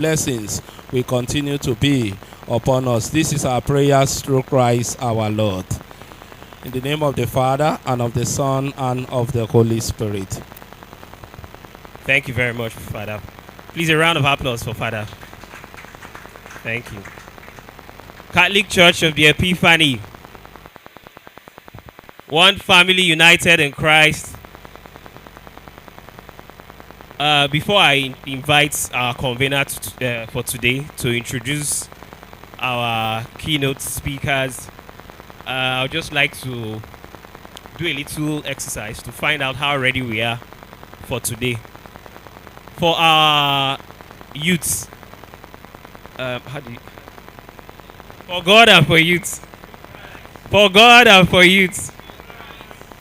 blessings will continue to be upon us. This is our prayers through Christ our Lord. In the name of the Father, and of the Son, and of the Holy Spirit. Thank you very much, Father. Please, a round of applause for Father. Thank you. Catholic Church of the Epiphany. One family united in Christ. Before I invite our convener for today to introduce our keynote speakers, I would just like to do a little exercise to find out how ready we are for today. For our youths, for God and for youths. For God and for youths.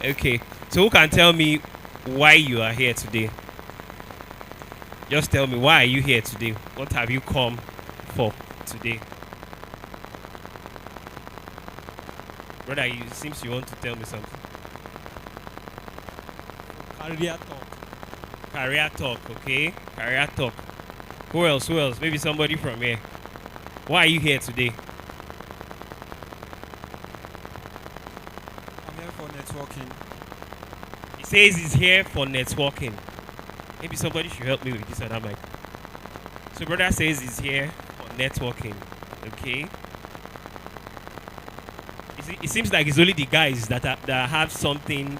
Okay, so who can tell me why you are here today? Just tell me, why are you here today? What have you come for today? Brother, it seems you want to tell me something. Career talk. Career talk, okay? Career talk. Who else? Who else? Maybe somebody from here. Why are you here today? I'm here for networking. He says he's here for networking. Maybe somebody should help me with this other mic. So brother says he's here for networking, okay? It seems like it's only the guys that have something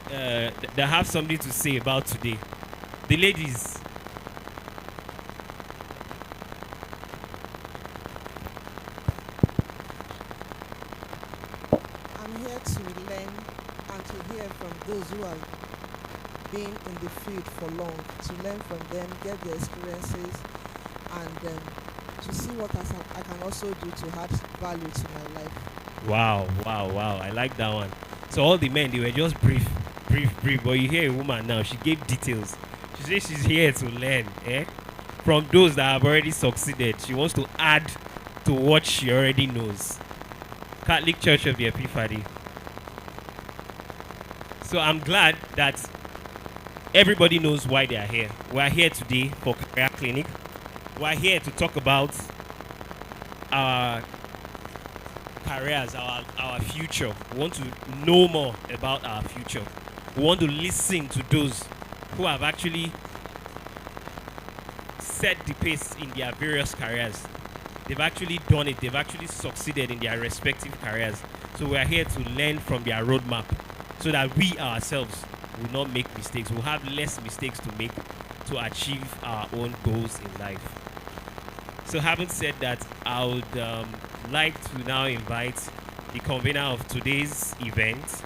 to say about today. The ladies. I'm here to learn and to hear from those who have been in the field for long, to learn from them, get their experiences, and to see what I can also do to add value to my life. Wow. I like that one. So all the men, they were just brief. But you hear a woman now, she gave details. She says she's here to learn, from those that have already succeeded. She wants to add to what she already knows. Catholic Church of the Epiphany. So I'm glad that everybody knows why they are here. We are here today for Career Clinic. We are here to talk about our careers, our future. We want to know more about our future. We want to listen to those who have actually set the pace in their various careers. They've actually done it. They've actually succeeded in their respective careers. So we are here to learn from their roadmap so that we ourselves will not make mistakes. We'll have less mistakes to make to achieve our own goals in life. So having said that, I would like to now invite the convener of today's event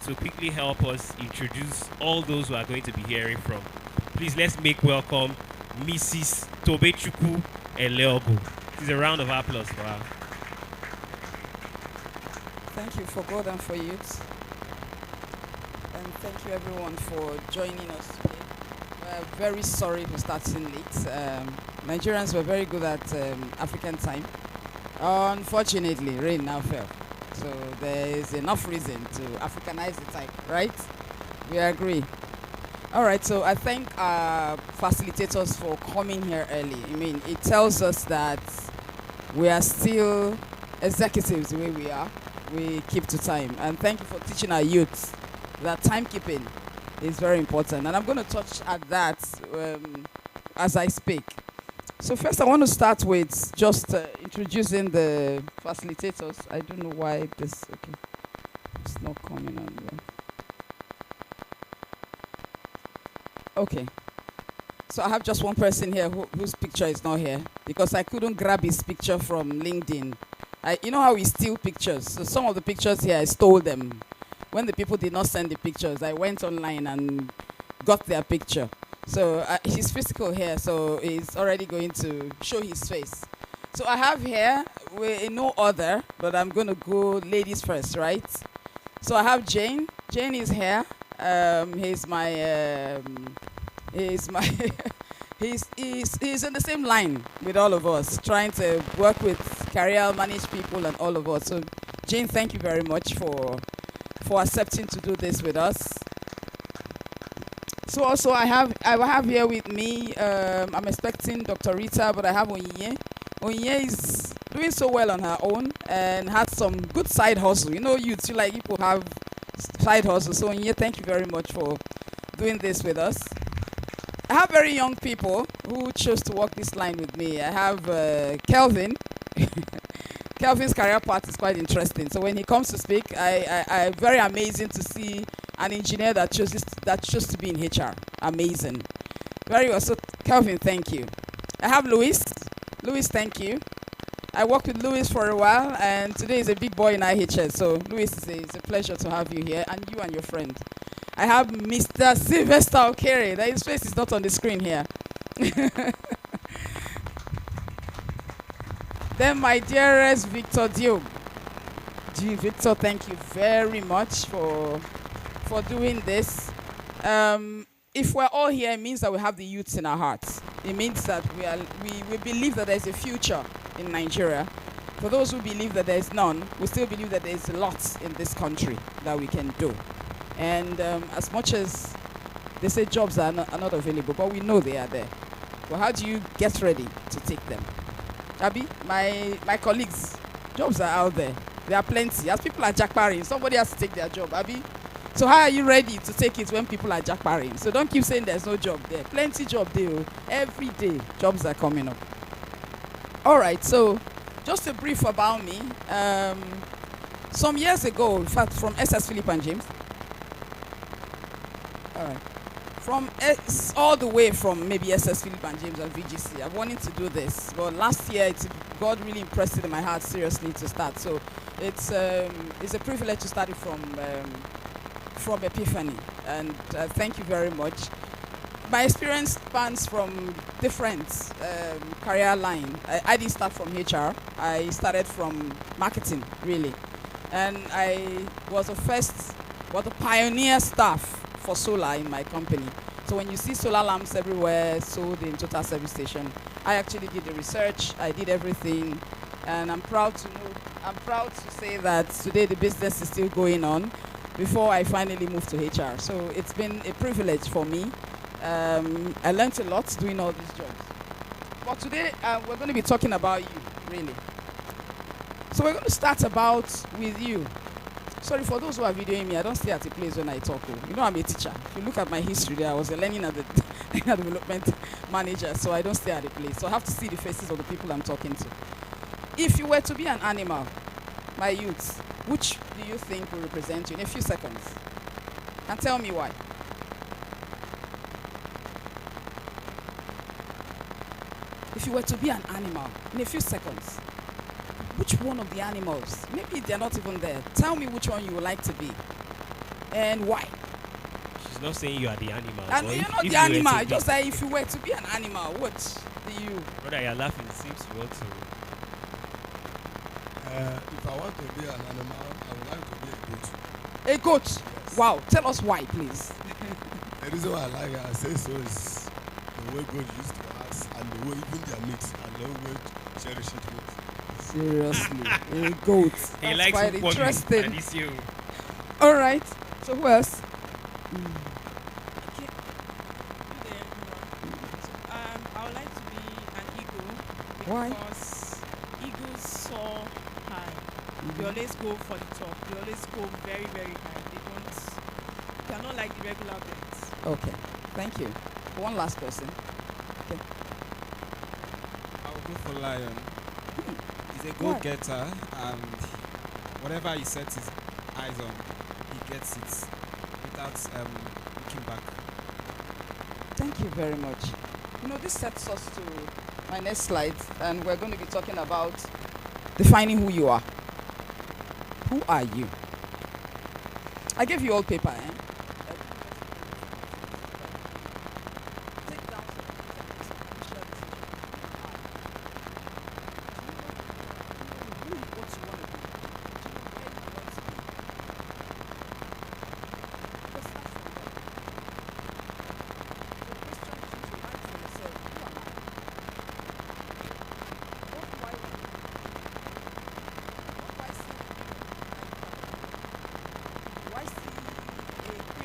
to quickly help us introduce all those who are going to be hearing from. Please, let's make welcome Mrs. Tobechukwu Eleogu. Please, a round of applause for her. Thank you for God and for youth. And thank you everyone for joining us today. We're very sorry for starting late. Nigerians were very good at African time. Unfortunately, rain now fell. So there is enough reason to Africanize the time, right? We agree. All right, so I thank our facilitators for coming here early. I mean, it tells us that we are still executives the way we are. We keep to time. And thank you for teaching our youth that timekeeping is very important. And I'm going to touch at that as I speak. So first I want to start with just introducing the facilitators. I don't know why this, okay, it's not coming on there. Okay. So I have just one person here whose picture is not here because I couldn't grab his picture from LinkedIn. You know how we steal pictures? So some of the pictures here, I stole them. When the people did not send the pictures, I went online and got their picture. So he's physical here, so he's already going to show his face. So I have here, no other, but I'm going to go ladies first, right? So I have Jane. Jane is here. He's in the same line with all of us, trying to work with career, manage people, and all of us. So Jane, thank you very much for accepting to do this with us. So also I will have here with me. I'm expecting Dr. Rita, but I have Onyinye. Onyinye is doing so well on her own and had some good side hustle. You know, you feel like people have side hustle. So Onyinye, thank you very much for doing this with us. I have very young people who chose to walk this line with me. I have Kelvin. Kelvin's career path is quite interesting. So when he comes to speak, I very amazing to see an engineer that chose to be in HR. Amazing. Very well. So Kelvin, thank you. I have Louis. Louis, thank you. I worked with Louis for a while, and today is a big boy in IHS. So Louis, it's a pleasure to have you here, and you and your friend. I have Mr. Sylvester Okere. That his face is not on the screen here. Then my dearest Victor Diop. Victor, thank you very much for doing this. If we're all here, it means that we have the youths in our hearts. It means that we believe that there's a future in Nigeria. For those who believe that there's none, we still believe that there's lots in this country that we can do. And as much as they say jobs are not available, but we know they are there. Well, how do you get ready to take them? Abi, my colleagues, jobs are out there. There are plenty. As people are jackparring, somebody has to take their job, Abi. So how are you ready to take it when people are jackparring? So don't keep saying there's no job there. Plenty job there. Every day, jobs are coming up. All right, so just a brief about me. Some years ago, in fact, from SS Philip and James. All right. All the way from maybe SS Philip and James and VGC. I wanted to do this, but last year God really impressed it in my heart seriously to start. So it's a privilege to start it from Epiphany, and thank you very much. My experience spans from different career line. I didn't start from HR. I started from marketing, really, and I was the pioneer staff for solar in my company. So when you see solar lamps everywhere sold in Total Service Station, I actually did the research, I did everything, and I'm proud to say that today the business is still going on before I finally moved to HR. So it's been a privilege for me. I learned a lot doing all these jobs. But today we're going to be talking about you, really. So we're going to start with you. Sorry, for those who are videoing me, I don't stay at a place when I talk. You know I'm a teacher. If you look at my history there, I was a learning and development manager, so I don't stay at a place. So I have to see the faces of the people I'm talking to. If you were to be an animal, my youths, which do you think will represent you in a few seconds? And tell me why. If you were to be an animal in a few seconds, which one of the animals, maybe they're not even there, tell me which one you would like to be and why. She's not saying you are the animal. And you're not the animal, just like if you were to be an animal, what do you? Brother, you're laughing, it seems you want to. If I want to be an animal, I would like to be a goat. A goat? Yes. Wow, tell us why, please. The reason why I say so is the way God used to us and the way even their meat and the way cherish it with. Seriously, a goat. He That's likes quite to punish, interesting. and it's you. All right. So who else? Okay. Good day, everyone. So, I would like to be an eagle. Why? Because eagles soar high. They always go for the top. They always go very, very high. They are not like the regular birds. Okay. Thank you. One last person. Okay. I will go for lion. He's a Why? go-getter, and whatever he sets his eyes on, he gets it without looking back. Thank you very much. You know, this sets us to my next slide, and we're going to be talking about defining who you are. Who are you? I gave you all paper, eh? Take down some who what you want to be? Where you want to be? Let's start from there. The question is to ask yourself, who am I? What do I want? What do I see? Do I see a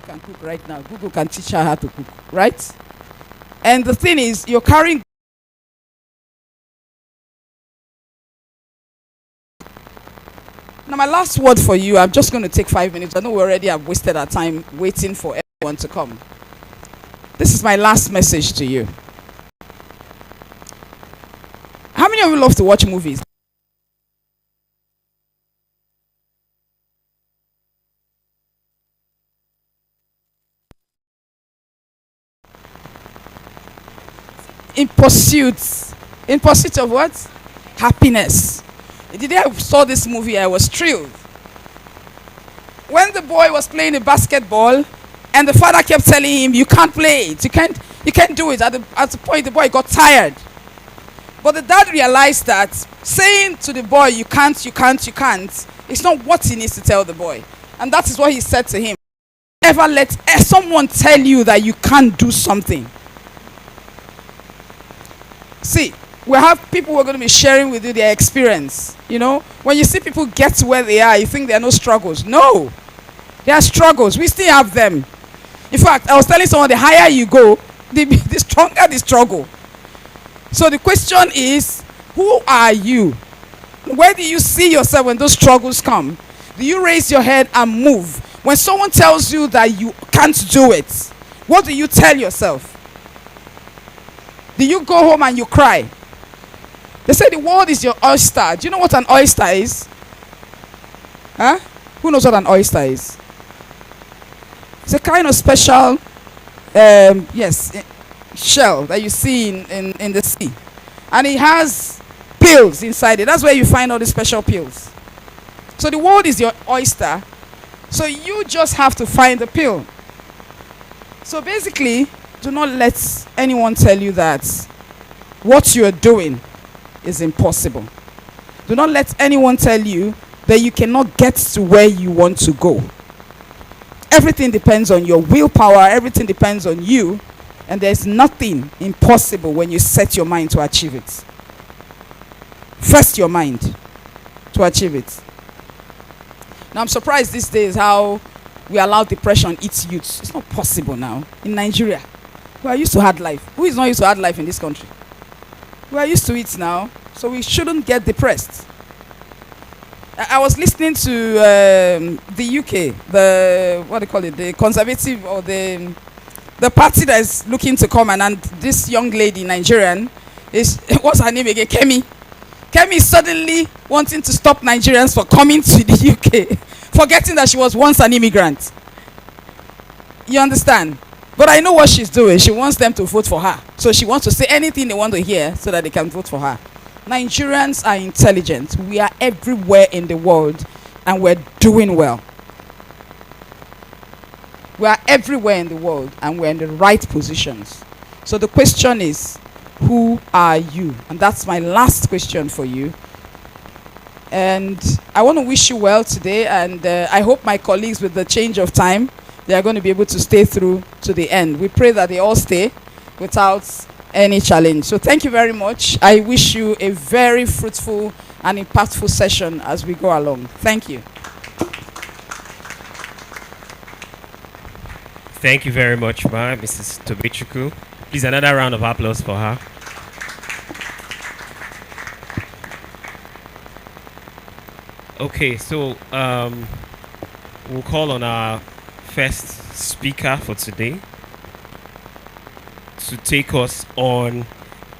can cook right now. Google can teach her how to cook, right? And the thing is, you're carrying. Now, my last word for you, I'm just going to take 5 minutes. I know we already have wasted our time waiting for everyone to come. This is my last message to you. How many of you love to watch movies? In pursuit of what? Happiness. The day I saw this movie, I was thrilled. When the boy was playing the basketball, and the father kept telling him, "You can't play it. You can't do it." At the point, the boy got tired. But the dad realized that saying to the boy, "You can't," it's not what he needs to tell the boy. And that is what he said to him. Ever let someone tell you that you can't do something. See, we have people who are going to be sharing with you their experience. You know, when you see people get to where they are, you think there are no struggles. No, there are struggles. We still have them. In fact, I was telling someone, the higher you go, the stronger the struggle. So the question is, who are you? Where do you see yourself when those struggles come? Do you raise your head and move? When someone tells you that you can't do it, what do you tell yourself? Do you go home and you cry? They say the world is your oyster. Do you know what an oyster is? Huh? Who knows what an oyster is? It's a kind of special, shell that you see in the sea. And it has pills inside it. That's where you find all the special pills. So the world is your oyster. So you just have to find the pill. So basically, do not let anyone tell you that what you're doing is impossible. Do not let anyone tell you that you cannot get to where you want to go. Everything depends on your willpower. Everything depends on you. And there's nothing impossible when you set your mind to achieve it. First your mind to achieve it. Now I'm surprised these days how we allow depression eat youth. It's not possible now in Nigeria. We are used to hard life. Who is not used to hard life in this country? We are used to it now, so we shouldn't get depressed. I was listening to the UK, the conservative or the party that is looking to come, and this young lady, Nigerian, what's her name again? Kemi. Kemi is suddenly wanting to stop Nigerians from coming to the UK, forgetting that she was once an immigrant. You understand? But I know what she's doing. She wants them to vote for her. So she wants to say anything they want to hear so that they can vote for her. Nigerians are intelligent. We are everywhere in the world and we're doing well. We are everywhere in the world and we're in the right positions. So the question is, who are you? And that's my last question for you. And I want to wish you well today, and I hope my colleagues, with the change of time, they are going to be able to stay through to the end. We pray that they all stay without any challenge. So thank you very much. I wish you a very fruitful and impactful session as we go along. Thank you. Thank you very much, Mrs. Tobichukwu. Please, another round of applause for her. Okay, so we'll call on our first speaker for today to take us on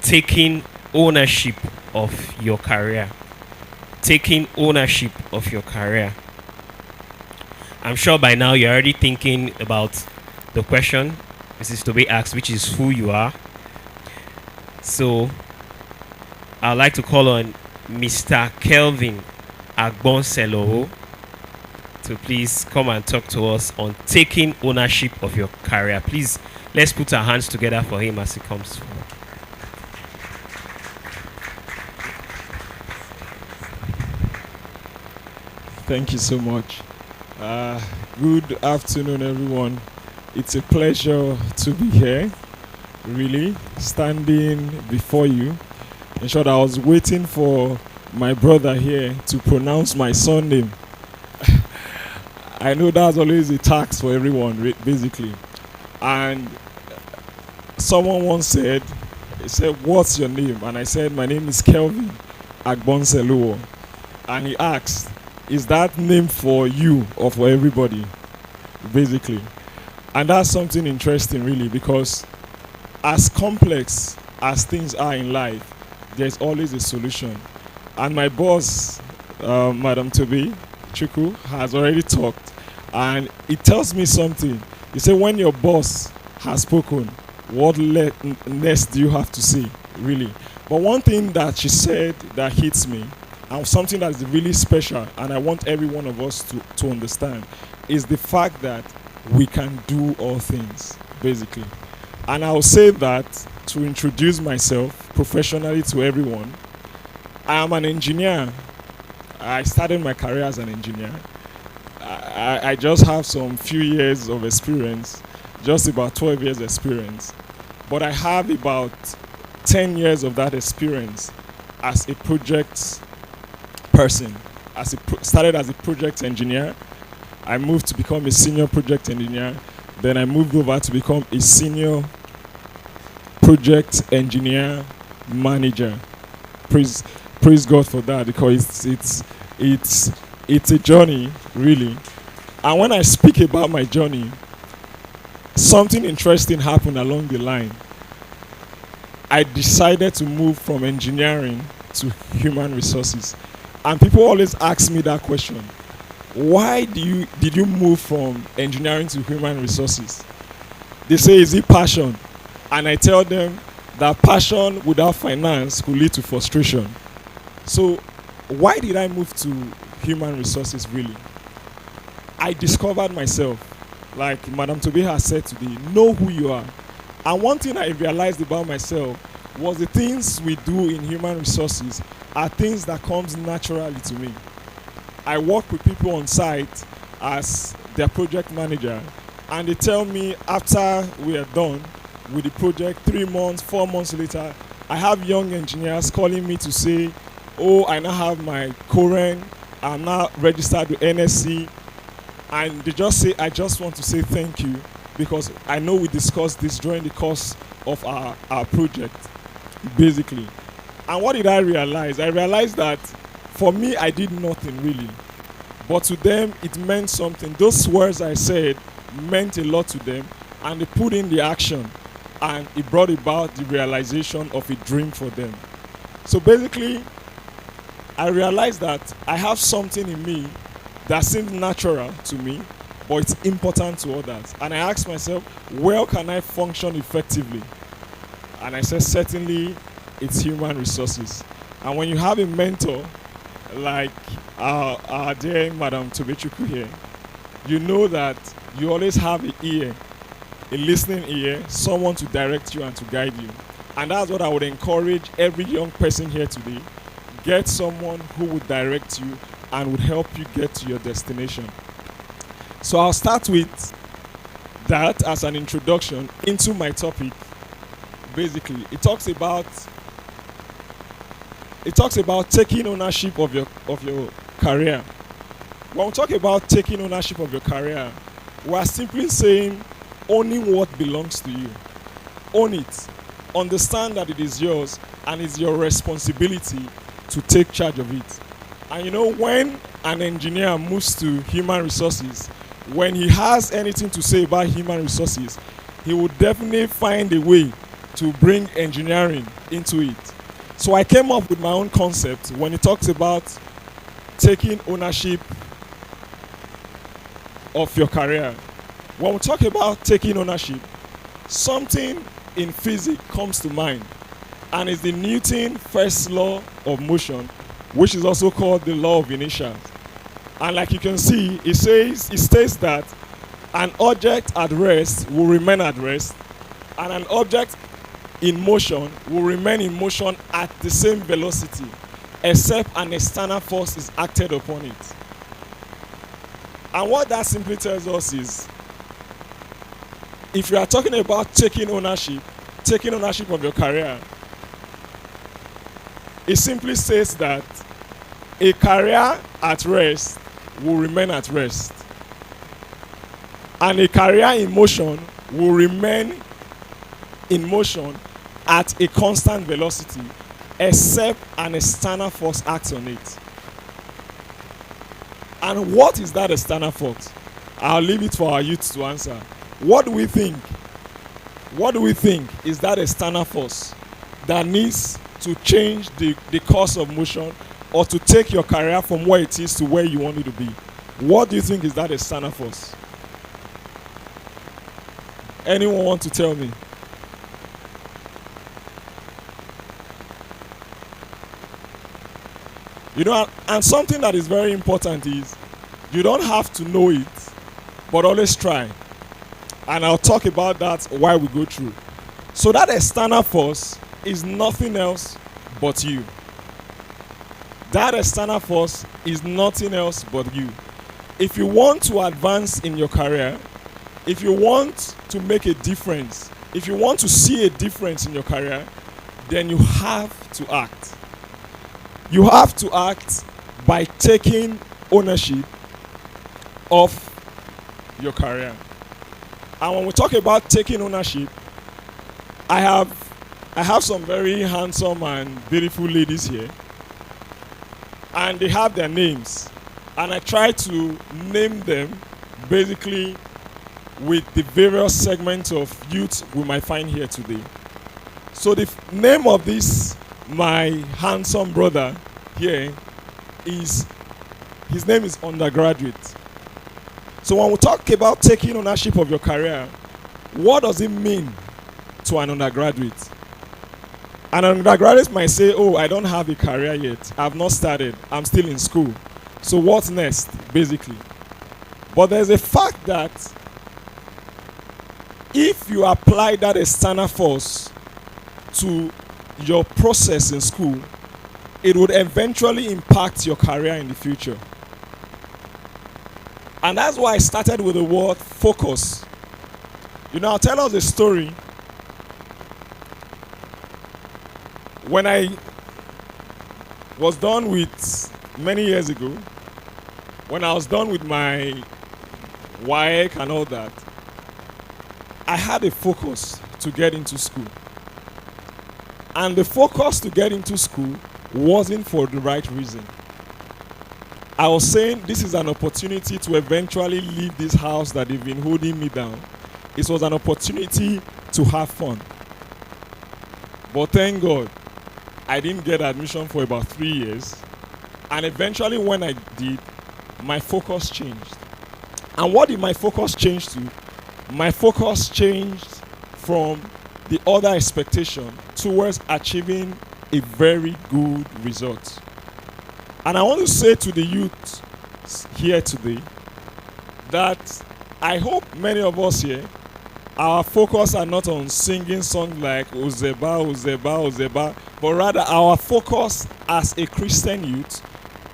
taking ownership of your career. Taking ownership of your career. I'm sure by now you're already thinking about the question Mrs. Tobe asked, which is who you are. So I'd like to call on Mr. Kelvin Agbonselo to please come and talk to us on taking ownership of your career. Please, let's put our hands together for him as he comes forward. Thank you so much. Good afternoon, everyone. It's a pleasure to be here, really, standing before you. In short, I was waiting for my brother here to pronounce my surname. I know that's always a tax for everyone, basically. And someone once said, he said, "What's your name?" And I said, "My name is Kelvin Agbonseluwo." And he asked, "Is that name for you or for everybody?" Basically. And that's something interesting, really, because as complex as things are in life, there's always a solution. And my boss, Madam Toby Chuku, has already talked, and it tells me something. He said, when your boss has spoken, what next do you have to say, really? But one thing that she said that hits me, and something that is really special, and I want every one of us to understand, is the fact that we can do all things, basically. And I'll say that to introduce myself professionally to everyone. I am an engineer. I started my career as an engineer. I just have some few years of experience, just about 12 years experience. But I have about 10 years of that experience as a project person. Started as a project engineer. I moved to become a senior project engineer. Then I moved over to become a senior project engineer manager. Praise God for that, because it's a journey, really. And when I speak about my journey, something interesting happened along the line. I decided to move from engineering to human resources. And people always ask me that question. Why did you move from engineering to human resources? They say, is it passion? And I tell them that passion without finance could lead to frustration. So why did I move to human resources, really? I discovered myself. Like Madam Tobe has said today, know who you are. And one thing I realized about myself was the things we do in human resources are things that comes naturally to me. I work with people on site as their project manager, and they tell me after we are done with the project, 3 months, 4 months later, I have young engineers calling me to say, oh, I now have my Koren, I'm now registered with NSC, and they just say, I just want to say thank you, because I know we discussed this during the course of our project, basically. And what did I realize? I realized that for me, I did nothing really. But to them, it meant something. Those words I said meant a lot to them, and they put in the action, and it brought about the realization of a dream for them. So basically, I realized that I have something in me that seems natural to me, but it's important to others. And I asked myself, where can I function effectively? And I said, certainly, it's human resources. And when you have a mentor, like our dear Madam Tobechuku here, you know that you always have an ear, a listening ear, someone to direct you and to guide you. And that's what I would encourage every young person here today. Get someone who would direct you and would help you get to your destination. So I'll start with that as an introduction into my topic. Basically, it talks about taking ownership of your career. When we talk about taking ownership of your career, we are simply saying owning what belongs to you. Own it. Understand that it is yours and it's your responsibility to take charge of it. And you know, when an engineer moves to human resources, when he has anything to say about human resources, he will definitely find a way to bring engineering into it. So I came up with my own concept when it talks about taking ownership of your career. When we talk about taking ownership, something in physics comes to mind, and it's the Newton's first law of motion, which is also called the law of inertia. And like you can see, it states that an object at rest will remain at rest, and an object in motion will remain in motion at the same velocity, except an external force is acted upon it. And what that simply tells us is, if you are talking about taking ownership of your career, it simply says that a career at rest will remain at rest. And a career in motion will remain in motion at a constant velocity except an external force acts on it. And what is that external force? I'll leave it for our youth to answer. What do we think? What do we think is that external force that needs to change the course of motion or to take your career from where it is to where you want it to be? What do you think is that external force? Anyone want to tell me? You know, and something that is very important is you don't have to know it, but always try. And I'll talk about that while we go through. So that external force is nothing else but you. That external force is nothing else but you. If you want to advance in your career, if you want to make a difference, if you want to see a difference in your career, then you have to act. You have to act by taking ownership of your career. And when we talk about taking ownership, I have some very handsome and beautiful ladies here, and they have their names, and I try to name them basically with the various segments of youth we might find here today. So the name of this, my handsome brother here, is, his name is undergraduate. So when we talk about taking ownership of your career, what does it mean to an undergraduate? An undergraduate might say, oh, I don't have a career yet. I've not started. I'm still in school. So what's next, basically? But there's a fact that if you apply that external force to your process in school, it would eventually impact your career in the future. And that's why I started with the word focus. You know, I'll tell us a story. When I was done with, many years ago, when I was done with my WAEC and all that, I had a focus to get into school. And the focus to get into school wasn't for the right reason. I was saying this is an opportunity to eventually leave this house that they've been holding me down. It was an opportunity to have fun. But thank God, I didn't get admission for about 3 years. And eventually when I did, my focus changed. And what did my focus change to? My focus changed from the other expectation towards achieving a very good result. And I want to say to the youth here today that I hope many of us here, our focus are not on singing songs like Ozeba, Ozeba, Ozeba, but rather our focus as a Christian youth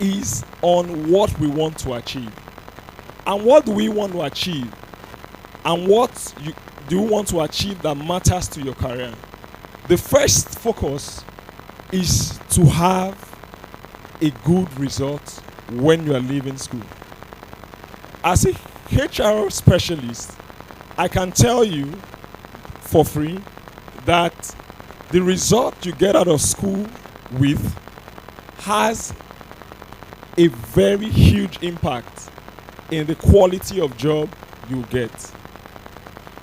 is on what we want to achieve. And what do we want to achieve? And what do you want to achieve that matters to your career? The first focus is to have a good result when you are leaving school. As a HR specialist, I can tell you for free that the result you get out of school with has a very huge impact in the quality of job you get.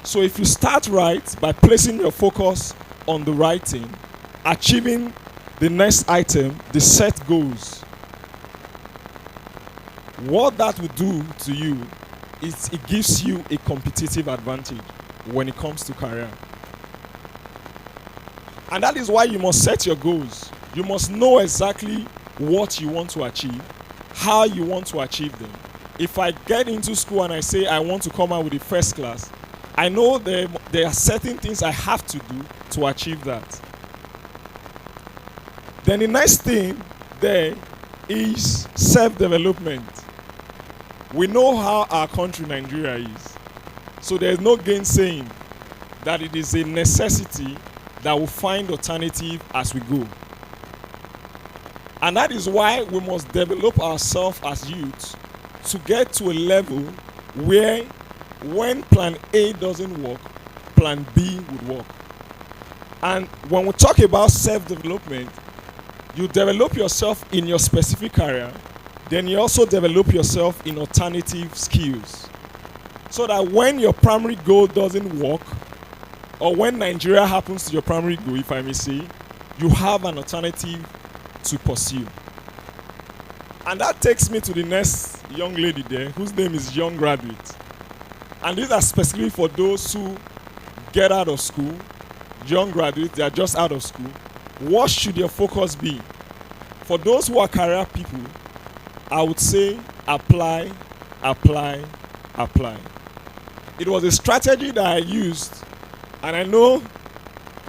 So if you start right by placing your focus on the right thing, achieving the next item, the set goals, what that will do to you is it gives you a competitive advantage when it comes to career. And that is why you must set your goals. You must know exactly what you want to achieve, how you want to achieve them. If I get into school and I say I want to come out with the first class, I know there are certain things I have to do to achieve that. Then the next thing there is self-development. We know how our country, Nigeria, is. So there's no gainsaying that it is a necessity that we'll find alternative as we go. And that is why we must develop ourselves as youths to get to a level where when plan A doesn't work, plan B would work. And when we talk about self-development, you develop yourself in your specific area, then you also develop yourself in alternative skills. So that when your primary goal doesn't work, or when Nigeria happens to your primary goal, if I may say, you have an alternative to pursue. And that takes me to the next young lady there, whose name is Young Graduate. And these are specifically for those who get out of school, young graduates, they are just out of school. What should your focus be? For those who are career people, I would say apply, apply, apply. It was a strategy that I used, and I know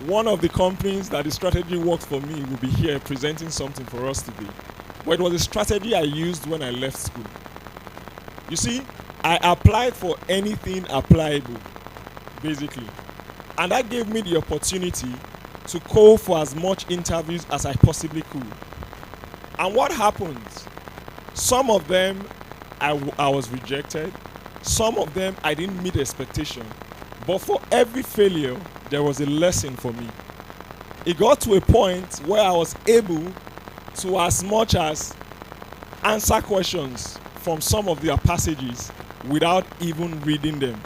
one of the companies that the strategy worked for me will be here presenting something for us today. But it was a strategy I used when I left school. You see, I applied for anything applicable, basically. And that gave me the opportunity to call for as much interviews as I possibly could. And what happened? Some of them I was rejected. Some of them I didn't meet expectation. But for every failure, there was a lesson for me. It got to a point where I was able to as much as answer questions from some of their passages without even reading them.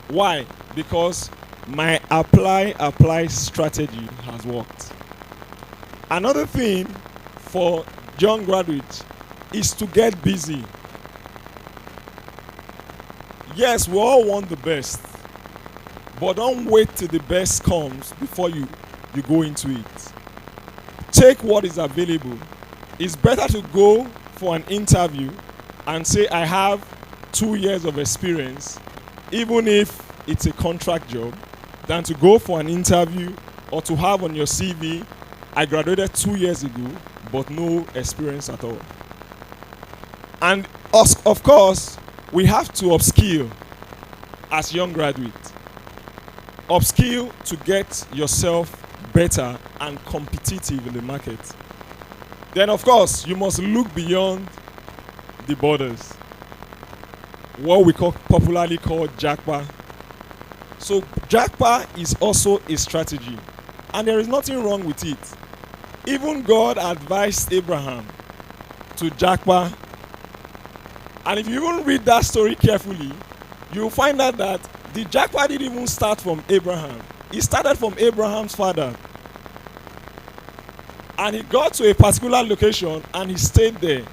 Why? Because my apply strategy has worked. Another thing for young graduates is to get busy. Yes, we all want the best, but don't wait till the best comes before you go into it. Take what is available. It's better to go for an interview and say I have 2 years of experience, even if it's a contract job, than to go for an interview or to have on your CV, I graduated 2 years ago, but no experience at all. And of course, we have to upskill as young graduates. Upskill to get yourself better and competitive in the market. Then of course, you must look beyond the borders. What we popularly call Jackpa. So Jackpa is also a strategy, and there is nothing wrong with it. Even God advised Abraham to Jackpa. And if you even read that story carefully, you'll find out that the Jackpa didn't even start from Abraham. It started from Abraham's father. And he got to a particular location and he stayed there.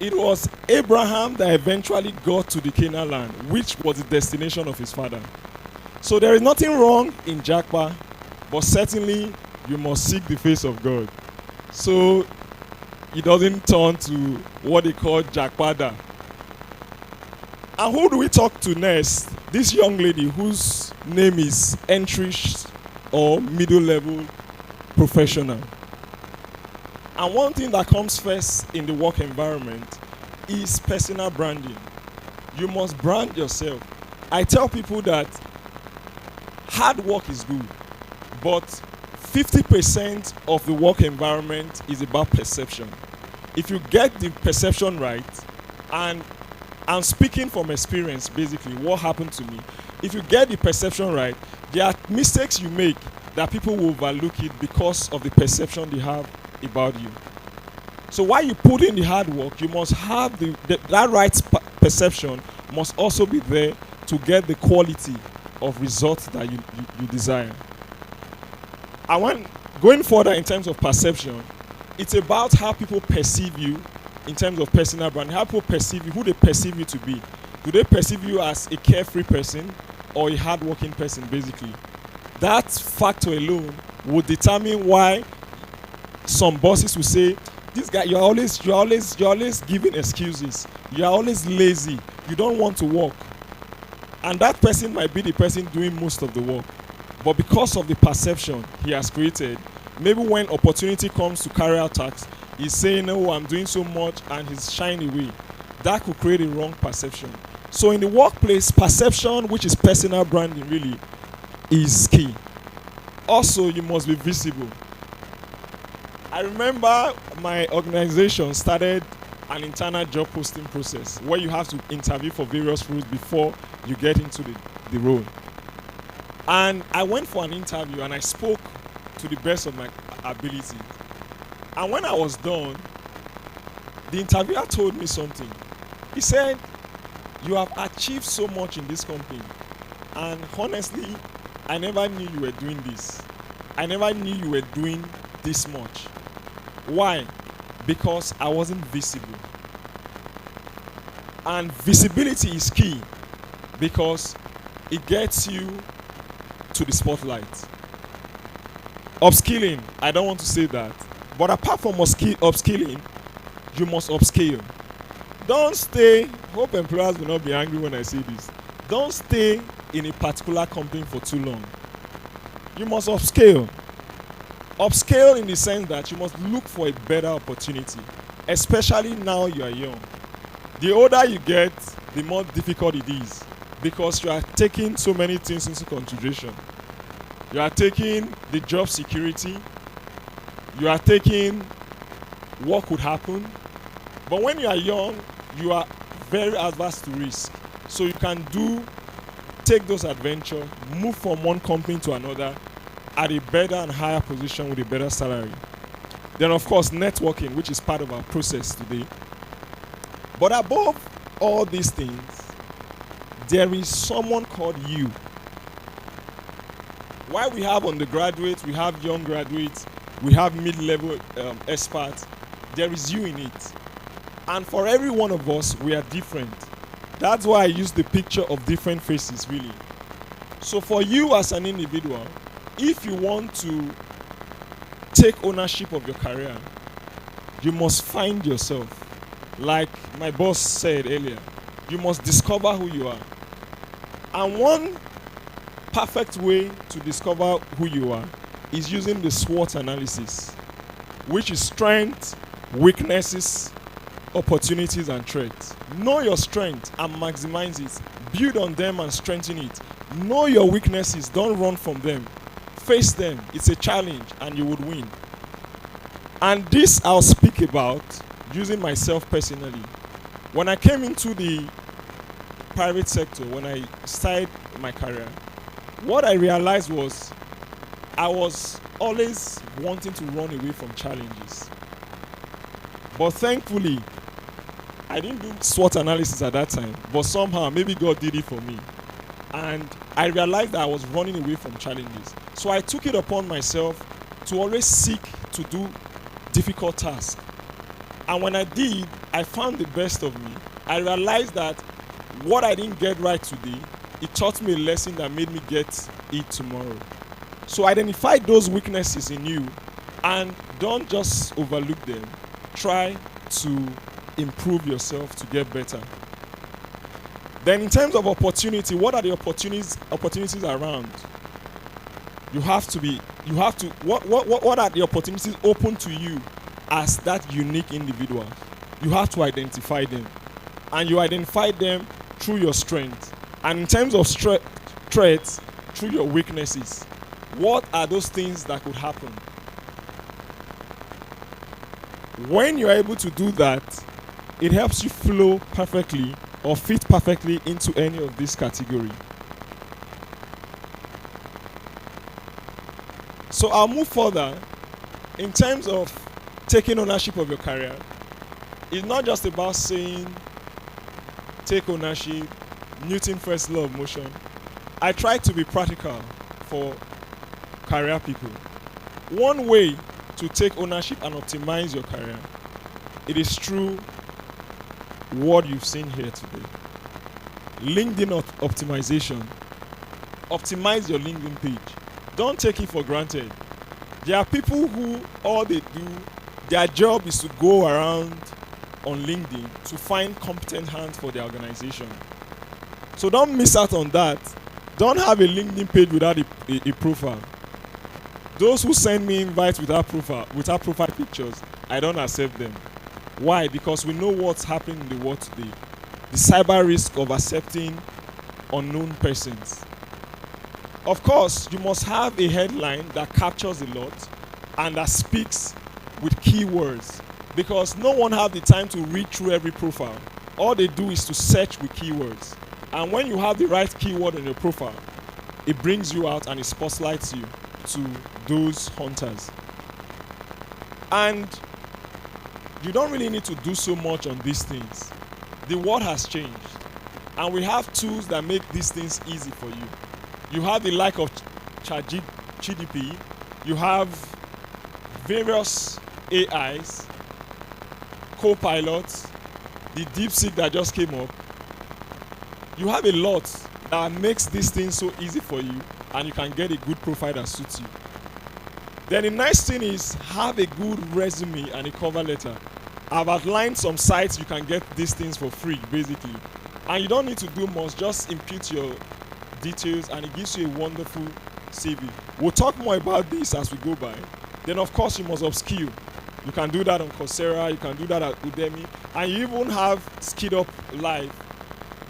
It was Abraham that eventually got to the Canaan land, which was the destination of his father. So there is nothing wrong in Jackpa, but certainly you must seek the face of God. So it doesn't turn to what they call Jackpada. And who do we talk to next? This young lady whose name is entry or middle level professional. And one thing that comes first in the work environment is personal branding. You must brand yourself. I tell people that hard work is good, but 50% of the work environment is about perception. If you get the perception right, and I'm speaking from experience, basically, what happened to me. If you get the perception right, there are mistakes you make that people will overlook it because of the perception they have about you. So while you put in the hard work, you must have that right perception must also be there to get the quality of results that you desire. And when going further in terms of perception, it's about how people perceive you in terms of personal brand, how people perceive you, who they perceive you to be. Do they perceive you as a carefree person or a hardworking person, basically? That factor alone would determine why some bosses will say, this guy, you're always giving excuses. You're always lazy. You don't want to work. And that person might be the person doing most of the work. But because of the perception he has created, maybe when opportunity comes to carry out tasks, he's saying, oh, I'm doing so much, and he's shying away. That could create a wrong perception. So in the workplace, perception, which is personal branding really, is key. Also, you must be visible. I remember my organization started an internal job posting process where you have to interview for various roles before you get into the role. And I went for an interview and I spoke to the best of my ability. And when I was done, the interviewer told me something. He said, "You have achieved so much in this company, and honestly, I never knew you were doing this. I never knew you were doing this much." Why? Because I wasn't visible. And visibility is key because it gets you to the spotlight. Upskilling, I don't want to say that. But apart from upskilling, you must upscale. Don't stay, hope employers will not be angry when I say this. Don't stay in a particular company for too long. You must upscale. Upscale in the sense that you must look for a better opportunity, especially now you are young. The older you get, the more difficult it is because you are taking so many things into consideration. You are taking the job security, you are taking what could happen. But when you are young, you are very averse to risk. So you can take those adventures, move from one company to another at a better and higher position with a better salary. Then of course networking, which is part of our process today. But above all these things, there is someone called you. While we have undergraduates, we have young graduates, we have mid-level experts, there is you in it. And for every one of us, we are different. That's why I use the picture of different faces, really. So for you as an individual, if you want to take ownership of your career, you must find yourself. Like my boss said earlier, you must discover who you are. And one perfect way to discover who you are is using the SWOT analysis, which is strengths, weaknesses, opportunities, and threats. Know your strengths and maximize it. Build on them and strengthen it. Know your weaknesses, don't run from them. Face them, it's a challenge and you would win. And this I'll speak about using myself personally. When I came into the private sector, when I started my career, what I realized was I was always wanting to run away from challenges. But thankfully, I didn't do SWOT analysis at that time, but somehow maybe God did it for me. And I realized that I was running away from challenges. So I took it upon myself to always seek to do difficult tasks. And when I did, I found the best of me. I realized that what I didn't get right today, it taught me a lesson that made me get it tomorrow. So identify those weaknesses in you and don't just overlook them. Try to improve yourself to get better. Then in terms of opportunity, what are the opportunities around? What are the opportunities open to you as that unique individual? You have to identify them. And you identify them through your strengths. And in terms of threats, through your weaknesses. What are those things that could happen? When you're able to do that, it helps you flow perfectly or fit perfectly into any of this category. So I'll move further. In terms of taking ownership of your career, it's not just about saying take ownership, Newton first law of motion. I try to be practical for career people. One way to take ownership and optimize your career, it is through what you've seen here today. LinkedIn optimization. Optimize your LinkedIn page. Don't take it for granted. There are people who all they do, their job is to go around on LinkedIn to find competent hands for their organization. So don't miss out on that. Don't have a LinkedIn page without a profile. Those who send me invites without profile pictures, I don't accept them. Why? Because we know what's happening in the world today. The cyber risk of accepting unknown persons. Of course, you must have a headline that captures a lot and that speaks with keywords because no one have the time to read through every profile. All they do is to search with keywords. And when you have the right keyword in your profile, it brings you out and it spotlights you to those hunters. And you don't really need to do so much on these things. The world has changed, and we have tools that make these things easy for you. You have the like of ChatGPT, you have various AIs, co-pilots, the DeepSeek that just came up. You have a lot that makes these things so easy for you, and you can get a good profile that suits you. Then the next thing is have a good resume and a cover letter. I've outlined some sites you can get these things for free, basically. And you don't need to do much, just input your details and it gives you a wonderful CV. We'll talk more about this as we go by. Then of course you must upskill. You can do that on Coursera, you can do that at Udemy, and you even have Skid Up Live,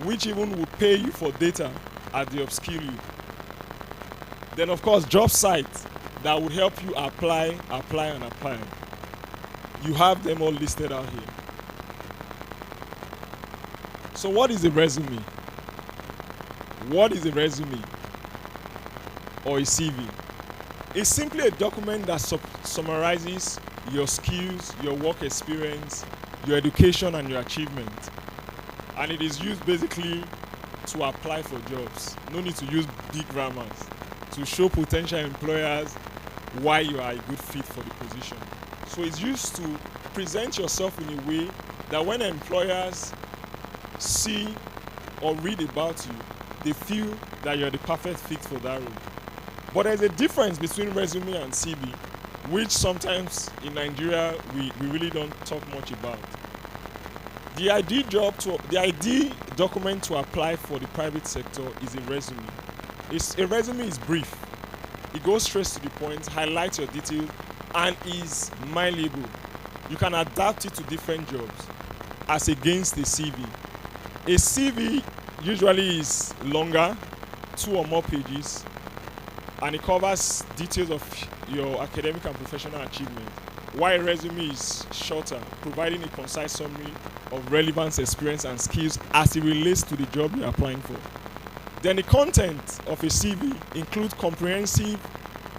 which even will pay you for data as they upskill you. Then of course job sites that would help you apply. You have them all listed out here. So what is a resume? What is a resume or a CV? It's simply a document that summarizes your skills, your work experience, your education and your achievement. And it is used basically to apply for jobs. No need to use big grammars. To show potential employers why you are a good fit for the position. So it's used to present yourself in a way that when employers see or read about you, they feel that you're the perfect fit for that role. But there's a difference between resume and CV, which sometimes in Nigeria we really don't talk much about. The ideal document to apply for the private sector is a resume. A resume is brief. It goes straight to the point, highlights your details, and is malleable. You can adapt it to different jobs as against a CV. A CV usually is longer, 2 or more pages, and it covers details of your academic and professional achievements, while a resume is shorter, providing a concise summary of relevance, experience, and skills as it relates to the job you're applying for. Then the content of a CV includes comprehensive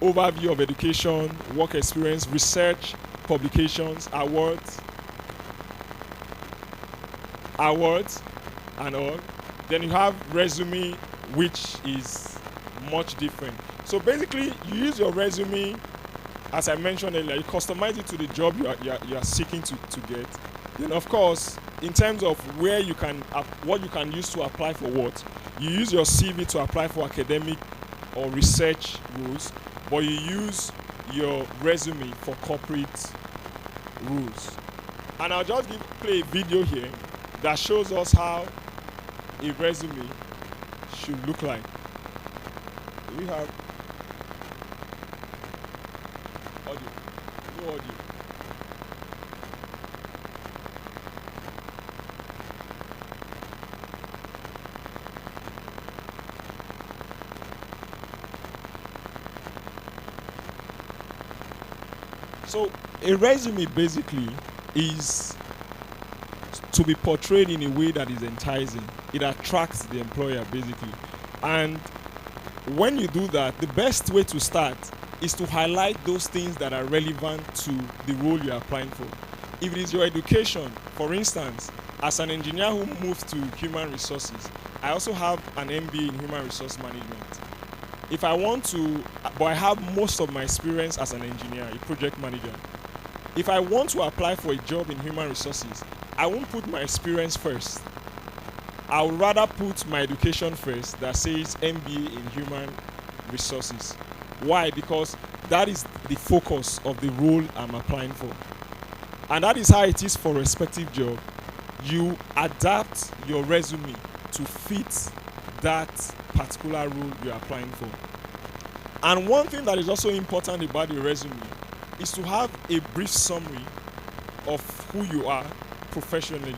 overview of education, work experience, research, publications, awards, and all. Then you have resume, which is much different. So basically, you use your resume, as I mentioned earlier, you customize it to the job you are seeking to get. Then of course, in terms of where you can, what you can use to apply for what, you use your CV to apply for academic or research roles, but you use your resume for corporate roles. And I'll just play a video here that shows us how a resume should look like. We have audio, no audio. So a resume basically is to be portrayed in a way that is enticing. It attracts the employer basically. And when you do that, the best way to start is to highlight those things that are relevant to the role you're applying for. If it is your education, for instance, as an engineer who moved to human resources, I also have an MBA in human resource management. If I want to, but I have most of my experience as an engineer, a project manager. If I want to apply for a job in human resources, I won't put my experience first. I would rather put my education first that says MBA in human resources. Why? Because that is the focus of the role I'm applying for. And that is how it is for respective job. You adapt your resume to fit that particular role you're applying for. And one thing that is also important about the resume is to have a brief summary of who you are professionally.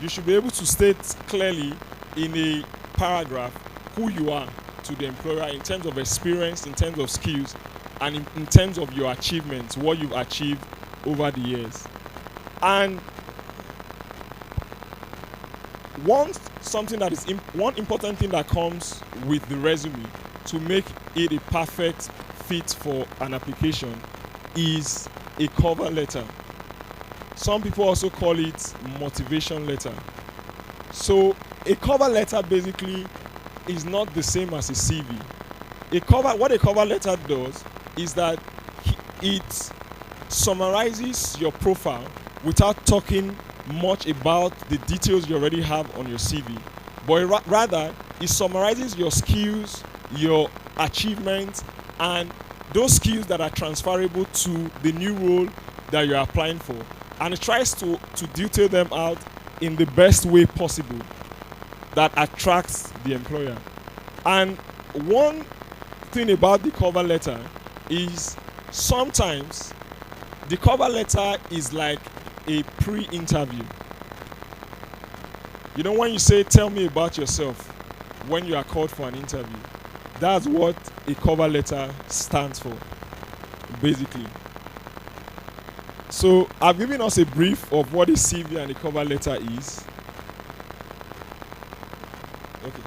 You should be able to state clearly in a paragraph who you are to the employer in terms of experience, in terms of skills, and in terms of your achievements, what you've achieved over the years. And one important thing that comes with the resume to make it a perfect fit for an application is a cover letter. Some people also call it motivation letter. So a cover letter basically is not the same as a CV. What a cover letter does is that it summarizes your profile without talking much about the details you already have on your CV, but rather it summarizes your skills, your achievements, and those skills that are transferable to the new role that you're applying for, and it tries to detail them out in the best way possible that attracts the employer. And one thing about the cover letter is sometimes the cover letter is like a pre-interview. You know, when you say tell me about yourself when you are called for an interview, that's what a cover letter stands for, basically. So I've given us a brief of what a CV and a cover letter is. Okay.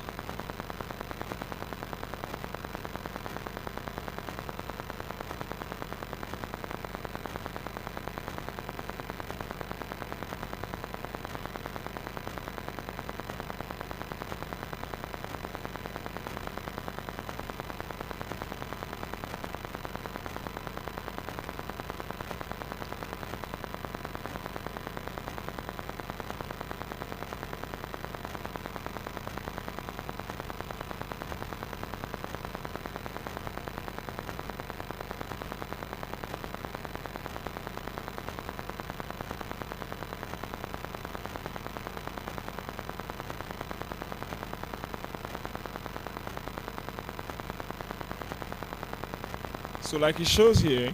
So like it shows here,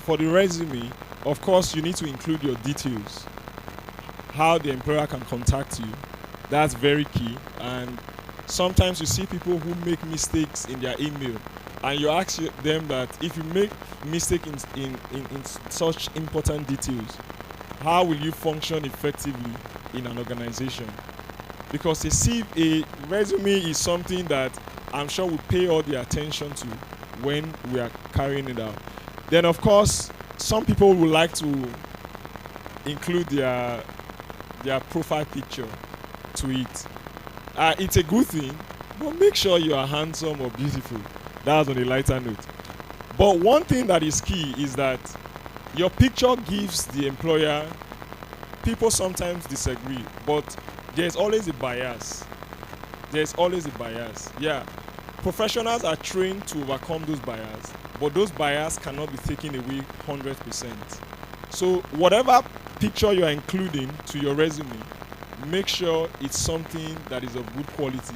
for the resume, of course you need to include your details, how the employer can contact you. That's very key. And sometimes you see people who make mistakes in their email, and you ask them that if you make mistake in such important details, how will you function effectively in an organization? Because a resume is something that I'm sure we pay all the attention to when we are carrying it out. Then of course some people would like to include their profile picture to it. It's a good thing, but make sure you are handsome or beautiful. That's on a lighter note. But one thing that is key is that your picture gives the employer, people sometimes disagree, but there's always a bias. Yeah. Professionals are trained to overcome those biases, but those biases cannot be taken away 100%. So whatever picture you are including to your resume, make sure it's something that is of good quality.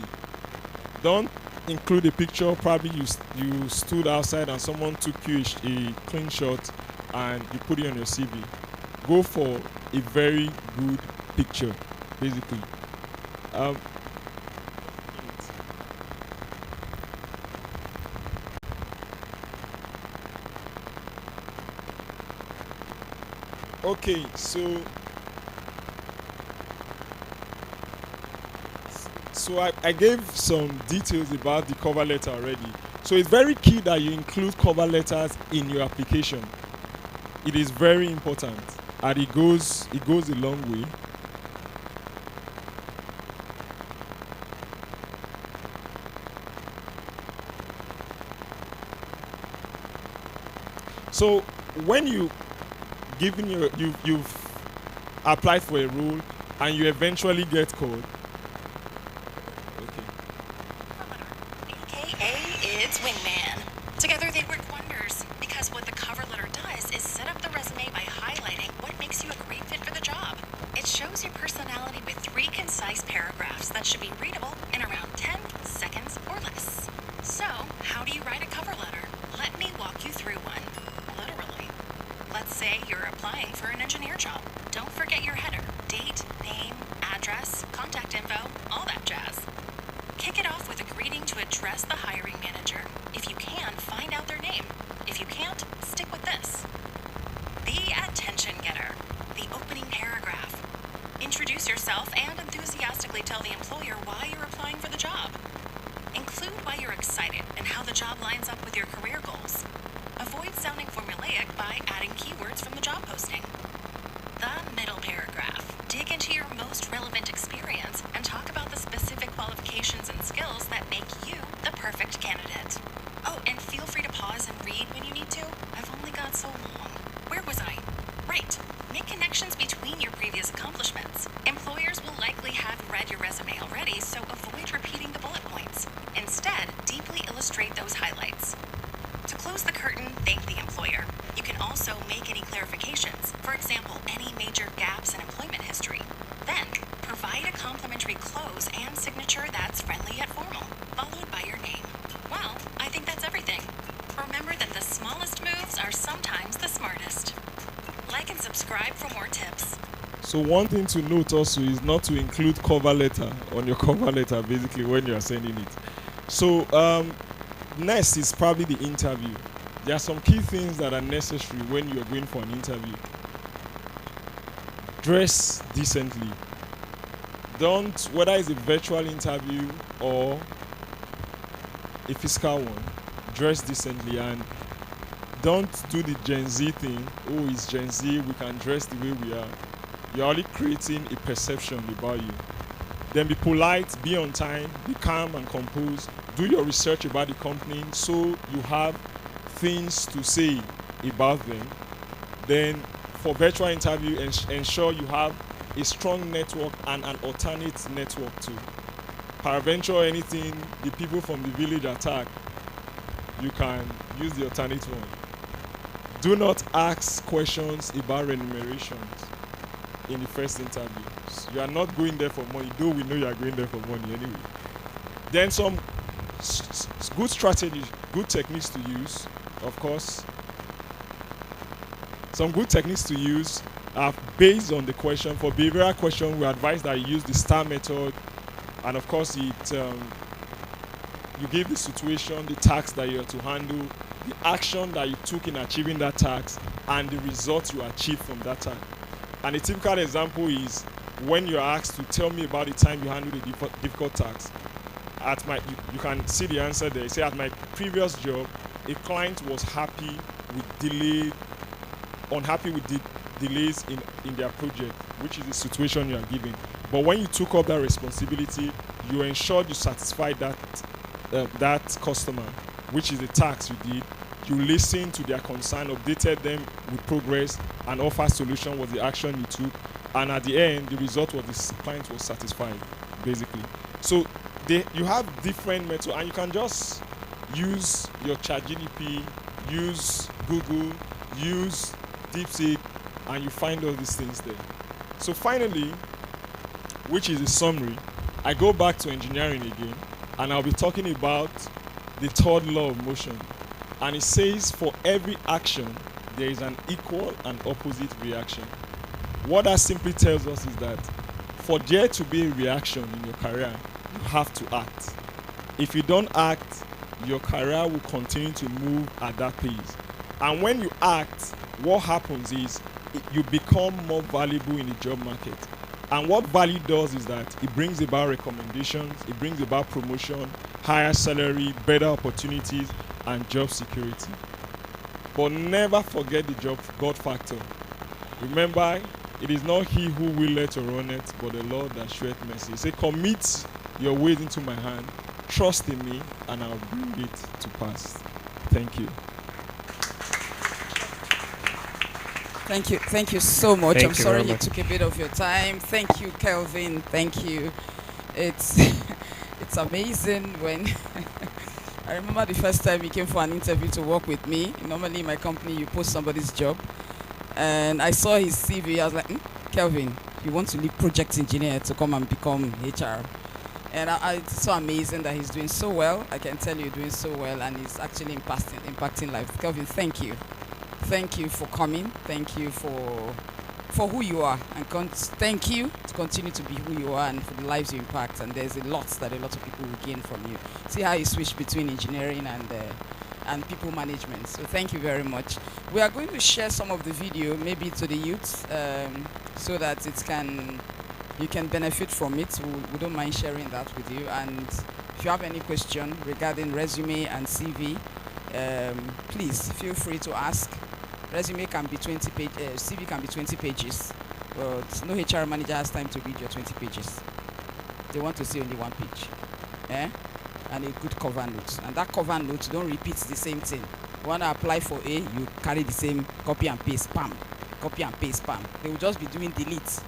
Don't include a picture, probably you stood outside and someone took you a clean shot and you put it on your CV. Go for a very good picture, basically. Okay, so I gave some details about the cover letter already. So it's very key that you include cover letters in your application. It is very important, and it goes a long way. So when you've applied for a role and you eventually get called. AKA it's Wingman. Together they work wonders, because what the cover letter does is set up the resume by highlighting what makes you a great fit for the job. It shows your personality with 3 concise paragraphs that should be readable in around 10 seconds or less. So, how do you write a cover letter? Let me walk you through one. Literally. Let's say you're applying for an engineer job. Don't forget your header. Date, name, address, contact info, all that jazz. Kick it off with a greeting to address the hiring manager. If you can, find out their name. If you can't, stick with this. The attention getter. The opening simply tell the employer why you're applying for the job. Include why you're excited and how the job lines up with your career goals. Avoid sounding formulaic by adding keywords from the job posting. The middle paragraph. Dig into your most relevant experience and talk about the specific qualifications and skills that make you the perfect candidate. Oh, and feel free to pause and read when you need to. I've only got so long. Where was I? Right. Make connections between your previous accomplishments. Employers will likely have read your resume already, so avoid repeating the bullet points. Instead, deeply illustrate those highlights. To close the curtain, thank the employer. You can also make any clarifications, for example, any major gaps in employment history. Then, provide a complimentary close and signature that's friendly yet formal, followed by your name. Well, I think that's everything. Remember that the smallest moves are sometimes the smartest. Like and subscribe for more tips. So one thing to note also is not to include cover letter on your cover letter, basically, when you are sending it. So next is probably the interview. There are some key things that are necessary when you are going for an interview. Dress decently. Don't, whether it's a virtual interview or a physical one, dress decently, and don't do the Gen Z thing. Oh, it's Gen Z, we can dress the way we are. You're only creating a perception about you. Then be polite, be on time, be calm and composed. Do your research about the company so you have things to say about them. Then for virtual interview, ensure you have a strong network and an alternate network too. Peradventure anything, the people from the village attack, you can use the alternate one. Do not ask questions about remunerations in the first interview. You are not going there for money, though we know you are going there for money anyway. Then some good strategies, good techniques to use, of course. Some good techniques to use are based on the question. For behavioral question, we advise that you use the STAR method, and of course you give the situation, the task that you are to handle, the action that you took in achieving that task, and the results you achieved from that task. And a typical example is when you are asked to tell me about the time you handled a difficult task. You can see the answer there. You say, at my previous job, a client was unhappy with the delays in their project, which is the situation you are giving. But when you took up that responsibility, you ensured you satisfied that customer, which is the task you did. You listened to their concern, updated them with progress, and offered solution was the action you took. And at the end, the result was the client was satisfied, basically. So you have different methods, and you can just use your ChatGPT, use Google, use DeepSeek, and you find all these things there. So finally, which is a summary, I go back to engineering again, and I'll be talking about the third law of motion. And it says for every action, there is an equal and opposite reaction. What that simply tells us is that for there to be a reaction in your career, you have to act. If you don't act, your career will continue to move at that pace. And when you act, what happens is you become more valuable in the job market. And what value does is that it brings about recommendations, it brings about promotion, higher salary, better opportunities, and job security. But never forget the God factor. Remember, it is not he who willeth to run it, but the Lord that showeth mercy. Say, commit your ways into my hand, trust in me, and I'll bring it to pass. Thank you. Thank you so much. Thank I'm you sorry very you much. took a bit of your time. Thank you, Kelvin. Thank you. It's it's amazing when I remember the first time you came for an interview to work with me. Normally in my company you post somebody's job, and I saw his CV. I was like, Kelvin, you want to leave project engineer to come and become HR? And it's so amazing that he's doing so well. I can tell you doing so well, and he's actually impacting life. Kelvin, thank you. Thank you for coming. Thank you for who you are, and thank you to continue to be who you are and for the lives you impact. And there's a lot of people will gain from you. See how you switch between engineering and people management. So thank you very much. We are going to share some of the video maybe to the youth so that it can you can benefit from it. We don't mind sharing that with you. And if you have any question regarding resume and CV, please feel free to ask. Resume can be 20 page, CV can be 20 pages, but no HR manager has time to read your 20 pages. They want to see only one page, and a good cover note. And that cover note, don't repeat the same thing. You want to apply for A, you carry the same copy and paste, spam, copy and paste, spam. They will just be doing delete,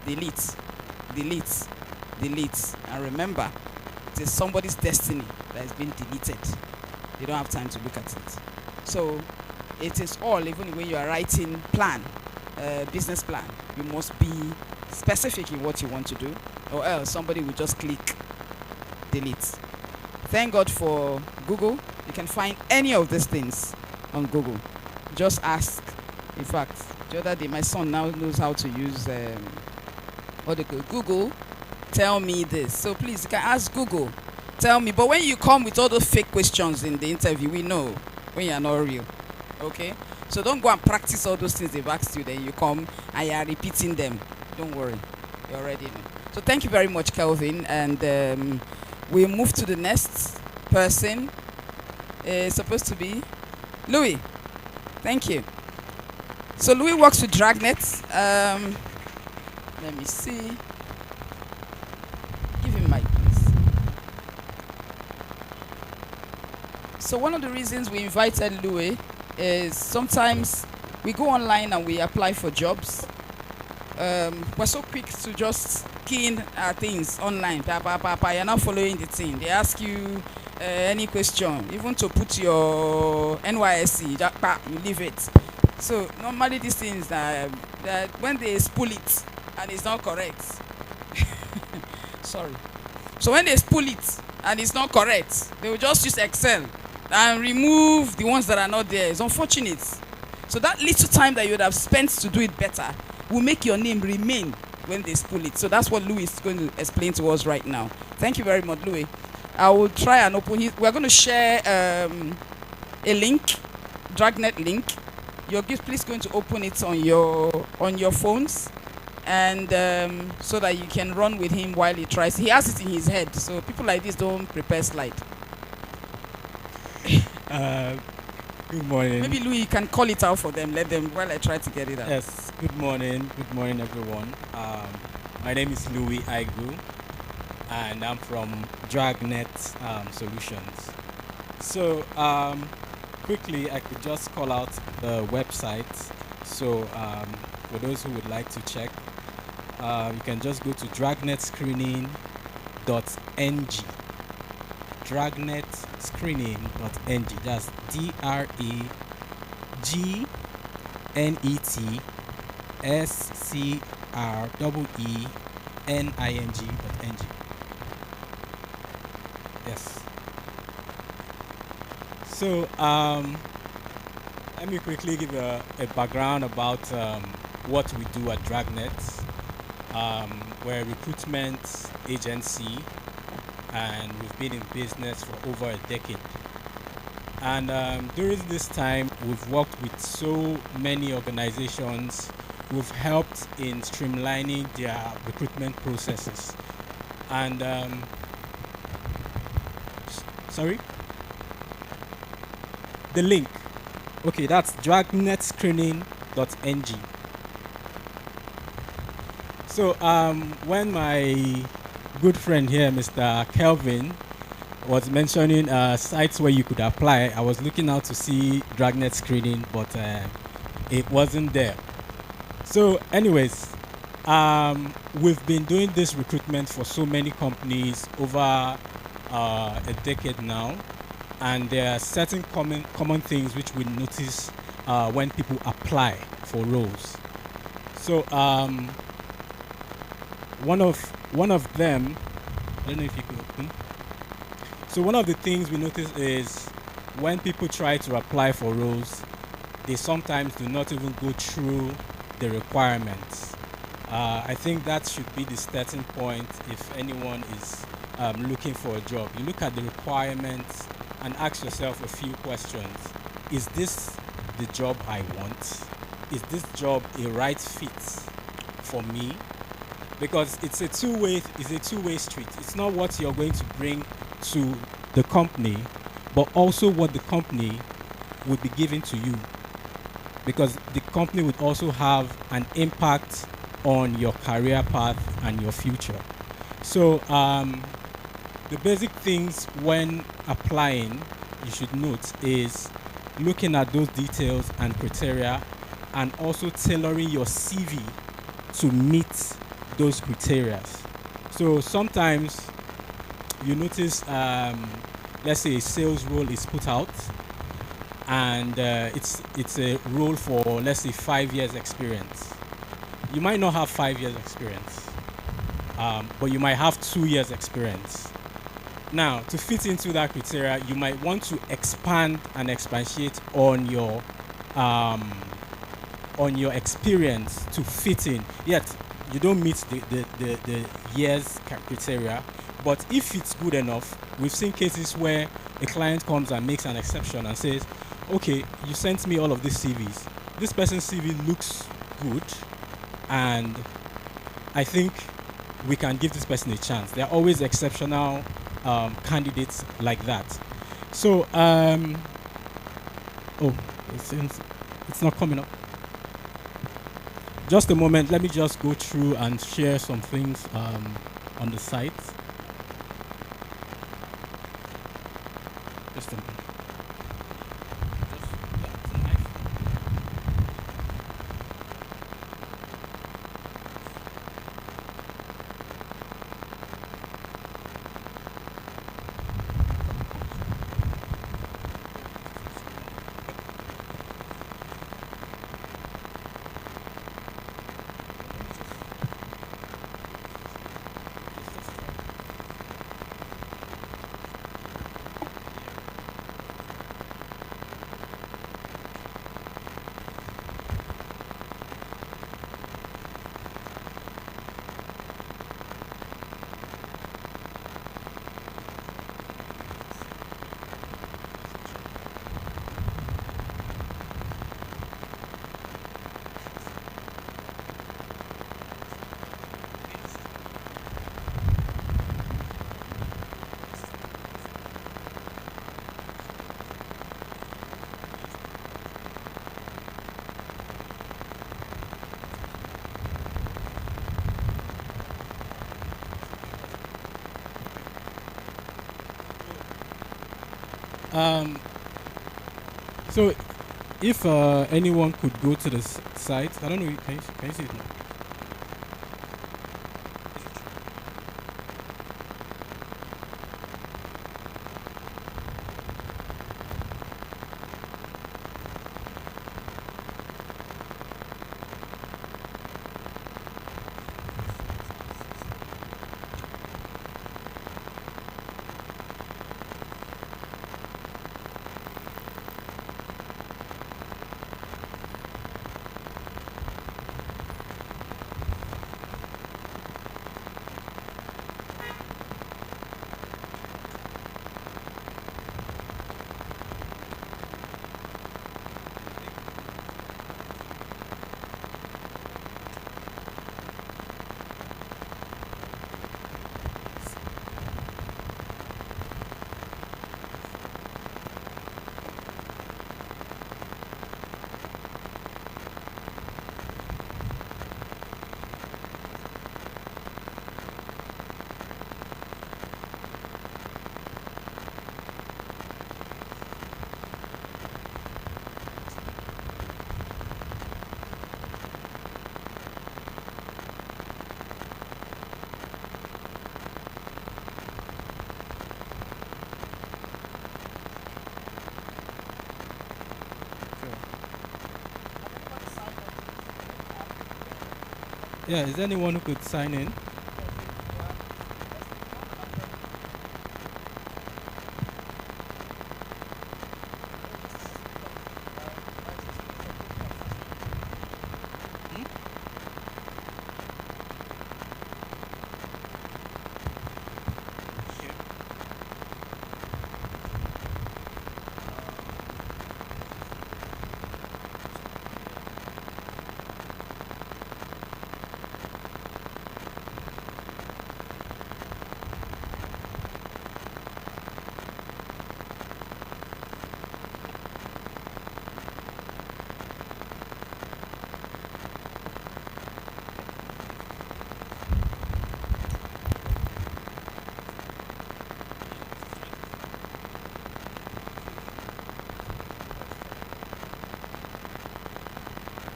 delete, delete, delete. And remember, it is somebody's destiny that is being deleted. They don't have time to look at it. So it is all, even when you are writing plan, business plan, you must be specific in what you want to do, or else somebody will just click delete. Thank God for Google. You can find any of these things on Google. Just ask. In fact, the other day my son now knows how to use what they call Google. Tell me this. So please, you can ask Google. Tell me. But when you come with all those fake questions in the interview, we know when you are not real. Okay? So don't go and practice all those things they've asked you. Then you come and you are repeating them. Don't worry. You already know. So thank you very much, Kelvin. And we'll move to the next person. It's supposed to be Louis. Thank you. So Louis works with Dragnet. Let me see. Give him mic, please. So one of the reasons we invited Louis is sometimes we go online and we apply for jobs. We're so quick to just key in things online. You're not following the thing. They ask you any question, even to put your NYSC, you leave it. So normally these things that when they spool it and it's not correct. Sorry. So when they spool it and it's not correct, they will just use Excel and remove the ones that are not there. It's unfortunate. So that little time that you would have spent to do it better will make your name remain when they spool it. So that's what Louis is going to explain to us right now. Thank you very much, Louis. I will try and open it. We're going to share a link, Dragnet link. You're please going to open it on your phones, and so that you can run with him while he tries. He has it in his head, so people like this don't prepare slide. Good morning. Maybe Louis, you can call it out for them. Let them while I try to get it out. Yes. Good morning, everyone. My name is Louis Aigu, and I'm from Dragnet Solutions. So quickly, I could just call out the website. So for those who would like to check, you can just go to dragnetscreening.ng. Dragnetscreening.ng. That's DRAGNETSCREENING.ng. Yes. So let me quickly give a background about what we do at Dragnet. We're a recruitment agency, and we've been in business for over a decade. And during this time, we've worked with so many organizations. We've helped in streamlining their recruitment processes. And sorry? The link. Okay, that's dragnetscreening.ng. So when my good friend here, Mr. Kelvin, was mentioning sites where you could apply, I was looking out to see Dragnet Screening, but it wasn't there. So anyways, we've been doing this recruitment for so many companies over a decade now, and there are certain common things which we notice when people apply for roles. So one of them, I don't know if you could open. So one of the things we notice is when people try to apply for roles, they sometimes do not even go through the requirements. I think that should be the starting point if anyone is looking for a job. You look at the requirements and ask yourself a few questions. Is this the job I want? Is this job a right fit for me? because it's a two-way street. It's not what you're going to bring to the company, but also what the company would be giving to you, because the company would also have an impact on your career path and your future. So the basic things when applying you should note is looking at those details and criteria, and also tailoring your CV to meet those criteria. So sometimes you notice, let's say a sales role is put out, and it's a role for, let's say, 5 years experience. You might not have 5 years experience, but you might have 2 years experience. Now, to fit into that criteria, you might want to expand and expatiate on your experience to fit in. Yet you don't meet the years criteria, but if it's good enough, we've seen cases where a client comes and makes an exception and says, okay, you sent me all of these CVs. This person's CV looks good, and I think we can give this person a chance. There are always exceptional candidates like that. So, it's not coming up. Just a moment, let me just go through and share some things on the site. Just a minute. So if anyone could go to the site, I don't know, can you see it now? Yeah, is there anyone who could sign in?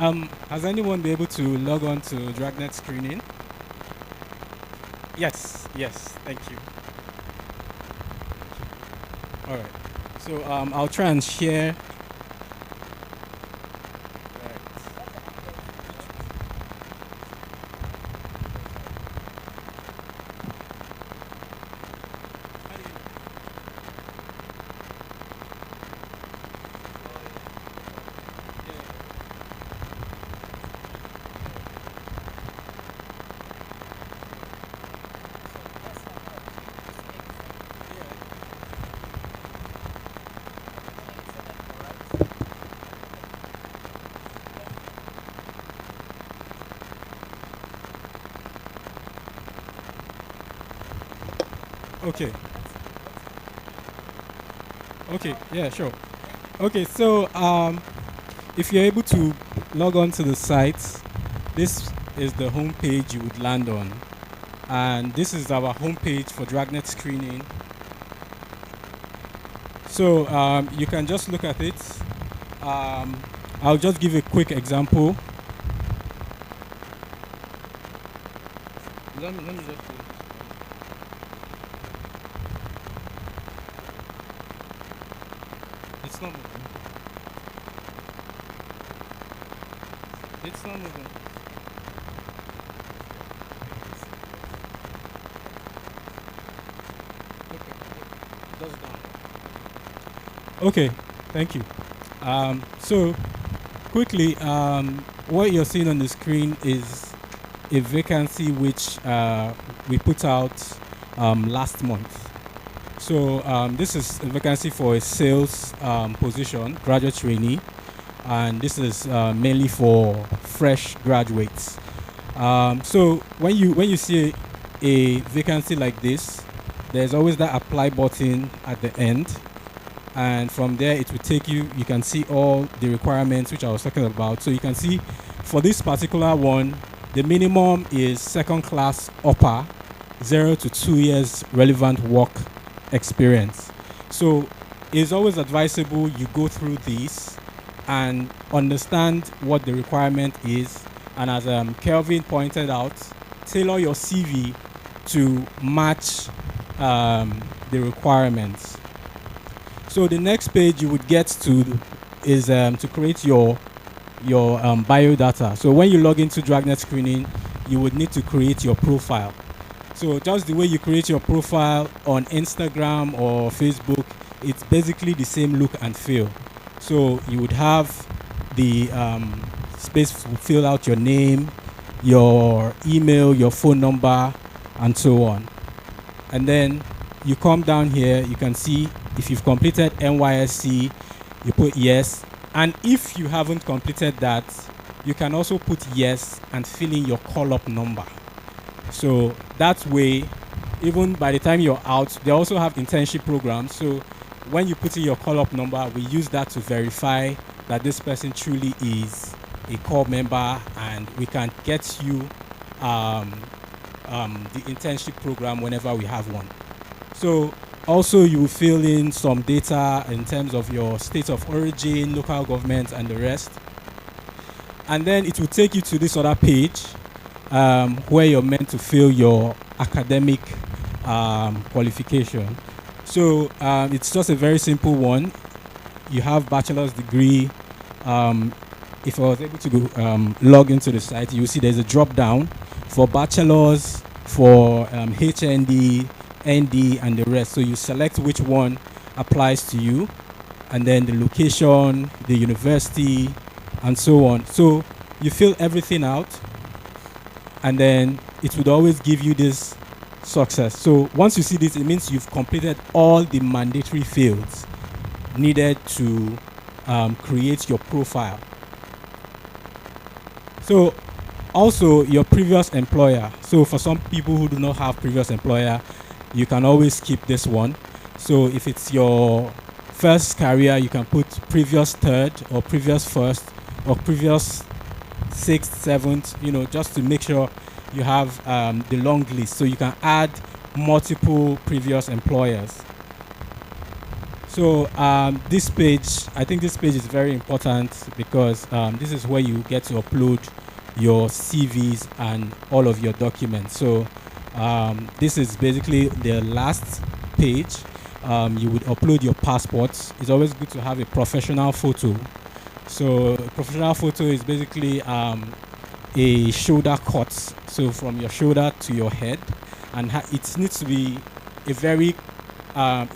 Has anyone been able to log on to Dragnet screening? Yes, thank you. All right. So I'll try and share. Okay. Okay, yeah, sure. Okay, so if you're able to log on to the site, this is the home page you would land on. And this is our home page for Dragnet screening. So you can just look at it. I'll just give a quick example. Let me just do it. It's not moving. It's not moving. Okay, thank you. So quickly, what you're seeing on the screen is a vacancy which we put out last month. So this is a vacancy for a sales position, graduate trainee, and this is mainly for fresh graduates. So when you see a vacancy like this, there's always that apply button at the end, and from there it will take you. You can see all the requirements which I was talking about. So you can see for this particular one, the minimum is second class upper, 0 to 2 years relevant work experience. So it's always advisable you go through these and understand what the requirement is, and as Kelvin pointed out, tailor your CV to match the requirements. So the next page you would get to is to create your biodata. So when you log into Dragnet screening, you would need to create your profile. So just the way you create your profile on Instagram or Facebook, it's basically the same look and feel. So you would have the space to fill out your name, your email, your phone number, and so on. And then you come down here, you can see if you've completed NYSC, you put yes. And if you haven't completed that, you can also put yes and fill in your call-up number. So that way, even by the time you're out, they also have internship programs. So when you put in your call-up number, we use that to verify that this person truly is a core member, and we can get you the internship program whenever we have one. So also you will fill in some data in terms of your state of origin, local government, and the rest. And then it will take you to this other page where you're meant to fill your academic qualification. So it's just a very simple one. You have bachelor's degree. If I was able to go, log into the site, you will see there's a drop down for bachelor's, for HND, ND, and the rest. So you select which one applies to you, and then the location, the university, and so on. So you fill everything out, and then it would always give you this success. So once you see this, it means you've completed all the mandatory fields needed to create your profile. So also your previous employer. So for some people who do not have previous employer, you can always skip this one. So if it's your first career, you can put previous third or previous first or previous sixth, seventh, just to make sure you have the long list. So you can add multiple previous employers. So this page, I think this page is very important because this is where you get to upload your CVs and all of your documents. So this is basically the last page. You would upload your passports. It's always good to have a professional photo. So a professional photo is basically a shoulder cut, so from your shoulder to your head, and it needs to be a very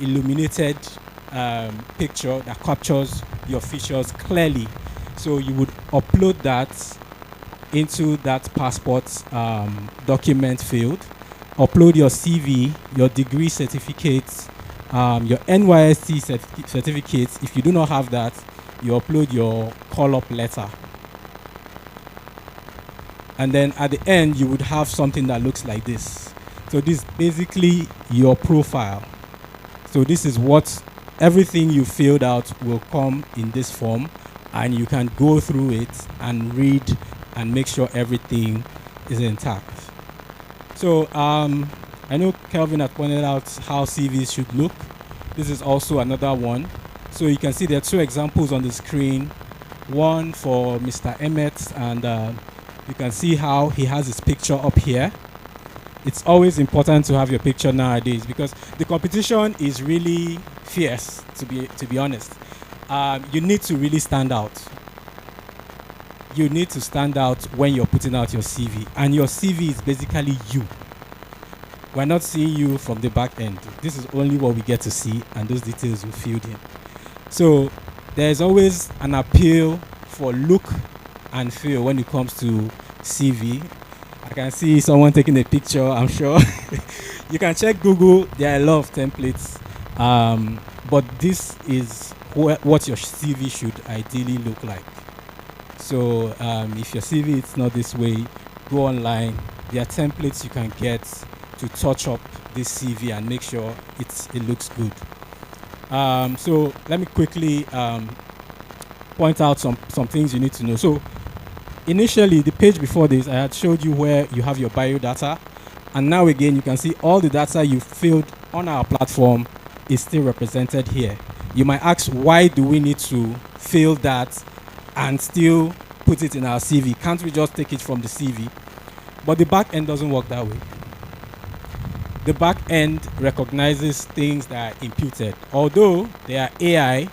illuminated picture that captures your features clearly. So you would upload that into that passport document field, upload your CV, your degree certificates, your NYSC certificates. If you do not have that, you upload your call-up letter. And then at the end, you would have something that looks like this. So this is basically your profile. So this is what everything you filled out will come in this form, and you can go through it and read and make sure everything is intact. So I know Kelvin had pointed out how CVs should look. This is also another one. So you can see there are two examples on the screen. One for Mr. Emmett, and you can see how he has his picture up here. It's always important to have your picture nowadays because the competition is really fierce, to be honest. You need to really stand out. You need to stand out when you're putting out your CV, and your CV is basically you. We're not seeing you from the back end. This is only what we get to see, and those details we filled in. So there's always an appeal for look and feel when it comes to CV. I can see someone taking a picture, I'm sure. You can check Google, there are a lot of templates. But this is what your CV should ideally look like. So if your CV is not this way, go online. There are templates you can get to touch up this CV and make sure it looks good. So let me quickly point out some things you need to know. So initially, the page before this, I had showed you where you have your bio data. And now again, you can see all the data you filled on our platform is still represented here. You might ask, why do we need to fill that and still put it in our CV? Can't we just take it from the CV? But the back end doesn't work that way. The back end recognizes things that are imputed. Although there are AI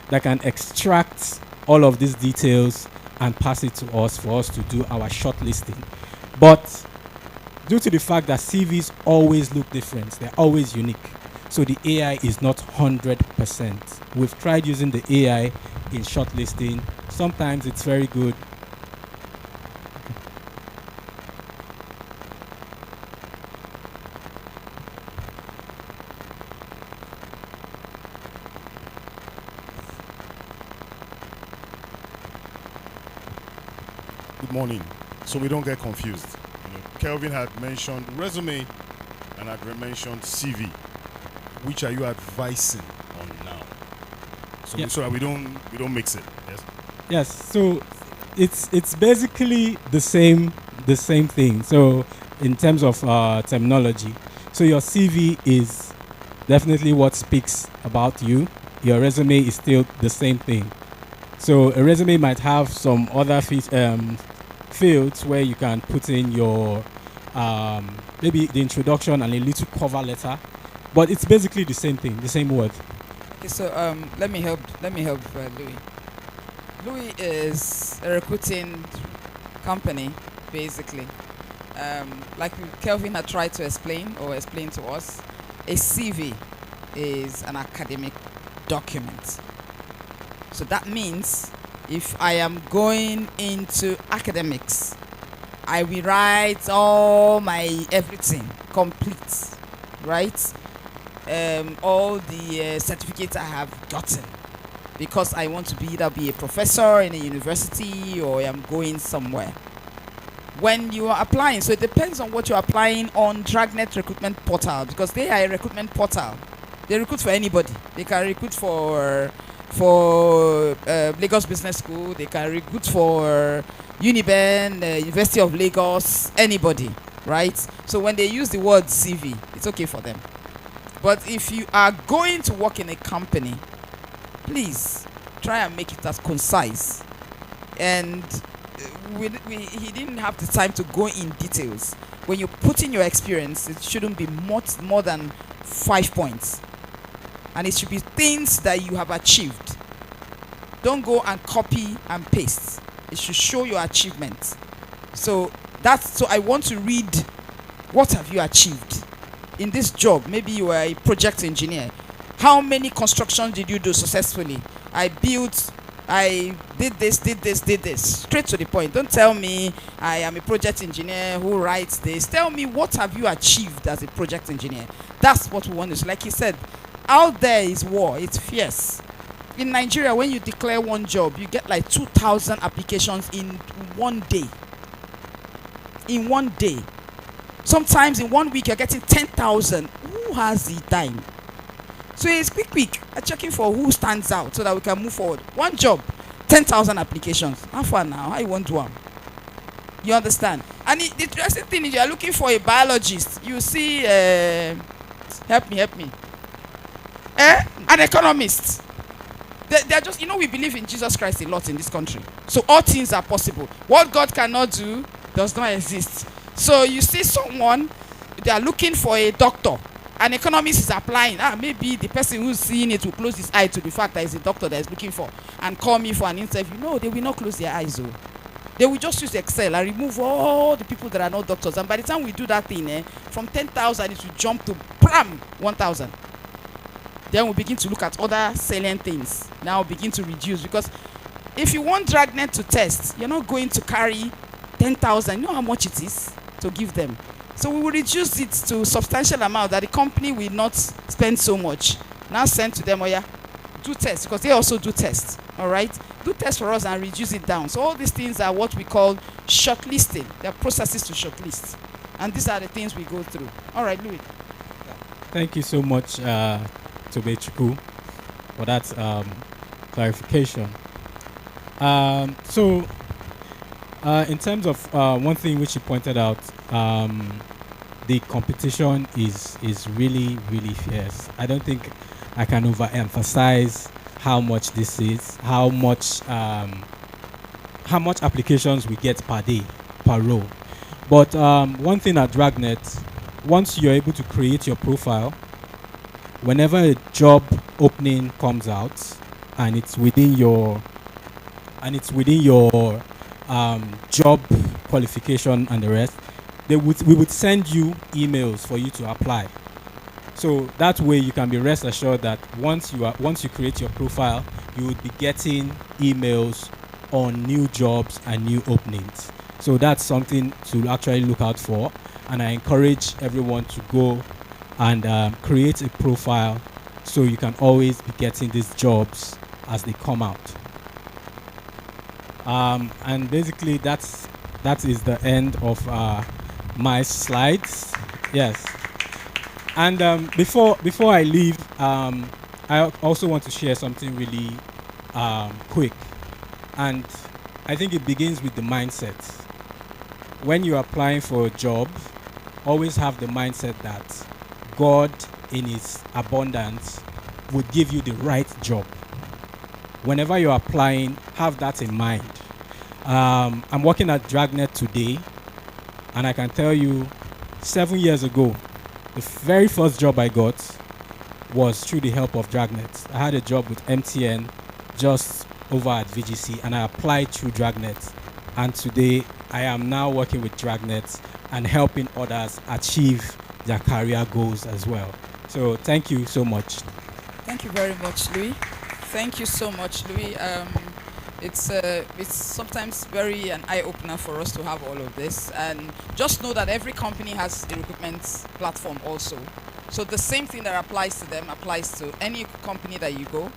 that can extract all of these details and pass it to us for us to do our shortlisting. But due to the fact that CVs always look different, they're always unique. So the AI is not 100%. We've tried using the AI in shortlisting. Sometimes it's very good. Good morning. So we don't get confused. Kelvin had mentioned resume and had mentioned CV. Which are you advising on now? So, so that we don't mix it. Yes. Yes. So it's basically the same thing. So in terms of terminology, so your CV is definitely what speaks about you. Your resume is still the same thing. So a resume might have some other fields where you can put in your maybe the introduction and a little cover letter, but it's basically the same thing, the same word. Okay, so let me help Louis. Louis is a recruiting company, basically. Like Kelvin had tried to explain to us, a CV is an academic document. So that means if I am going into academics, I will write all my everything complete, right? All the certificates I have gotten, because I want to either be a professor in a university or I am going somewhere. When you are applying, so it depends on what you're applying on Dragnet recruitment portal, because they are a recruitment portal. They recruit for anybody. They can recruit for Lagos Business School. They can recruit for Uniben, University of Lagos, anybody, right? So when they use the word CV, it's okay for them. But if you are going to work in a company, please try and make it as concise. And he didn't have the time to go in details. When you put in your experience, it shouldn't be much more than 5 points, and it should be things that you have achieved. Don't go and copy and paste. It should show your achievements. So I want to read, what have you achieved in this job? Maybe you are a project engineer. How many constructions did you do successfully? I did this. Straight to the point. Don't tell me I am a project engineer who writes this. Tell me, what have you achieved as a project engineer? That's what we want to. Like he said, out there is war. It's fierce. In Nigeria, when you declare one job, you get like 2,000 applications in one day. In one day. Sometimes in 1 week, you're getting 10,000. Who has the time? So it's quick. I'm checking for who stands out so that we can move forward. One job, 10,000 applications. How far now? How you want to do them? You understand? And the interesting thing is, you are looking for a biologist. You see, help me. An economist. They're just, we believe in Jesus Christ a lot in this country. So all things are possible. What God cannot do does not exist. So you see someone, they are looking for a doctor. An economist is applying. Maybe the person who's seeing it will close his eye to the fact that it's a doctor that is looking for and call me for an interview. No, they will not close their eyes. Though. They will just use Excel and remove all the people that are not doctors. And by the time we do that thing, from 10,000, it will jump to 1,000. Then we'll begin to look at other salient things. Now begin to reduce, because if you want Dragnet to test, you're not going to carry 10,000. You know how much it is to give them. So we will reduce it to substantial amount that the company will not spend so much. Now send to them, do tests, because they also do tests. All right, do tests for us and reduce it down. So all these things are what we call shortlisting. They are processes to shortlist, and these are the things we go through. All right, Louis. Thank you so much, Tobechukwu, for that clarification. In terms of one thing which you pointed out, the competition is really, really fierce. I don't think I can overemphasize how much this is, how much applications we get per day, per row. But one thing at Dragnet, once you're able to create your profile, whenever a job opening comes out and it's within your job qualification and the rest, we would send you emails for you to apply. So that way you can be rest assured that once you create your profile, you would be getting emails on new jobs and new openings. So that's something to actually look out for, and I encourage everyone to go and create a profile so you can always be getting these jobs as they come out. And basically that is the end of my slides. Yes. And before I leave, I also want to share something really quick. And I think it begins with the mindset. When you're applying for a job, always have the mindset that God in his abundance would give you the right job. Whenever you're applying, have that in mind. I'm working at Dragnet today, and I can tell you 7 years ago, the very first job I got was through the help of Dragnet. I had a job with MTN just over at VGC, and I applied through Dragnet. And today, I am now working with Dragnet and helping others achieve their career goals as well. So thank you so much. Thank you very much, Louis. Thank you so much, Louis. It's sometimes very an eye-opener for us to have all of this. And just know that every company has a recruitment platform also. So the same thing that applies to them applies to any company that you go.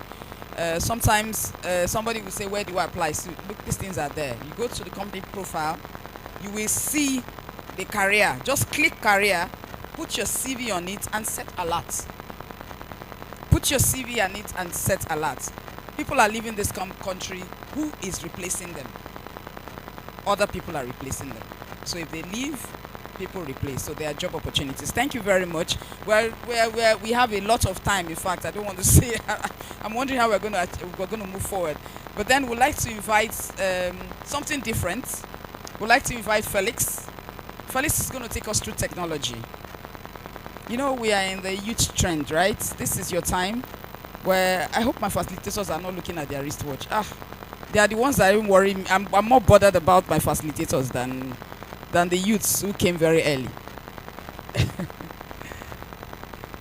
Sometimes somebody will say, where do I apply? So look, these things are there. You go to the company profile, you will see the career. Just click career, put your CV on it and set alert. Put your CV on it and set alert. People are leaving this country. Who is replacing them? Other people are replacing them. So if they leave, people replace. So there are job opportunities. Thank you very much. Well, we have a lot of time. In fact, I don't want to say I'm wondering how we're going to move forward. But then we'd like to invite something different. We'd like to invite Felix. Felix is going to take us through technology. You know, we are in the youth trend, right? This is your time where I hope my facilitators are not looking at their wristwatch. They are the ones that don't worry me. I'm more bothered about my facilitators than the youths who came very early.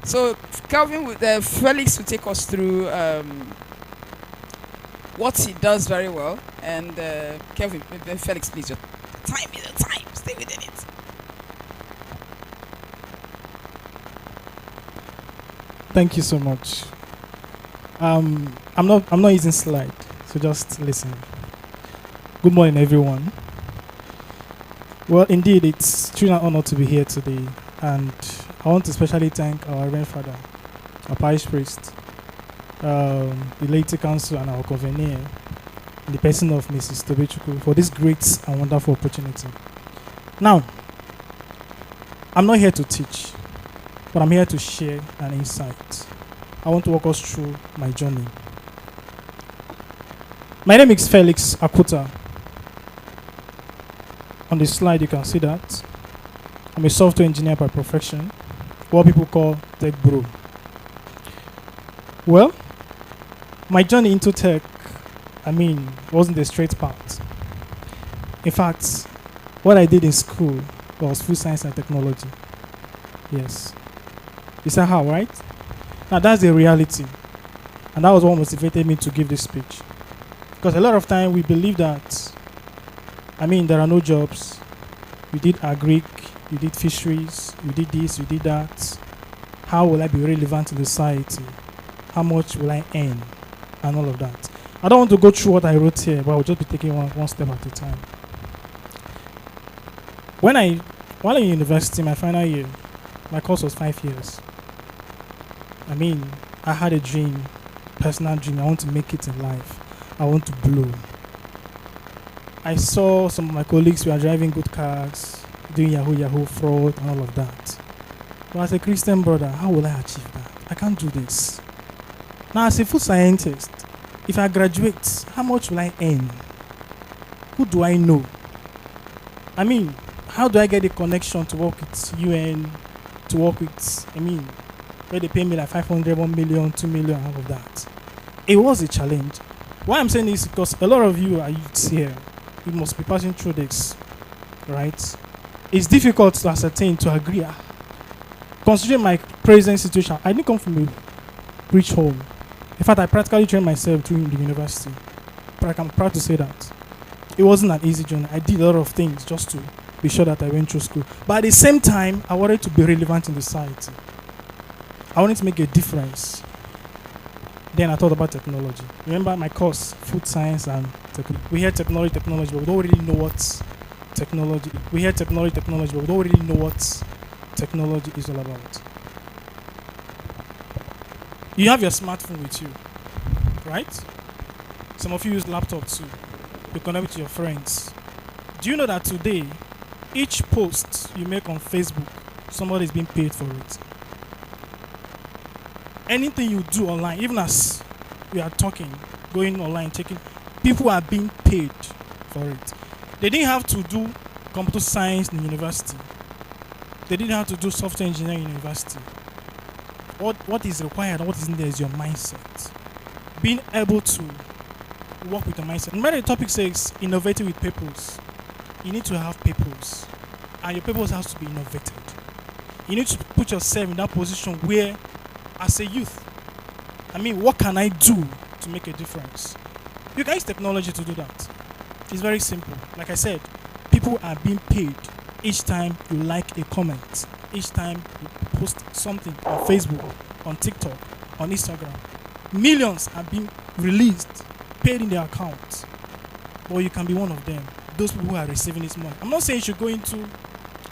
So Kelvin, Felix will take us through what he does very well. And Kelvin, Felix, please, your time is the time. Stay within it. Thank you so much. I'm not using slide, so just listen. Good morning, everyone. Well, indeed, it's truly an honor to be here today, and I want to especially thank our Reverend Father, our parish priest, the laity council, and our convener, in the person of Mrs. Tobechuku, for this great and wonderful opportunity. Now, I'm not here to teach, but I'm here to share an insight. I want to walk us through my journey. My name is Felix Akuta. On the slide, you can see that. I'm a software engineer by profession, what people call tech bro. Well, my journey into tech, wasn't a straight path. In fact, what I did in school was food science and technology. Yes. You say how, right? Now that's the reality. And that was what motivated me to give this speech. Because a lot of time we believe that, there are no jobs. You did agric, you did fisheries, you did this, you did that. How will I be relevant in the society? How much will I earn? And all of that. I don't want to go through what I wrote here, but I'll just be taking one step at a time. While in university, my final year, my course was 5 years. I had a dream, personal dream. I want to make it in life. I want to blow. I saw some of my colleagues who are driving good cars, doing Yahoo fraud and all of that. But as a Christian brother, how will I achieve that? I can't do this. Now, as a food scientist, if I graduate, how much will I earn? Who do I know? How do I get a connection to work with UN, to work with, where they pay me like 500, 1 million, 2 million, all of that. It was a challenge. Why I'm saying this is because a lot of you are youths here. You must be passing through this, right? It's difficult to ascertain, to agree. Considering my present situation, I didn't come from a rich home. In fact, I practically trained myself during the university. But I'm proud to say that. It wasn't an easy journey. I did a lot of things just to be sure that I went through school. But at the same time, I wanted to be relevant in the society. I wanted to make a difference. Then I thought about technology. Remember my course, food science and technology. We hear technology, but we don't really know what technology. We hear technology, but we don't really know what technology is all about. You have your smartphone with you, right? Some of you use laptop too. You connect with your friends. Do you know that today, each post you make on Facebook, somebody is being paid for it? Anything you do online, even as we are talking, going online, people are being paid for it. They didn't have to do computer science in university. They didn't have to do software engineering in university. What is required and what is in there is your mindset. Being able to work with your mindset. Remember the topic says innovating with purpose. You need to have purpose. And your purpose has to be innovated. You need to put yourself in that position where, as a youth, what can I do to make a difference? You can use technology to do that. It's very simple. Like I said, people are being paid each time you like a comment, each time you post something on Facebook, on TikTok, on Instagram. Millions are being released, paid in their accounts. But you can be one of them, those people who are receiving this money. I'm not saying you should go into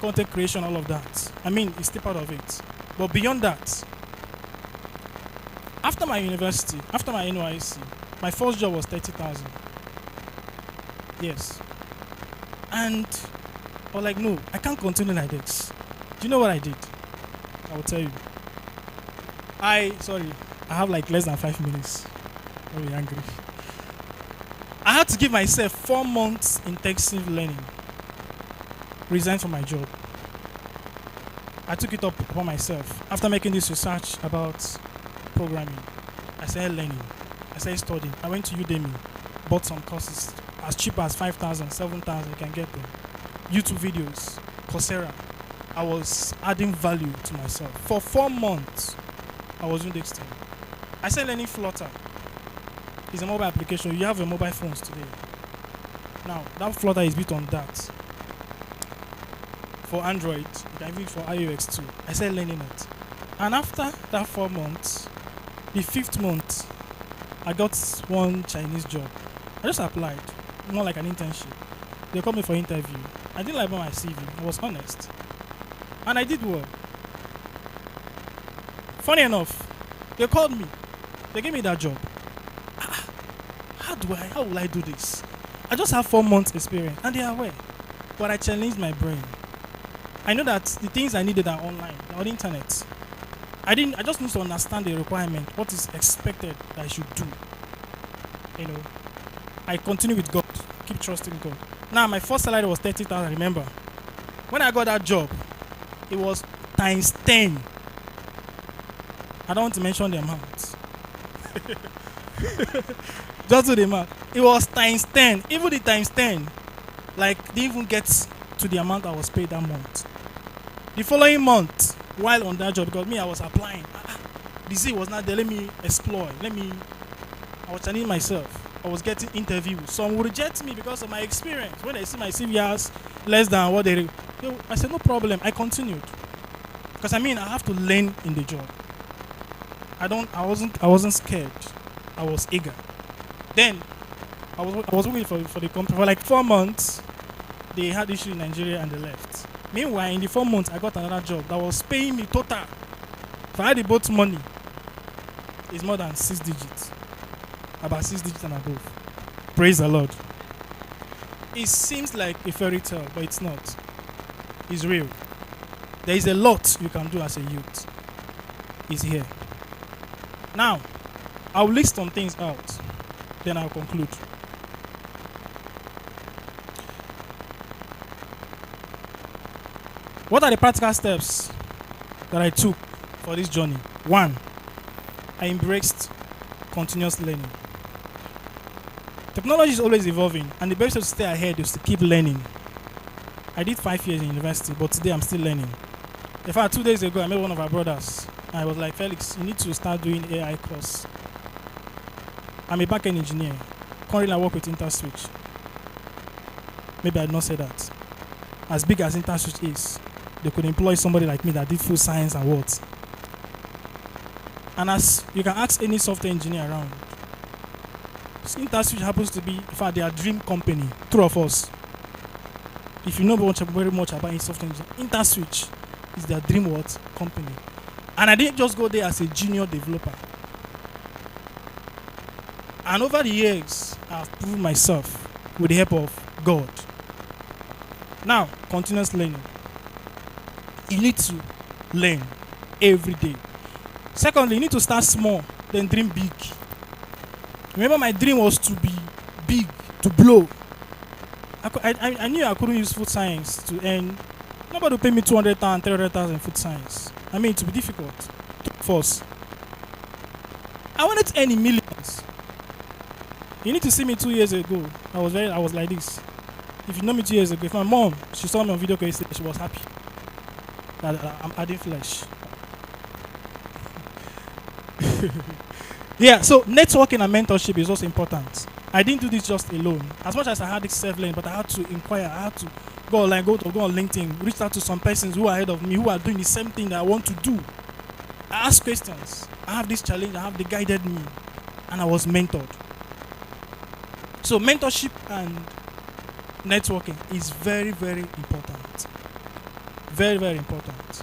content creation, all of that. It's still part of it. But beyond that, after my university, after my NYC, my first job was 30,000. Yes. And I was like, no, I can't continue like this. Do you know what I did? I will tell you. I have like less than 5 minutes. Don't be angry. I had to give myself 4 months intensive learning. Resign from my job. I took it up upon myself. After making this research about programming, I started learning. I started studying. I went to Udemy, bought some courses as cheap as 5,000, 7,000. You can get them. YouTube videos, Coursera. I was adding value to myself. For 4 months, I was doing this thing. I started learning Flutter. It's a mobile application. You have your mobile phones today. Now, that Flutter is built on that. For Android, you can use it for iOS too. I started learning it. And after that 4 months, the 5th month, I got one Chinese job. I just applied, more like an internship. They called me for interview. I didn't like my CV. I was honest. And I did well. Funny enough, they called me. They gave me that job. How will I do this? I just have 4 months experience and they are aware. But I challenged my brain. I know that the things I needed are online, on the internet. I just need to understand the requirement, what is expected that I should do. I continue with God, keep trusting God. Now my first salary was 30,000, remember. When I got that job, it was times 10. I don't want to mention the amount. Just do the math. It was times 10. Even the times 10, didn't even get to the amount I was paid that month. The following month, while on that job, because me, I was applying. The Z was not there. Let me explore. I was challenging myself. I was getting interviews. Some would reject me because of my experience. When they see my CV as less than what I said, no problem. I continued. Because I have to learn in the job. I wasn't scared. I was eager. Then I was working for the company for like 4 months. They had issue in Nigeria and they left. Meanwhile, in the 4 months, I got another job that was paying me total. If I had both money, it's more than 6 digits. About 6 digits and above. Praise the Lord. It seems like a fairy tale, but it's not. It's real. There is a lot you can do as a youth. It's here. Now, I'll list some things out. Then I'll conclude. What are the practical steps that I took for this journey? 1, I embraced continuous learning. Technology is always evolving, and the best way to stay ahead is to keep learning. I did 5 years in university, but today I'm still learning. In fact, 2 days ago, I met one of our brothers. And I was like, Felix, you need to start doing AI course. I'm a backend engineer. Currently, I work with InterSwitch. Maybe I did not say that. As big as InterSwitch is, they could employ somebody like me that did full science and what. And as you can ask any software engineer around, InterSwitch happens to be, in fact, their dream company. 2 of us. If you know very much about software engineering, InterSwitch is their dream company. And I didn't just go there as a junior developer. And over the years, I've proved myself with the help of God. Now, continuous learning. You need to learn every day. Secondly, you need to start small, then dream big. Remember, my dream was to be big, to blow. I knew I couldn't use food science to earn. Nobody would pay me 200,000, 300,000 in food science. It would be difficult to force. I wanted to earn in millions. You need to see me 2 years ago. I was like this. If you know me 2 years ago, if my mom, she saw me on video, she was happy that I'm adding flesh. Yeah, so networking and mentorship is also important. I didn't do this just alone. As much as I had this self-learning, but I had to inquire, I had to go online, go on LinkedIn, reach out to some persons who are ahead of me, who are doing the same thing that I want to do. I asked questions. I have this challenge, they guided me, and I was mentored. So mentorship and networking is very, very important. Very, very important.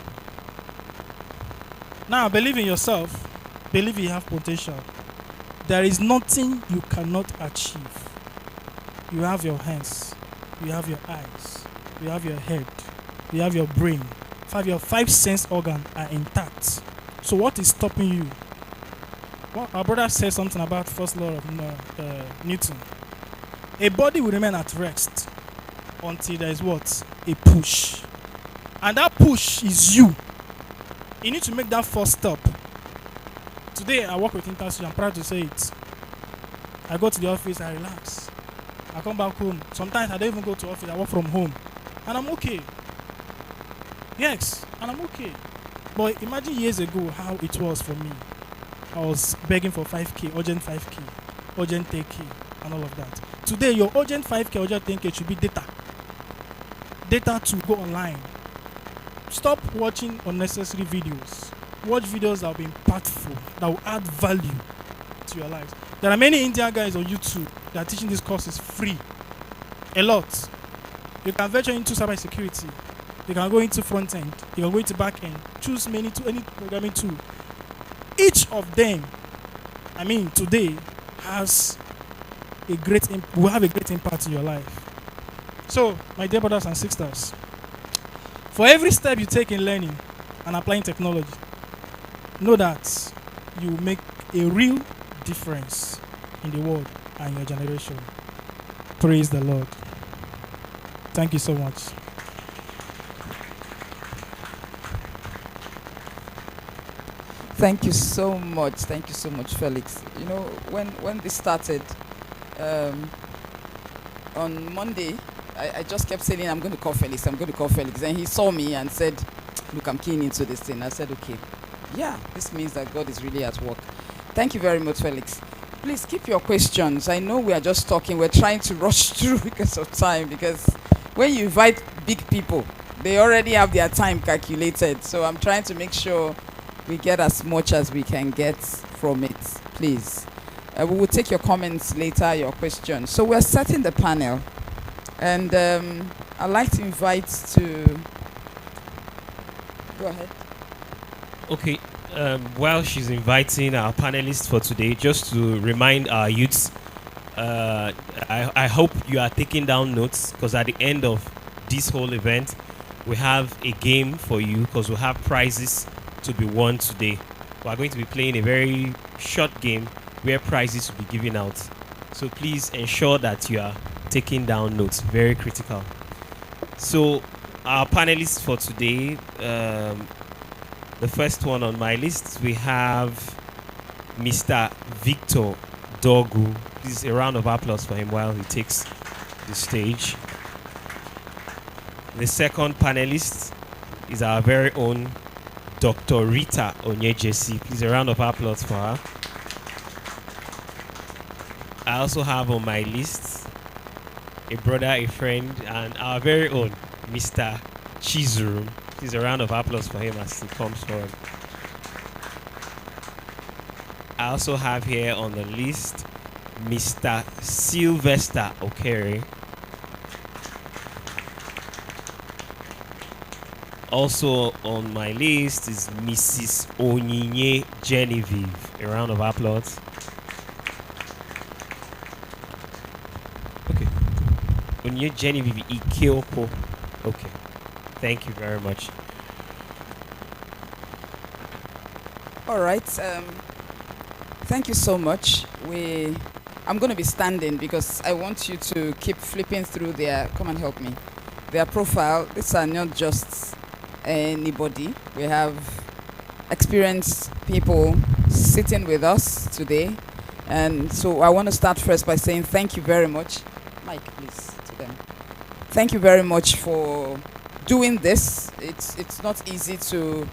Now, believe in yourself. Believe you have potential. There is nothing you cannot achieve. You have your hands. You have your eyes. You have your head. You have your brain. Your 5 sense organs are intact. So what is stopping you our brother said something about first law of Newton. A body will remain at rest until there is what? A push. And that push is you. You need to make that first step. Today, I work with Intercity. I'm proud to say it. I go to the office, I relax. I come back home. Sometimes I don't even go to office. I work from home. And I'm okay. Yes, and I'm okay. But imagine years ago how it was for me. I was begging for 5K, urgent 5K, urgent 10K, and all of that. Today, your urgent 5K, urgent 10K should be data. Data to go online. Stop watching unnecessary videos. Watch videos that will be impactful, that will add value to your lives. There are many Indian guys on YouTube that are teaching these courses free. A lot. You can venture into cybersecurity. You can go into front end. You can go into back end. Choose any programming tool. Each of them, today has will have a great impact in your life. So, my dear brothers and sisters, for every step you take in learning and applying technology, know that you make a real difference in the world and your generation. Praise the Lord. Thank you so much. Thank you so much. Thank you so much, Felix. You know, when this started, on Monday, I just kept saying, I'm going to call Felix. And he saw me and said, look, I'm keen into this thing. I said, okay. Yeah, this means that God is really at work. Thank you very much, Felix. Please keep your questions. I know we are just talking. We're trying to rush through because of time. Because when you invite big people, they already have their time calculated. So I'm trying to make sure we get as much as we can get from it. Please. We will take your comments later, your questions. So we're setting the panel. And I'd like to invite to... Go ahead. Okay. While she's inviting our panelists for today, just to remind our youths, I hope you are taking down notes, because at the end of this whole event, we have a game for you, because we have prizes to be won today. We are going to be playing a very short game where prizes will be given out. So please ensure that you are taking down notes. Very critical. So our panelists for today, the first one on my list, we have Mr. Victor Dogu. Please, a round of applause for him while he takes the stage. The second panelist is our very own Dr. Rita Onyejesi. Please, a round of applause for her. I also have on my list a brother, a friend, and our very own Mr. Chizuru. Please, a round of applause for him as he comes forward. I also have here on the list Mr. Sylvester Okere. Also on my list is Mrs. Onyinye Genevieve. A round of applause. Okay. Onyinye Genevieve Ikeopo. Okay. Thank you very much. All right. Thank you so much. I'm going to be standing because I want you to keep flipping through their. Come and help me. Their profile. These are not just anybody. We have experienced people sitting with us today, and so I want to start first by saying thank you very much. Mike, please, to them. Thank you very much for doing this. It's not easy to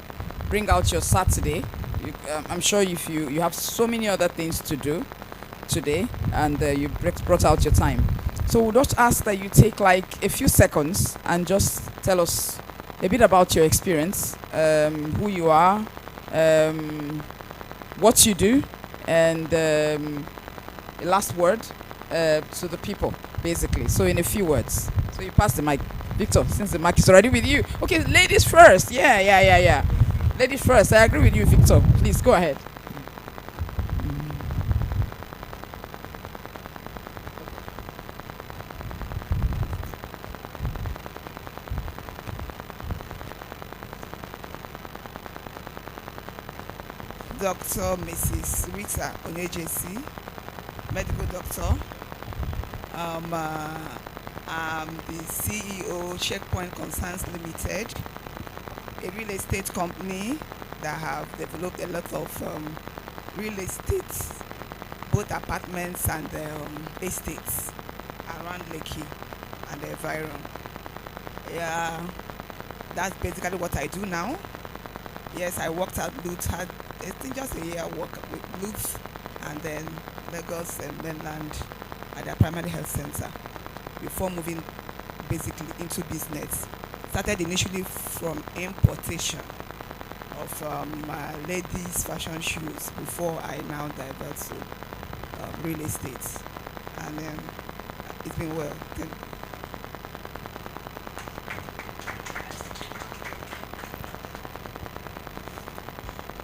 bring out your Saturday. I'm sure if you have so many other things to do today, and you brought out your time. So we'll just ask that you take like a few seconds and just tell us a bit about your experience, who you are, what you do, and a last word to the people, basically. So in a few words. So you pass the mic. Victor, since the mic is already with you. Okay, ladies first. Yeah. Ladies first. I agree with you, Victor. Please, go ahead. Dr. Mrs. Rita Onyejesi, medical doctor. I'm the CEO Checkpoint Concerns Limited, a real estate company that have developed a lot of real estate, both apartments and estates around Lekki and the environ. Yeah, that's basically what I do now. Yes, I worked at Lutz, had I think just a year work with Lutz, and then Lagos and mainland at their primary health center before moving basically into business. Started initially from importation of my ladies' fashion shoes before I now divert to real estate, and it's been well.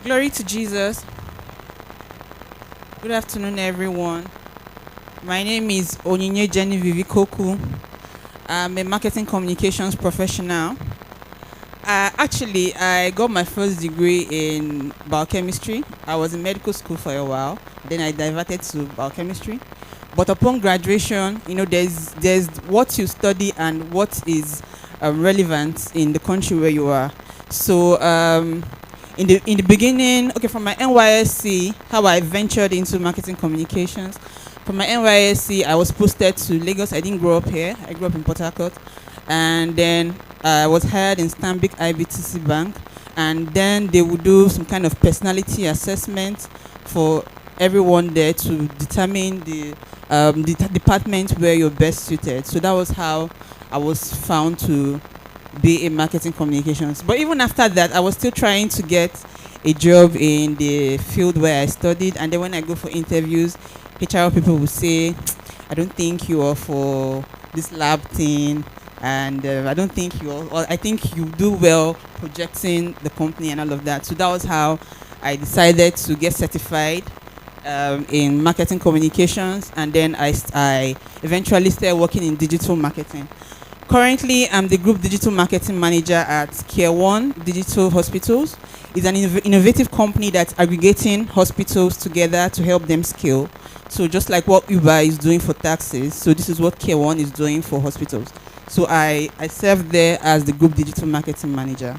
Glory to Jesus. Good afternoon, everyone. My name is Onyinye Jenny Vivikoku. I'm a marketing communications professional. Actually, I got my first degree in biochemistry. I was in medical school for a while. Then I diverted to biochemistry. But upon graduation, there's what you study and what is relevant in the country where you are. So in the beginning, from my NYSC, how I ventured into marketing communications. From my NYSC, I was posted to Lagos. I didn't grow up here. I grew up in Port Harcourt. And then I was hired in Stanbic IBTC Bank. And then they would do some kind of personality assessment for everyone there to determine the department where you're best suited. So that was how I was found to be in marketing communications. But even after that, I was still trying to get a job in the field where I studied. And then when I go for interviews, HR people will say, I don't think you are for this lab thing, and I don't think you are, or I think you do well projecting the company and all of that. So that was how I decided to get certified in marketing communications, and then I eventually started working in digital marketing. Currently, I'm the Group Digital Marketing Manager at Care One Digital Hospitals. It's an innovative company that's aggregating hospitals together to help them scale. So just like what Uber is doing for taxis, so this is what Care One is doing for hospitals. So I serve there as the Group Digital Marketing Manager.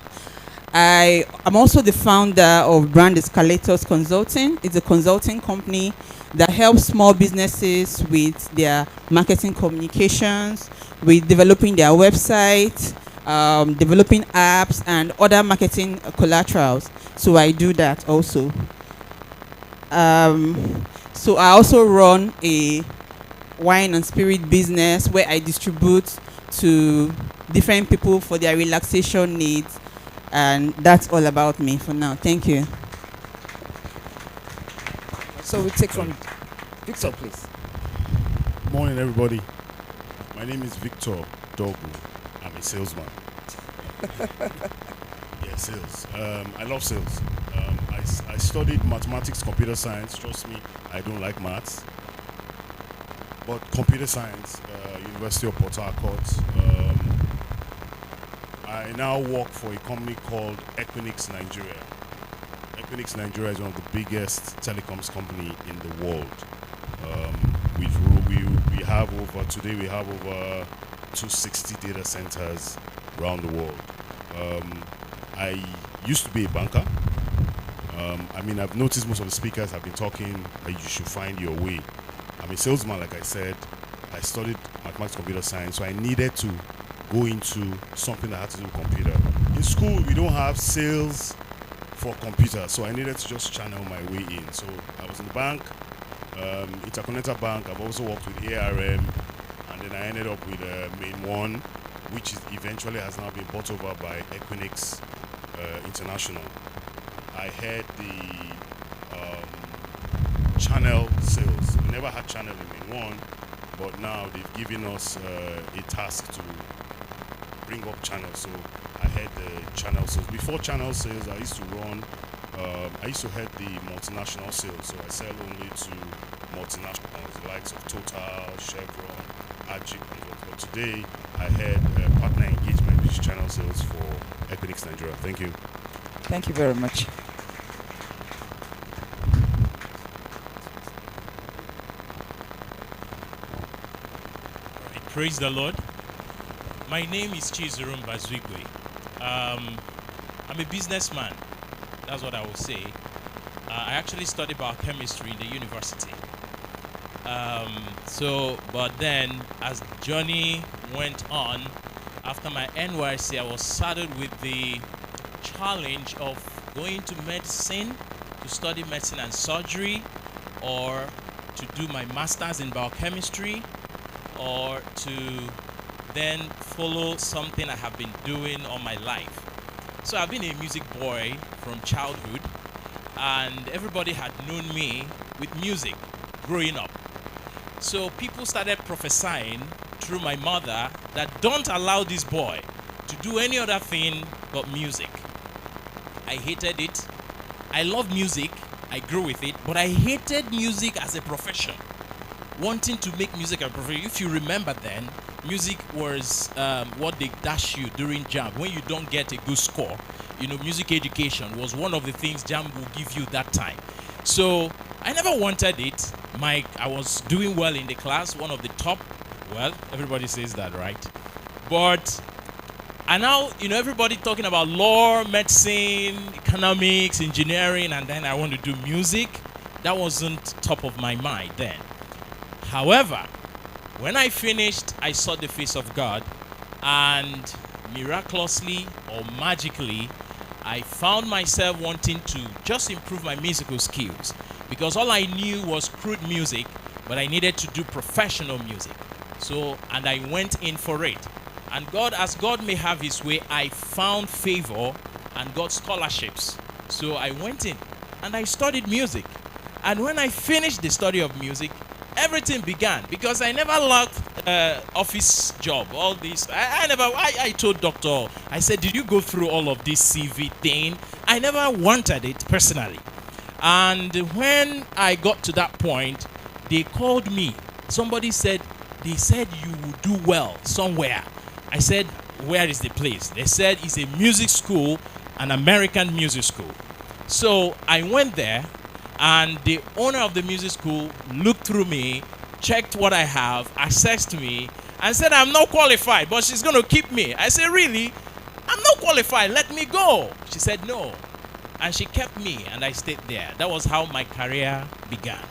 I'm also the founder of Brand Escalators Consulting. It's a consulting company that helps small businesses with their marketing communications, with developing their website, developing apps, and other marketing collaterals. So I do that also. So I also run a wine and spirit business where I distribute to different people for their relaxation needs. And that's all about me for now. Thank you. So we take from Victor, please. Morning, everybody. My name is Victor Dogu. I'm a salesman. Yeah, sales. I love sales. I studied mathematics, computer science. Trust me, I don't like maths. But computer science, University of Port Harcourt. I now work for a company called Equinix Nigeria. Equinix Nigeria is one of the biggest telecoms company in the world. We have over 260 data centers around the world. I used to be a banker. I've noticed most of the speakers have been talking that you should find your way. I'm a salesman, like I said. I studied mathematics, computer science, so I needed to go into something that had to do with computer. In school, we don't have sales for computer, so I needed to just channel my way in. So I was in the bank, Intercontinental Bank. I've also worked with ARM, and then I ended up with Main One, which is eventually has now been bought over by Equinix International. I had the channel sales. We never had channel in Main One, but now they've given us a task to bring up channels. So I had the channel sales. Before channel sales, I used to head the multinational sales. So I sell only to multinationals, the likes of Total, Chevron, Ajik. But today, I had partner engagement, which is channel sales for Epiphany Ologolo Lekki. Thank you. Thank you very much. Praise the Lord. My name is Chizurum Bazwigwe. I'm a businessman. That's what I will say. I actually studied biochemistry in the university. But then as the journey went on, after my NYC, I was saddled with the challenge of going to medicine to study medicine and surgery, or to do my master's in biochemistry, or to then follow something I have been doing all my life. So I've been a music boy from childhood, and everybody had known me with music growing up. So people started prophesying through my mother that don't allow this boy to do any other thing but music. I hated it. I love music. I grew with it, but I hated music as a profession. Wanting to make music a profession. If you remember then, music was what they dash you during JAM. When you don't get a good score, music education was one of the things JAM will give you that time. So I never wanted it. I was doing well in the class, one of the top. Well, everybody says that, right? But and now, everybody talking about law, medicine, economics, engineering, and then I want to do music. That wasn't top of my mind then. However, when I finished, I saw the face of God, and miraculously or magically, I found myself wanting to just improve my musical skills, because all I knew was crude music, but I needed to do professional music. And I went in for it. And as God may have his way, I found favor and got scholarships. So I went in and I studied music. And when I finished the study of music, everything began, because I never lacked office job, all this. I told doctor, I said, did you go through all of this CV thing? I never wanted it personally. And when I got to that point, they called me. They said you would do well somewhere. I said, where is the place? They said it's a music school, an American music school. So I went there, and the owner of the music school looked through me, checked what I have, assessed me, and said, I'm not qualified, but she's going to keep me. I said, really? I'm not qualified. Let me go. She said, no. And she kept me, and I stayed there. That was how my career began.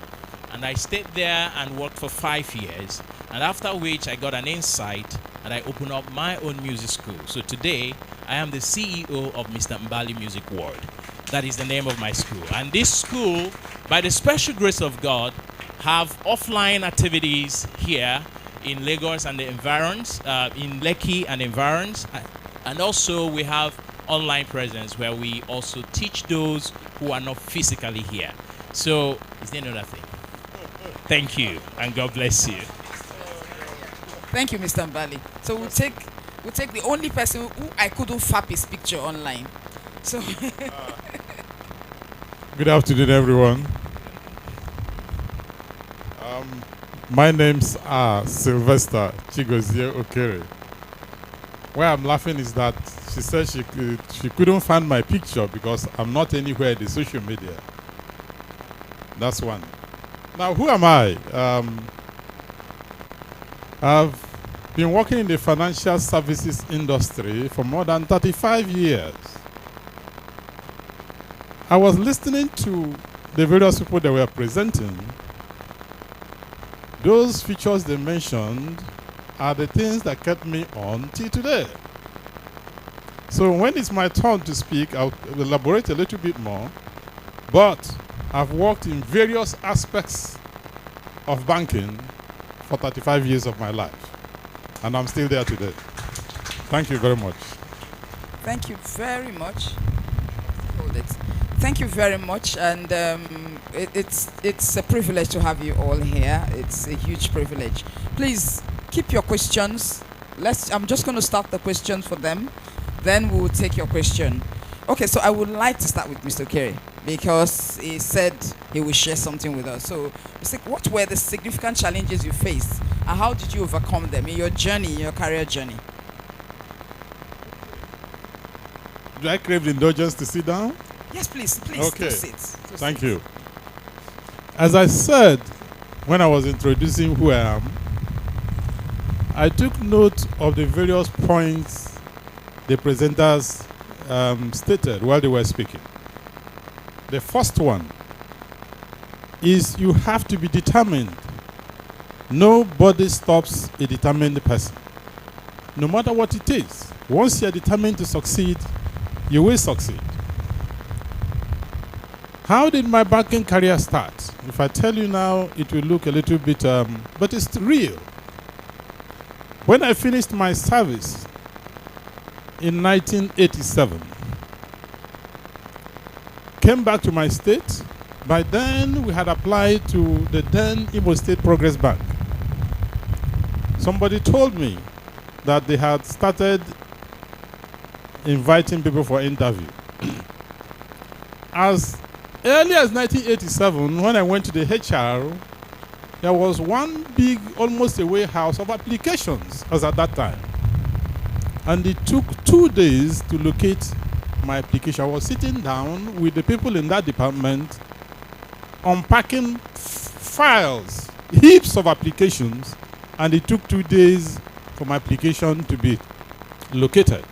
And I stayed there and worked for 5 years. And after which, I got an insight, and I opened up my own music school. So today, I am the CEO of Mr. Mbali Music World. That is the name of my school. And this school, by the special grace of God, have offline activities here in Lagos and the environs, in Lekki and environs. And also we have online presence where we also teach those who are not physically here. So, is there another thing? Thank you, and God bless you. Thank you, Mr. Mbali. So we'll take the only person who I couldn't fap his picture online. So good afternoon, everyone. My name's Sylvester Chigozie Okere. Where I'm laughing is that she said she couldn't find my picture because I'm not anywhere in the social media. That's one. Now, who am I? I've been working in the financial services industry for more than 35 years. I was listening to the various people that were presenting. Those features they mentioned are the things that kept me on till today. So when it's my turn to speak, I'll elaborate a little bit more. But I've worked in various aspects of banking for 35 years of my life. And I'm still there today. Thank you very much. Thank you very much. Hold it. Thank you very much, and it's a privilege to have you all here. It's a huge privilege. Please keep your questions. I'm just going to start the questions for them, then we will take your question. Okay, so I would like to start with Mr. Kerry because he said he will share something with us. So, what were the significant challenges you faced, and how did you overcome them in your journey, in your career journey? Do I crave the indulgence to sit down? Yes, please, okay. Sit. Thank you. As I said when I was introducing who I am, I took note of the various points the presenters stated while they were speaking. The first one is you have to be determined. Nobody stops a determined person, no matter what it is. Once you are determined to succeed, you will succeed. How did my banking career start? If I tell you now, it will look a little bit, but it's real. When I finished my service in 1987, came back to my state. By then, we had applied to the then Imo State Progress Bank. Somebody told me that they had started inviting people for interview. As early as 1987, when I went to the HR, there was one big, almost a warehouse of applications as at that time. And it took 2 days to locate my application. I was sitting down with the people in that department, unpacking files, heaps of applications, and it took 2 days for my application to be located.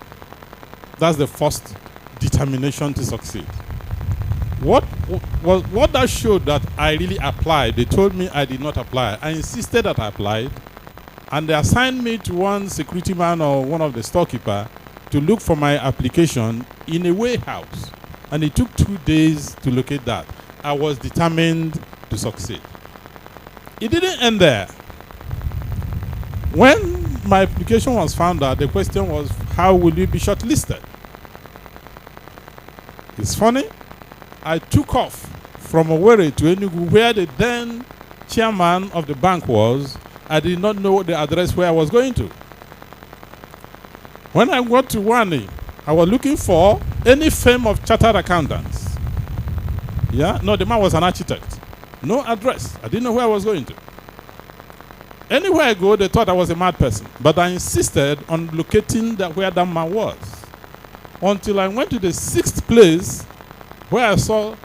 That's the first determination to succeed. What that showed that I really applied. They told me I did not apply. I insisted that I applied, and they assigned me to one security man or one of the storekeeper to look for my application in a warehouse. And it took 2 days to locate that. I was determined to succeed. It didn't end there. When my application was found out, the question was, how will you be shortlisted? It's funny. I took off from Owerri to Enugu, where the then chairman of the bank was. I did not know the address where I was going to. When I got to Wani, I was looking for any firm of chartered accountants. Yeah, no, the man was an architect. No address. I didn't know where I was going to. Anywhere I go, they thought I was a mad person. But I insisted on locating where that man was. Until I went to the 6th place where I saw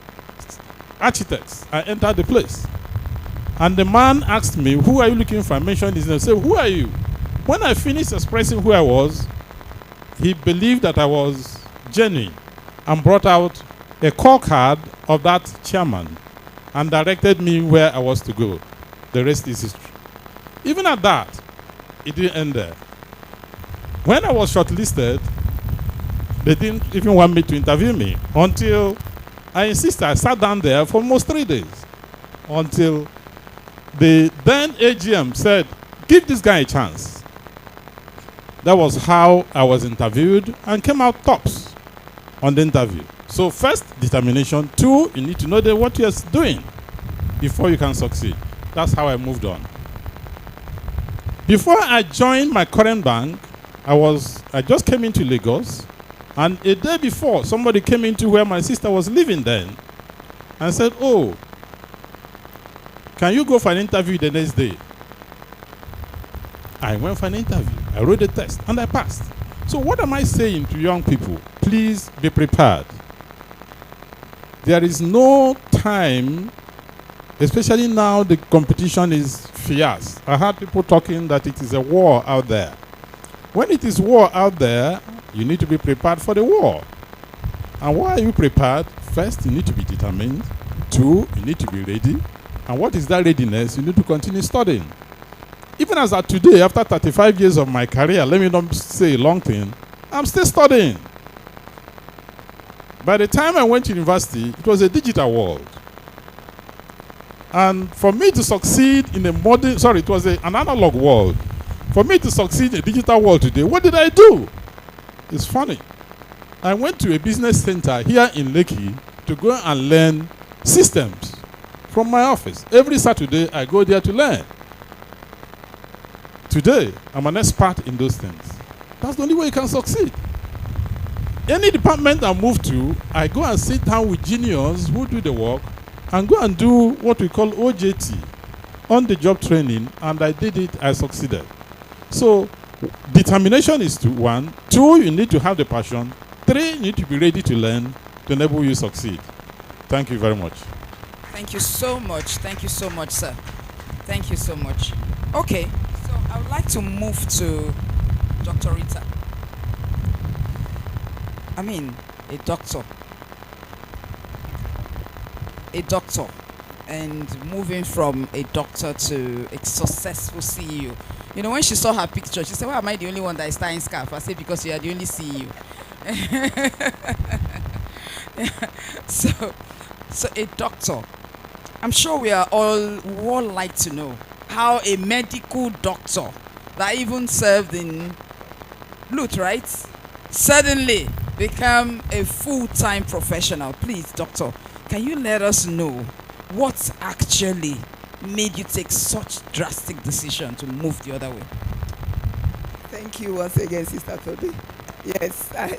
architects. I entered the place. And the man asked me, who are you looking for? I mentioned his name. I said, who are you? When I finished expressing who I was, he believed that I was genuine and brought out a call card of that chairman and directed me where I was to go. The rest is history. Even at that, it didn't end there. When I was shortlisted, they didn't even want me to interview me until I insisted. I sat down there for almost 3 days until the then AGM said, give this guy a chance. That was how I was interviewed and came out tops on the interview. So first, determination. 2, you need to know what you're doing before you can succeed. That's how I moved on. Before I joined my current bank, I just came into Lagos, and a day before, somebody came into where my sister was living then and said, oh, can you go for an interview the next day? I went for an interview. I wrote a test, and I passed. So what am I saying to young people? Please be prepared. There is no time, especially now the competition is fierce. I heard people talking that it is a war out there. When it is war out there, you need to be prepared for the war. And why are you prepared? First, you need to be determined. 2, you need to be ready. And what is that readiness? You need to continue studying. Even as of today, after 35 years of my career, let me not say a long thing, I'm still studying. By the time I went to university, it was a digital world. And for me to succeed in a modern, it was an analog world. For me to succeed in a digital world today, what did I do? It's funny. I went to a business center here in Lekki to go and learn systems from my office. Every Saturday, I go there to learn. Today, I'm an expert in those things. That's the only way you can succeed. Any department I move to, I go and sit down with juniors who do the work and go and do what we call OJT, on-the-job training, and I did it, I succeeded. So, determination is 1. 2, you need to have the passion. 3, you need to be ready to learn to enable you succeed. Thank you very much. Thank you so much. Thank you so much, sir. Thank you so much. Okay, so I would like to move to Dr. Rita. I mean, a doctor. A doctor. And moving from a doctor to a successful CEO. You know, when she saw her picture, she said, why am I the only one that is tying scarf? I said, because you are the only CEO. So a doctor. I'm sure we all like to know how a medical doctor that even served in Lut, right? Suddenly become a full-time professional. Please, doctor, can you let us know what actually made you take such drastic decision to move the other way? Thank you once again, Sister Toby. Yes, I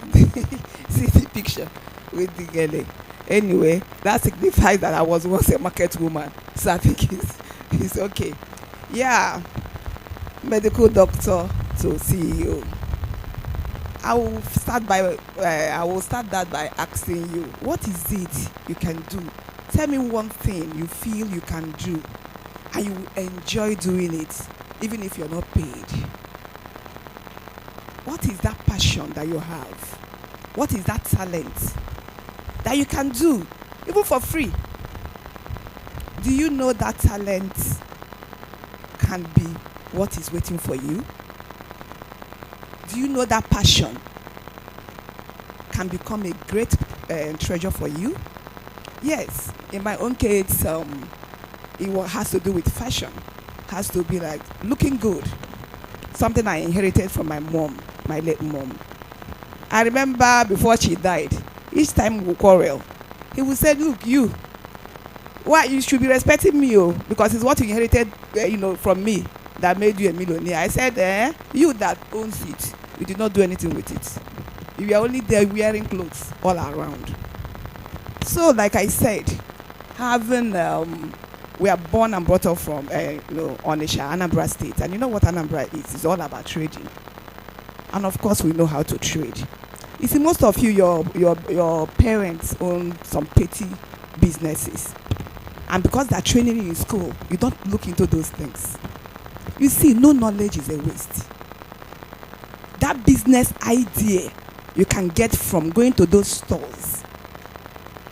see the picture with the girl. Anyway, that signifies that I was once a market woman, so I think it's okay. Yeah, medical doctor to CEO. I will start that by asking you, what is it you can do? Tell me one thing you feel you can do and you enjoy doing it, even if you're not paid. What is that passion that you have? What is that talent that you can do, even for free? Do you know that talent can be what is waiting for you? Do you know that passion can become a great treasure for you? Yes, in my own case, it has to do with fashion. Has to be like looking good. Something I inherited from my mom, my late mom. I remember before she died, each time we quarrel, he would say, look, why you should be respecting me, because it's what you inherited, from me that made you a millionaire. I said, you that owns it, you did not do anything with it. You were only there wearing clothes all around. So, like I said, we are born and brought up from, Onitsha, Anambra State, and you know what Anambra is? It's all about trading, and of course we know how to trade. You see, most of you, your parents own some petty businesses, and because they're training you in school, you don't look into those things. You see, no knowledge is a waste. That business idea you can get from going to those stores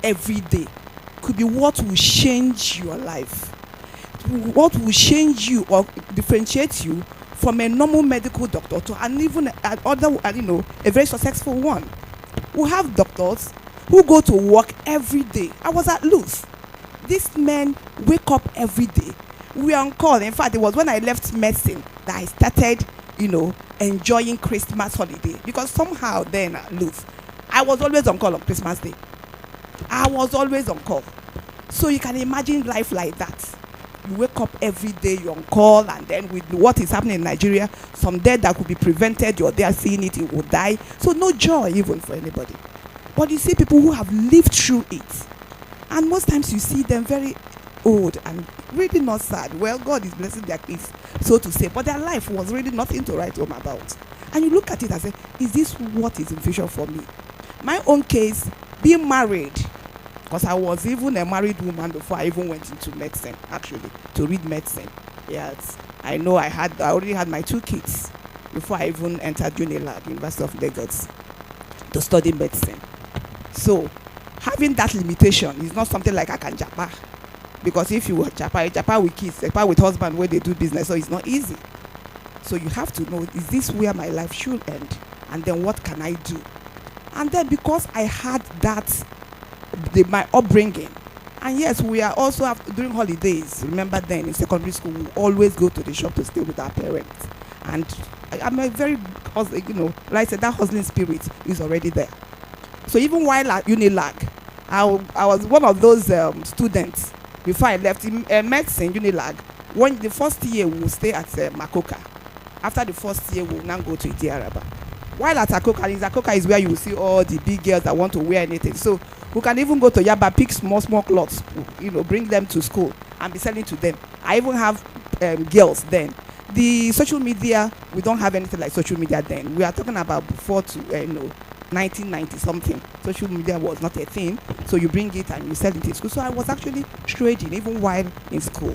every day could be what will change your life, what will change you or differentiate you from a normal medical doctor to an even a very successful one. We have doctors who go to work every day. I was at Luz. These men wake up every day. We are on call. In fact, it was when I left medicine that I started, enjoying Christmas holiday, because somehow then at Luz, I was always on call on Christmas Day. I was always on call. So you can imagine life like that. You wake up every day, you're on call, and then with what is happening in Nigeria, some death that could be prevented, you're there seeing it, it will die. So no joy even for anybody. But you see people who have lived through it. And most times you see them very old and really not sad. Well, God is blessing their kids, so to say. But their life was really nothing to write home about. And you look at it and say, is this what is in future for me? My own case, being married, because I was even a married woman before I even went into medicine, actually, to read medicine. Yes, I know I already had my 2 kids before I even entered Unilag, University of Lagos, to study medicine. So, having that limitation is not something like I can japa. Because if you japa with kids, japa with husband where they do business, so it's not easy. So you have to know, is this where my life should end? And then what can I do? And then because I had that, my upbringing, and yes, we are also during holidays. Remember then in secondary school, we always go to the shop to stay with our parents. And I'm a very, like I said, that hustling spirit is already there. So even while at Unilag, I was one of those students. Before I left in medicine, Unilag, when the first year we will stay at Makoka. After the first year, we will now go to Idiaraba. While at Akoka is where you will see all the big girls that want to wear anything. So we can even go to Yaba, pick small clothes, bring them to school and be selling to them. I even have girls then. The social media, we don't have anything like social media then. We are talking about before 1990 something. Social media was not a thing, so you bring it and you sell it in school. So I was actually trading even while in school.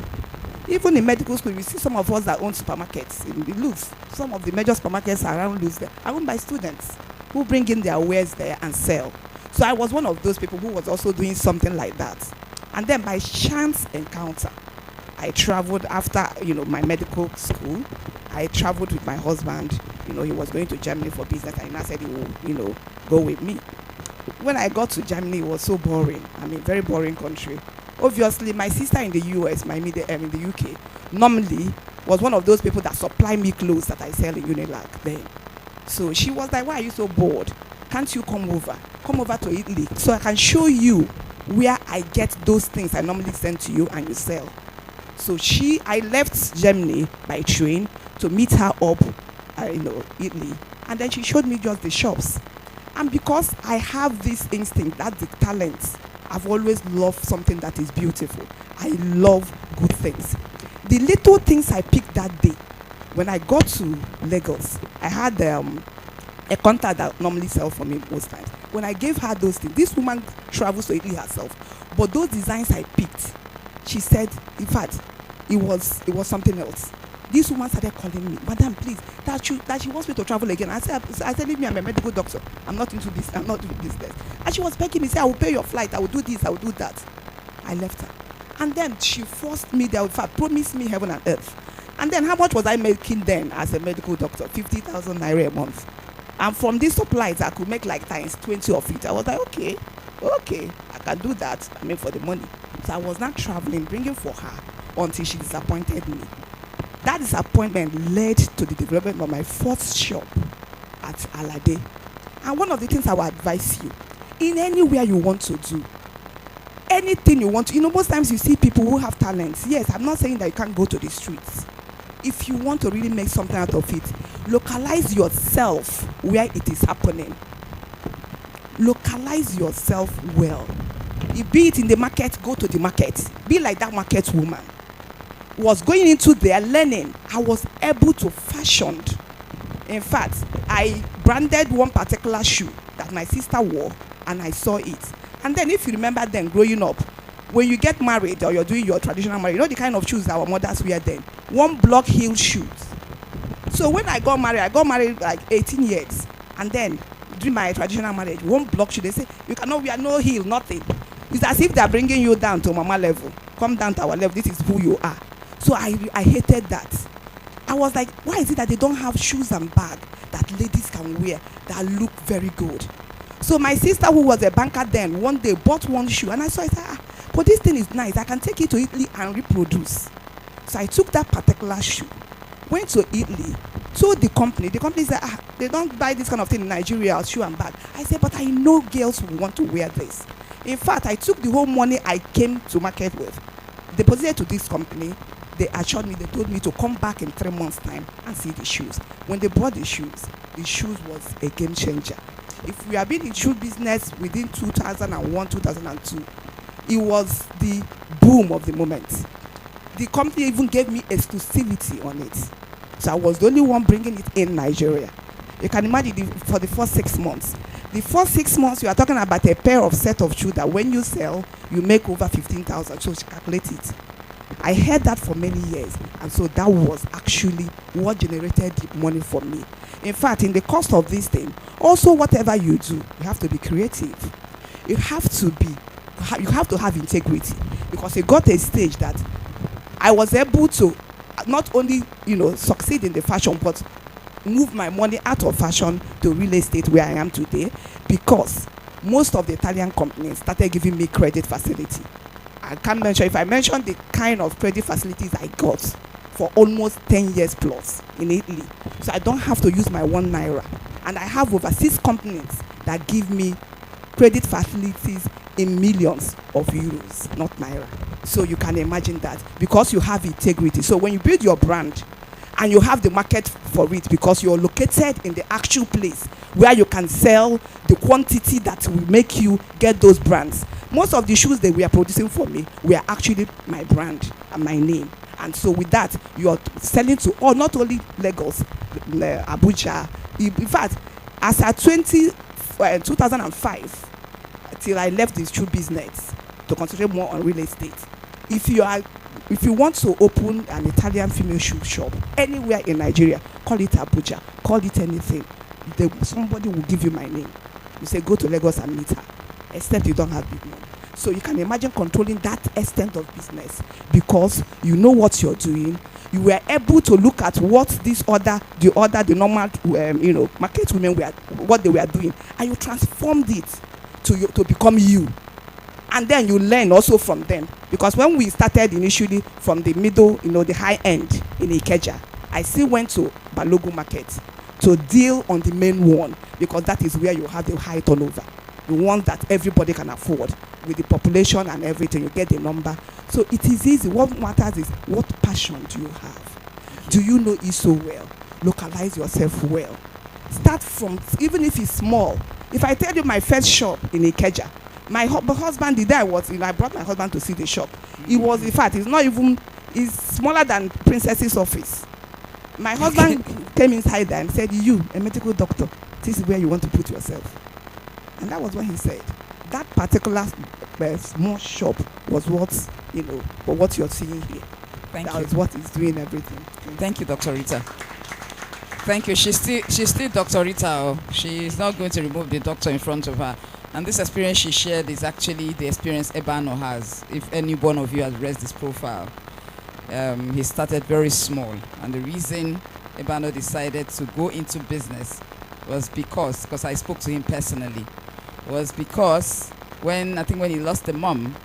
Even in medical school, you see some of us that own supermarkets in the Louvre. Some of the major supermarkets around Louvre are owned by students who bring in their wares there and sell. So I was one of those people who was also doing something like that. And then by chance encounter, I traveled after, my medical school. I traveled with my husband. He was going to Germany for business, and I said he will, go with me. When I got to Germany, it was so boring. Very boring country. Obviously, my sister in the US, in the UK, normally was one of those people that supply me clothes that I sell in Unilag then. So she was like, why are you so bored? Can't you come over? Come over to Italy so I can show you where I get those things I normally send to you and you sell. So I left Germany by train to meet her up, Italy. And then she showed me just the shops. And because I have this instinct, that's the talent, I've always loved something that is beautiful. I love good things. The little things I picked that day, when I got to Lagos, I had a contact that normally sells for me most times. When I gave her those things, this woman travels to Italy herself. But those designs I picked, she said, in fact, it was something else. This woman started calling me, Madam, please, that she wants me to travel again. I said, leave me, I'm a medical doctor. I'm not into this, I'm not doing this. And she was begging me, say, I will pay your flight, I will do this, I will do that. I left her. And then she forced me, in fact, promised me heaven and earth. And then how much was I making then as a medical doctor? 50,000 naira a month. And from these supplies, I could make like times 20 of it. I was like, okay, I can do that. For the money. So I was not traveling, bringing for her until she disappointed me. That disappointment led to the development of my first shop at Alade. And one of the things I would advise you, in anywhere you want to do, anything you want to, most times you see people who have talents. Yes, I'm not saying that you can't go to the streets. If you want to really make something out of it, localize yourself where it is happening. Localize yourself well. Be it in the market, go to the market. Be like that market woman. Was going into there learning. I was able to fashion. In fact, I branded one particular shoe that my sister wore, and I saw it. And then if you remember then growing up, when you get married or you're doing your traditional marriage, the kind of shoes that our mothers wear then, one block heel shoes. So when I got married like 18 years, and then during my traditional marriage, one block shoe, they say, you cannot wear no heel, nothing. It's as if they're bringing you down to mama level. Come down to our level, this is who you are. So I hated that. I was like, why is it that they don't have shoes and bag that ladies can wear that look very good? So my sister, who was a banker then, one day bought one shoe, and I saw it, but this thing is nice. I can take it to Italy and reproduce. So I took that particular shoe, went to Italy, told the company said, they don't buy this kind of thing in Nigeria, shoe and bag. I said, but I know girls who want to wear this. In fact, I took the whole money I came to market with, deposited to this company. They assured me, they told me to come back in 3 months' time and see the shoes. When they brought the shoes was a game changer. If we have been in shoe business within 2001, 2002, it was the boom of the moment. The company even gave me exclusivity on it. So I was the only one bringing it in Nigeria. You can imagine for the first 6 months. The first 6 months, you are talking about a pair of set of shoes that when you sell, you make over 15,000. So calculate it. I heard that for many years, and so that was actually what generated the money for me. In fact, in the course of this thing, also whatever you do, you have to be creative. You have to have integrity, because it got a stage that I was able to not only succeed in the fashion, but move my money out of fashion to real estate where I am today, because most of the Italian companies started giving me credit facility. I can't mention, if I mention the kind of credit facilities I got for almost 10 years plus in Italy. So I don't have to use my 1 naira. And I have over 6 companies that give me credit facilities in millions of euros, not naira. So you can imagine that, because you have integrity. So when you build your brand and you have the market for it, because you're located in the actual place where you can sell the quantity that will make you get those brands. Most of the shoes that we are producing for me were actually my brand and my name. And so with that, you are selling to not only Lagos, Abuja. In fact, as at 2005, till I left this shoe business to concentrate more on real estate, if you are If you want to open an Italian female shoe shop anywhere in Nigeria, call it Abuja, call it anything. Somebody will give you my name. You say, go to Lagos and meet her, except you don't have big money. So you can imagine controlling that extent of business because you know what you're doing. You were able to look at what the normal, market women what they were doing, and you transformed it to become you. And then you learn also from them. Because when we started initially from the middle, the high end in Ikeja, I still went to Balogun market to deal on the main one, because that is where you have the high turnover, the one that everybody can afford with the population and everything. You get the number. So it is easy. What matters is what passion do you have? Do you know it so well? Localize yourself well. Start from, even if it's small. If I tell you my first shop in Ikeja, my husband, the day I brought my husband to see the shop. It was, in fact, it's smaller than Princess's office. My husband came inside there and said, you, a medical doctor, this is where you want to put yourself. And that was what he said. That particular small shop was what you're seeing here. Thank you. That is what is doing everything. Thank you, Dr. Rita. Thank you. She's still Dr. Rita. Oh. She's not going to remove the doctor in front of her. And this experience she shared is actually the experience Ebano has. If any one of you has read this profile, he started very small. And the reason Ebano decided to go into business was because I spoke to him personally, was because when he lost the mom,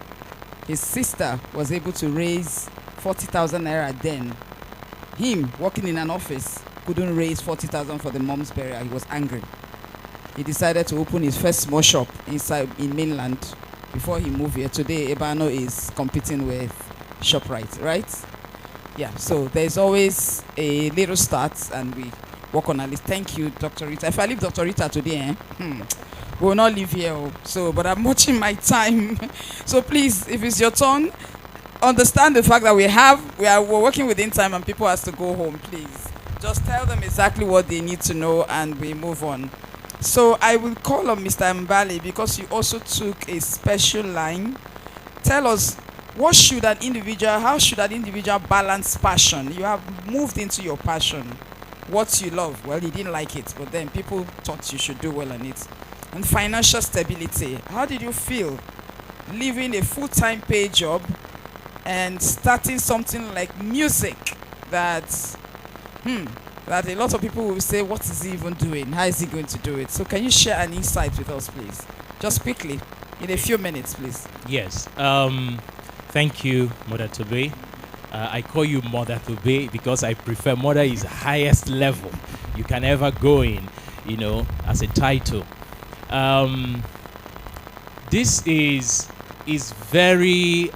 his sister was able to raise 40,000 naira then. Him, working in an office, couldn't raise 40,000 for the mom's burial. He was angry. He decided to open his first small shop in mainland before he moved here. Today, Ebano is competing with ShopRite, right? Yeah, so there's always a little start and we work on our list. Thank you, Dr. Rita. If I leave Dr. Rita today, we will not leave here. But I'm watching my time. So please, if it's your turn, understand the fact that we're working within time and people has to go home, please. Just tell them exactly what they need to know and we move on. So I will call on Mr. Mbali because you also took a special line. Tell us, how should an individual balance passion? You have moved into your passion, what you love. Well, you didn't like it, but then people thought you should do well on it. And financial stability. How did you feel leaving a full-time paid job and starting something like music that a lot of people will say, what is he even doing? How is he going to do it? So can you share an insight with us, please? Just quickly, in a few minutes, please. Yes. Thank you, Mother Tobe. I call you Mother Tobe because I prefer Mother is the highest level you can ever go in, as a title. This is very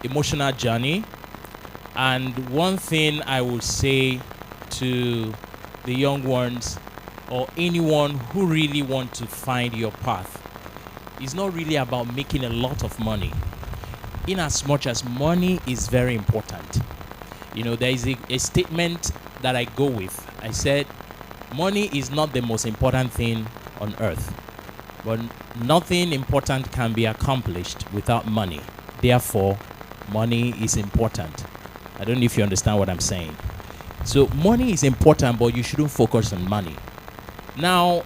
emotional journey. And one thing I will say to the young ones or anyone who really want to find your path, is not really about making a lot of money. In as much as money is very important. There is a statement that I go with. I said, money is not the most important thing on earth, but nothing important can be accomplished without money. Therefore, money is important. I don't know if you understand what I'm saying. So money is important, but you shouldn't focus on money. Now,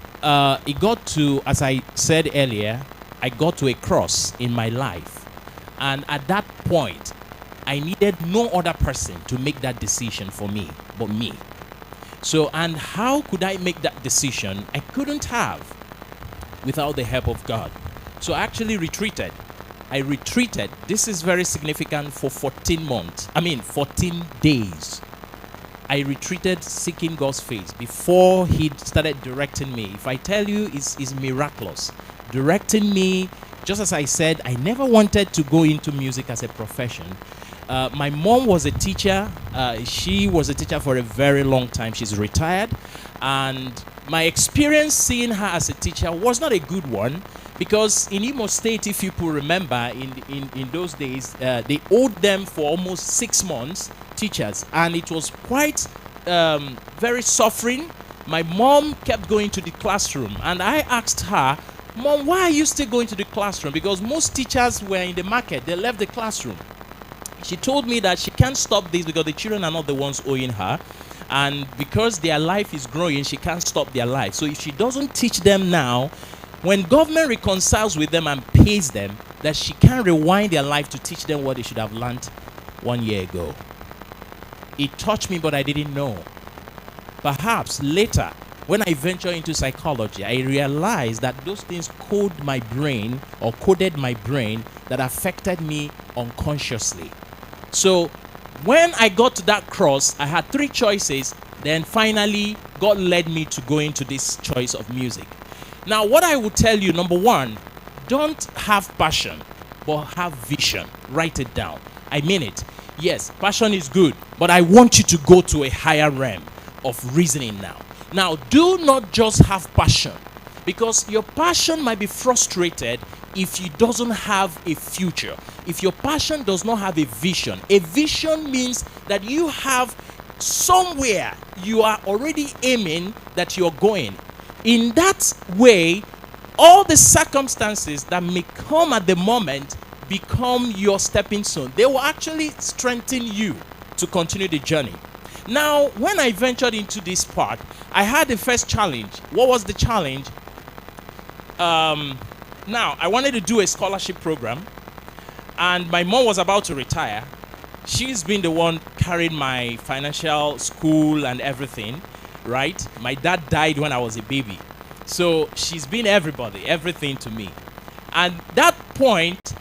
it got to, as I said earlier, I got to a cross in my life. And at that point, I needed no other person to make that decision for me, but me. So, and how could I make that decision? I couldn't have without the help of God. So I actually retreated. I retreated. This is very significant for 14 days. I retreated seeking God's face before he started directing me. If I tell you, it's miraculous. Directing me, just as I said, I never wanted to go into music as a profession. My mom was a teacher. She was a teacher for a very long time. She's retired. And my experience seeing her as a teacher was not a good one, because in Imo State, if you could remember, in those days, they owed them for almost 6 months, teachers. And it was quite very suffering. My mom kept going to the classroom. And I asked her, Mom, why are you still going to the classroom? Because most teachers were in the market. They left the classroom. She told me that she can't stop this because the children are not the ones owing her. And because their life is growing, she can't stop their life. So if she doesn't teach them now, when government reconciles with them and pays them, that she can't rewind their life to teach them what they should have learned 1 year ago. It touched me, but I didn't know. Perhaps later, when I venture into psychology, I realized that those things coded my brain that affected me unconsciously. So when I got to that cross, I had 3 choices. Then finally, God led me to go into this choice of music. Now, what I would tell you, number 1, don't have passion, but have vision. Write it down. I mean it. Yes, passion is good, but I want you to go to a higher realm of reasoning now. Now, do not just have passion, because your passion might be frustrated if it doesn't have a future. If your passion does not have a vision means that you have somewhere you are already aiming that you're going. In that way, all the circumstances that may come at the moment become your stepping stone. They will actually strengthen you to continue the journey. Now, when I ventured into this part, I had the first challenge. What was the challenge? Now, I wanted to do a scholarship program, and my mom was about to retire. She's been the one carrying my financial school and everything, right? My dad died when I was a baby. So she's been everything to me. And that point,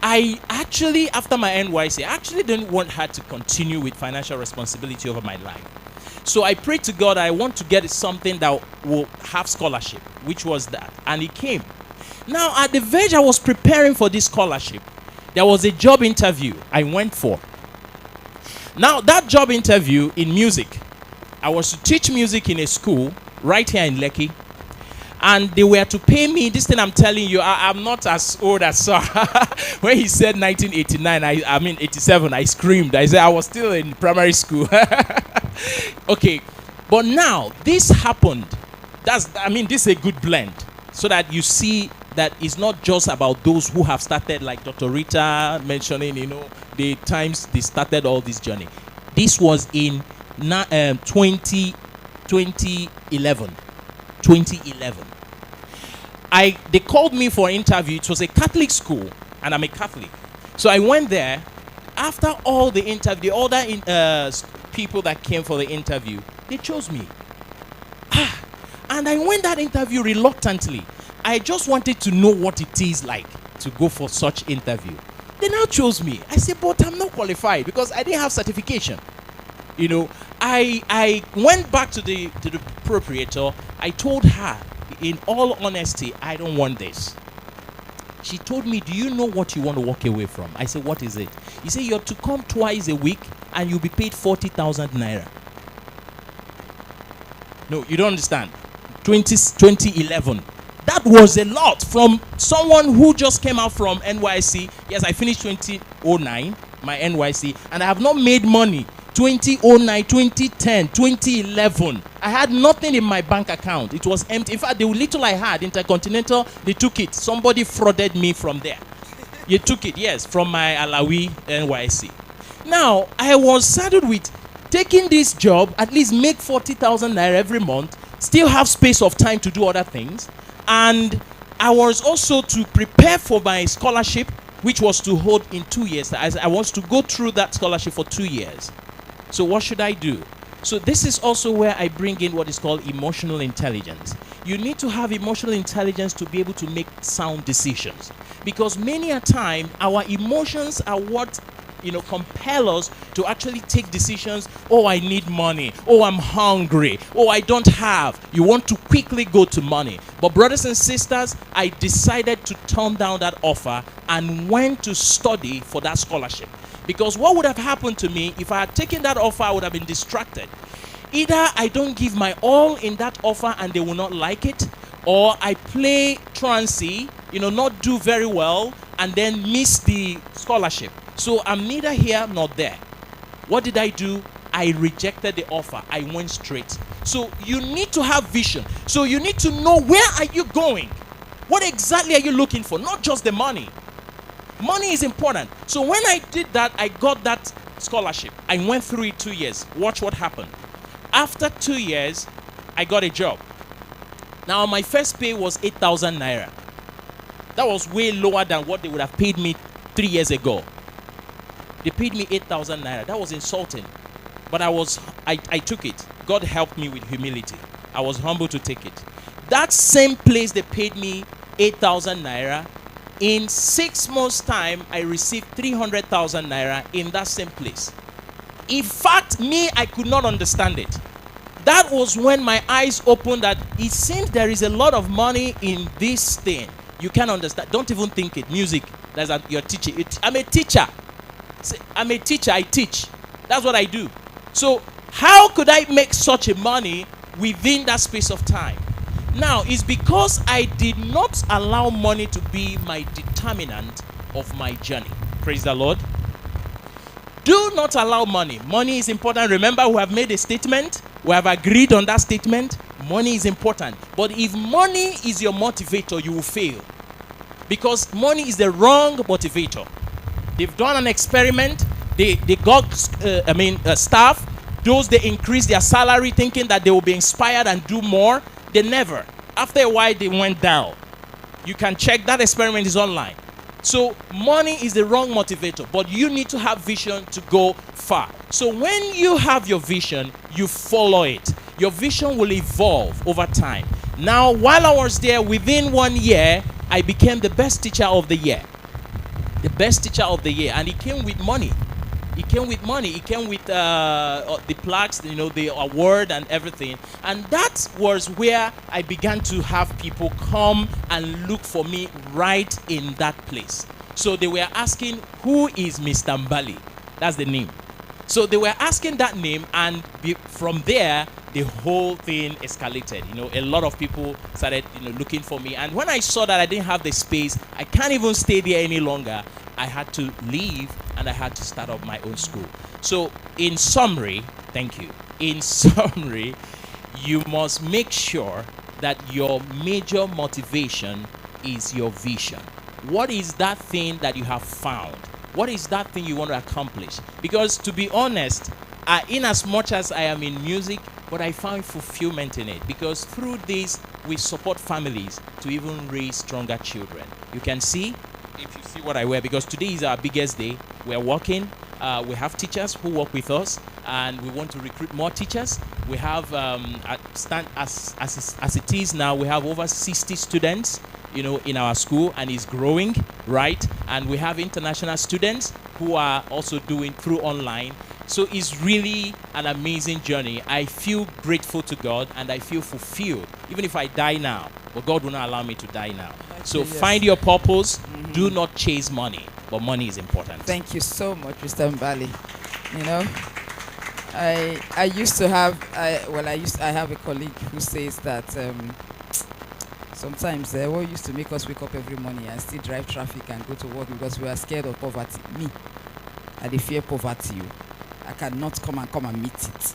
I actually, after my NYC, I actually didn't want her to continue with financial responsibility over my life. So I prayed to God, I want to get something that will have scholarship, which was that. And it came. Now, at the verge I was preparing for this scholarship, there was a job interview I went for. Now, that job interview in music, I was to teach music in a school right here in Lekki. And they were to pay me, this thing I'm telling you, I'm not as old as Sir. When he said 1989, I mean 87, I screamed. I said I was still in primary school. Okay, but now this happened. This is a good blend, so that you see that it's not just about those who have started, like Dr. Rita mentioning, the times they started all this journey. This was in 2011. They called me for an interview. It was a Catholic school, and I'm a Catholic. So I went there. After all the interview, the other people that came for the interview, they chose me. And I went that interview reluctantly. I just wanted to know what it is like to go for such interview. They now chose me. I said, but I'm not qualified because I didn't have certification. I went back to the proprietor. I told her, in all honesty, I don't want this. She told me, do you know what you want to walk away from? I said, what is it? He said, you're to come twice a week and you'll be paid 40,000 naira. No, you don't understand. 2011. That was a lot from someone who just came out from NYC. Yes, I finished 2009, my NYC, and I have not made money. 2009, 2010, 2011. I had nothing in my bank account. It was empty. In fact, the little I had, Intercontinental, they took it. Somebody frauded me from there. You took it, yes, from my Alawi NYC. Now, I was saddled with taking this job, at least make 40,000 naira every month, still have space of time to do other things. And I was also to prepare for my scholarship, which was to hold in 2 years. I was to go through that scholarship for 2 years. So what should I do? So this is also where I bring in what is called emotional intelligence. You need to have emotional intelligence to be able to make sound decisions. Because many a time, our emotions are what compel us to actually take decisions. Oh, I need money. Oh, I'm hungry. Oh, I don't have. You want to quickly go to money. But brothers and sisters, I decided to turn down that offer and went to study for that scholarship. Because what would have happened to me if I had taken that offer, I would have been distracted. Either I don't give my all in that offer and they will not like it, or I play trancy, not do very well, and then miss the scholarship. So I'm neither here nor there. What did I do? I rejected the offer. I went straight. So you need to have vision. So you need to know, where are you going? What exactly are you looking for? Not just the money. Money is important. So when I did that, I got that scholarship. I went through it 2 years. Watch what happened. After 2 years, I got a job. Now, my first pay was 8,000 naira. That was way lower than what they would have paid me 3 years ago. They paid me 8,000 naira. That was insulting. But I took it. God helped me with humility. I was humble to take it. That same place they paid me 8,000 naira. In 6 months' time, I received 300,000 naira in that same place. In fact, I could not understand it. That was when my eyes opened that it seems there is a lot of money in this thing. You can't understand. Don't even think it. Music. That's your teacher. I'm a teacher. I'm a teacher. I teach. That's what I do. So how could I make such a money within that space of time? Now, it's because I did not allow money to be my determinant of my journey. Praise the Lord. Do not allow money. Money is important. Remember, we have made a statement. We have agreed on that statement. Money is important. But if money is your motivator, you will fail. Because money is the wrong motivator. They've done an experiment. They got, staff. Those, they increased their salary thinking that they will be inspired and do more. They never. After a while, they went down. You can check that experiment is online. So money is the wrong motivator, but you need to have vision to go far. So when you have your vision, you follow it. Your vision will evolve over time. Now, while I was there, within 1 year, I became the best teacher of the year. The best teacher of the year. And it came with money. It came with money. It came with the plaques, the award and everything. And that was where I began to have people come and look for me right in that place. So they were asking, who is Mr. Mbali? That's the name. So they were asking that name, and from there, the whole thing escalated. A lot of people started, looking for me. And when I saw that I didn't have the space, I can't even stay there any longer, I had to leave and I had to start up my own school. So in summary, thank you. In summary, you must make sure that your major motivation is your vision. What is that thing that you have found? What is that thing you want to accomplish? Because to be honest, in as much as I am in music, but I found fulfillment in it, because through this we support families to even raise stronger children. You can see, if you see what I wear, because today is our biggest day. We're working. We have teachers who work with us, and we want to recruit more teachers. We have, as it is now, we have over 60 students, in our school, and it's growing, right? And we have international students who are also doing through online. So it's really an amazing journey. I feel grateful to God, and I feel fulfilled, even if I die now. But God will not allow me to die now. So find your purpose. Do not chase money, but money is important. Thank you so much, Mr. Mbali. I used to have, I have a colleague who says that sometimes what used to make us wake up every morning and still drive traffic and go to work because we are scared of poverty. Me, I dey fear poverty. I cannot come and meet it.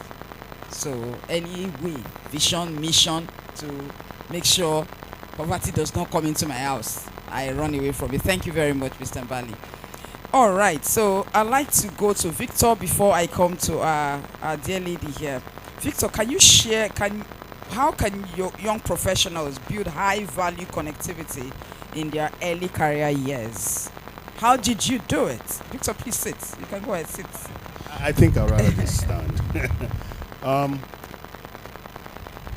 So anyway, vision, mission to make sure poverty does not come into my house, I run away from it. Thank you very much, Mr. Mbali. All right, so I'd like to go to Victor before I come to our dear lady here. Victor, can you share, how can your young professionals build high-value connectivity in their early career years? How did you do it? Victor, please sit. You can go ahead, sit. I think I'd rather just stand.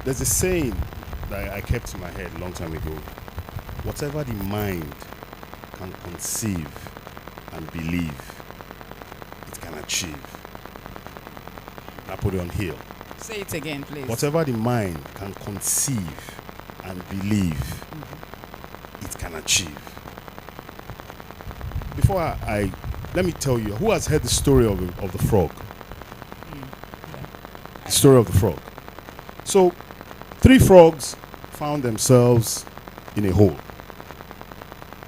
There's a saying that I kept in my head a long time ago. Whatever the mind can conceive and believe, it can achieve. Napoleon Hill. Say it again, please. Whatever the mind can conceive and believe, it can achieve. Before let me tell you, who has heard the story of the frog? The story of the frog. So, 3 frogs found themselves in a hole.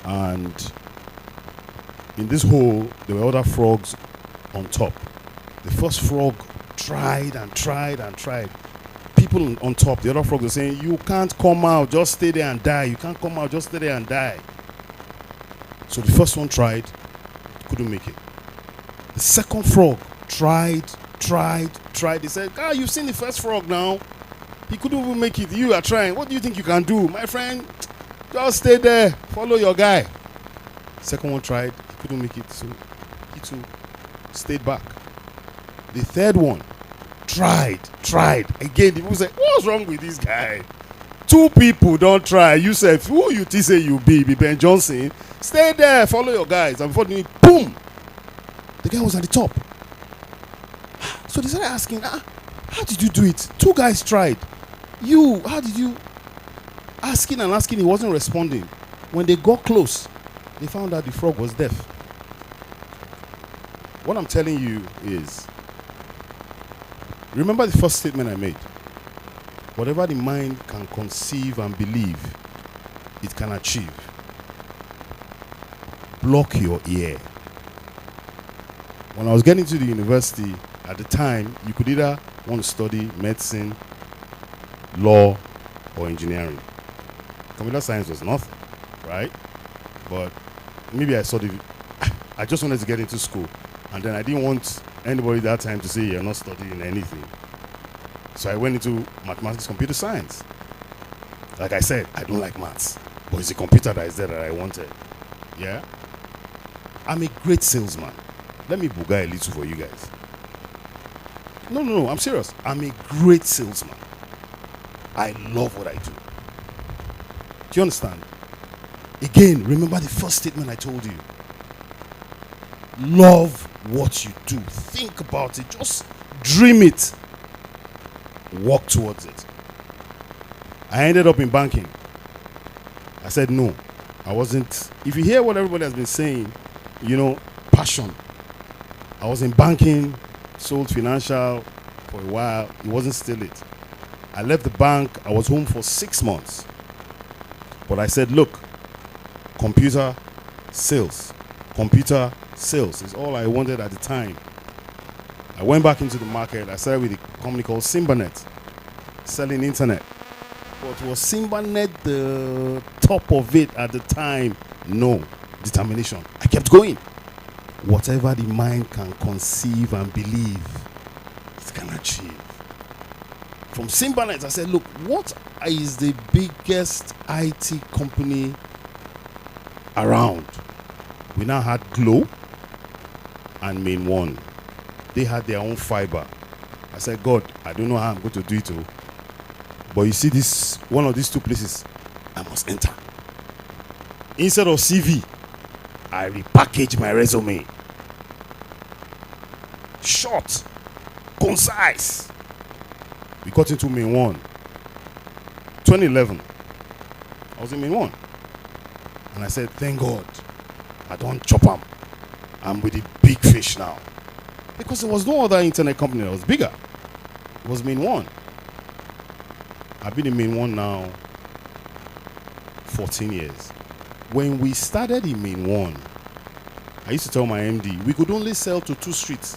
And in this hole, there were other frogs on top. The first frog tried and tried and tried. People on top, the other frogs were saying, you can't come out, just stay there and die. You can't come out, just stay there and die. So the first one tried, couldn't make it. The second frog tried. They said, you've seen the first frog now. He couldn't even make it. You are trying. What do you think you can do? My friend, just stay there. Follow your guy. Second one tried. He couldn't make it. So he too stayed back. The third one tried. Again, the people said, what's wrong with this guy? Two people don't try. You said, who you think say you be Ben Johnson? Stay there. Follow your guys. And before you, boom. The guy was at the top. So they started asking, how did you do it? Two guys tried. How did you? Asking, he wasn't responding. When they got close, they found out the frog was deaf. What I'm telling you is, remember the first statement I made. Whatever the mind can conceive and believe, it can achieve. Block your ear. When I was getting to the university, at the time, you could either want to study medicine, law, or engineering. Computer science was nothing, right? But maybe I just wanted to get into school. And then I didn't want anybody that time to say you're not studying anything. So I went into mathematics, computer science. Like I said, I don't like maths. But it's the computer that is there that I wanted. Yeah? I'm a great salesman. Let me booga a little for you guys. No, I'm serious. I'm a great salesman. I love what I do. Do you understand? Again, remember the first statement I told you. Love what you do. Think about it. Just dream it. Walk towards it. I ended up in banking. I said no. I wasn't. If you hear what everybody has been saying, passion. I was in banking, sold financial for a while. It wasn't still it. I left the bank. I was home for 6 months. But I said, look, computer sales is all I wanted at the time. I went back into the market. I started with a company called Simbanet, selling internet. But was Simbanet the top of it at the time? No. Determination. I kept going. Whatever the mind can conceive and believe, it can achieve. From Simbanet, I said, look, what is the biggest IT company around? We now had Glow and Main One. They had their own fiber. I said, God, I don't know how I'm going to do it, but you see this, one of these two places, I must enter. Instead of CV, I repackage my resume. Short, concise. We got into Main One. 2011, I was in Main One. And I said, thank God, I don't chop them. I'm with the big fish now. Because there was no other internet company that was bigger. It was Main One. I've been in Main One now 14 years. When we started in Main One, I used to tell my MD, we could only sell to 2 streets.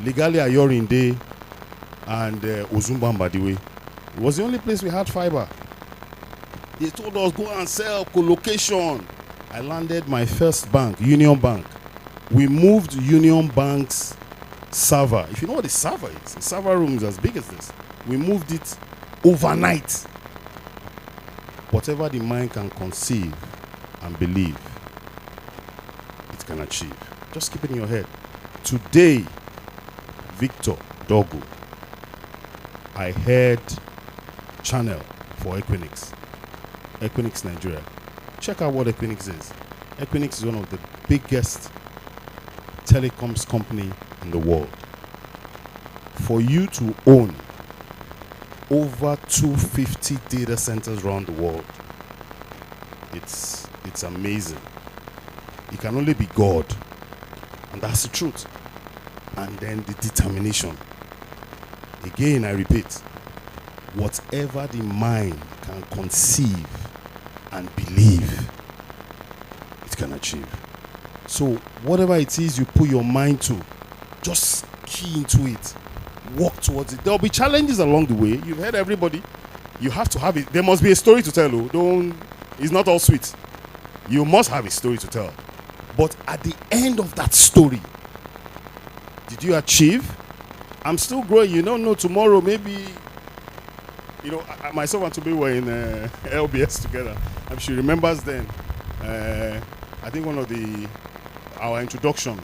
Legally Ayorinde and Ozumbambadiwe. It was the only place we had fiber. They told us, go and sell co-location. I landed my first bank, Union Bank. We moved Union Bank's server. If you know what a server is, a server room is as big as this. We moved it overnight. Whatever the mind can conceive and believe, it can achieve. Just keep it in your head. Today, Victor Dogo, I heard channel for Equinix Nigeria. Check out what Equinix is. Equinix is one of the biggest telecoms company in the world. For you to own over 250 data centers around the world, it's amazing. It can only be God, and that's the truth. And then the determination. Again, I repeat, whatever the mind can conceive and believe, it can achieve. So whatever it is you put your mind to, just key into it. Walk towards it. There will be challenges along the way. You've heard everybody. You have to have it. There must be a story to tell. It's not all sweet. You must have a story to tell. But at the end of that story, did you achieve? I'm still growing. You don't know, tomorrow maybe, you know, myself and Toby were in LBS together. And she remembers then, I think one of our introduction,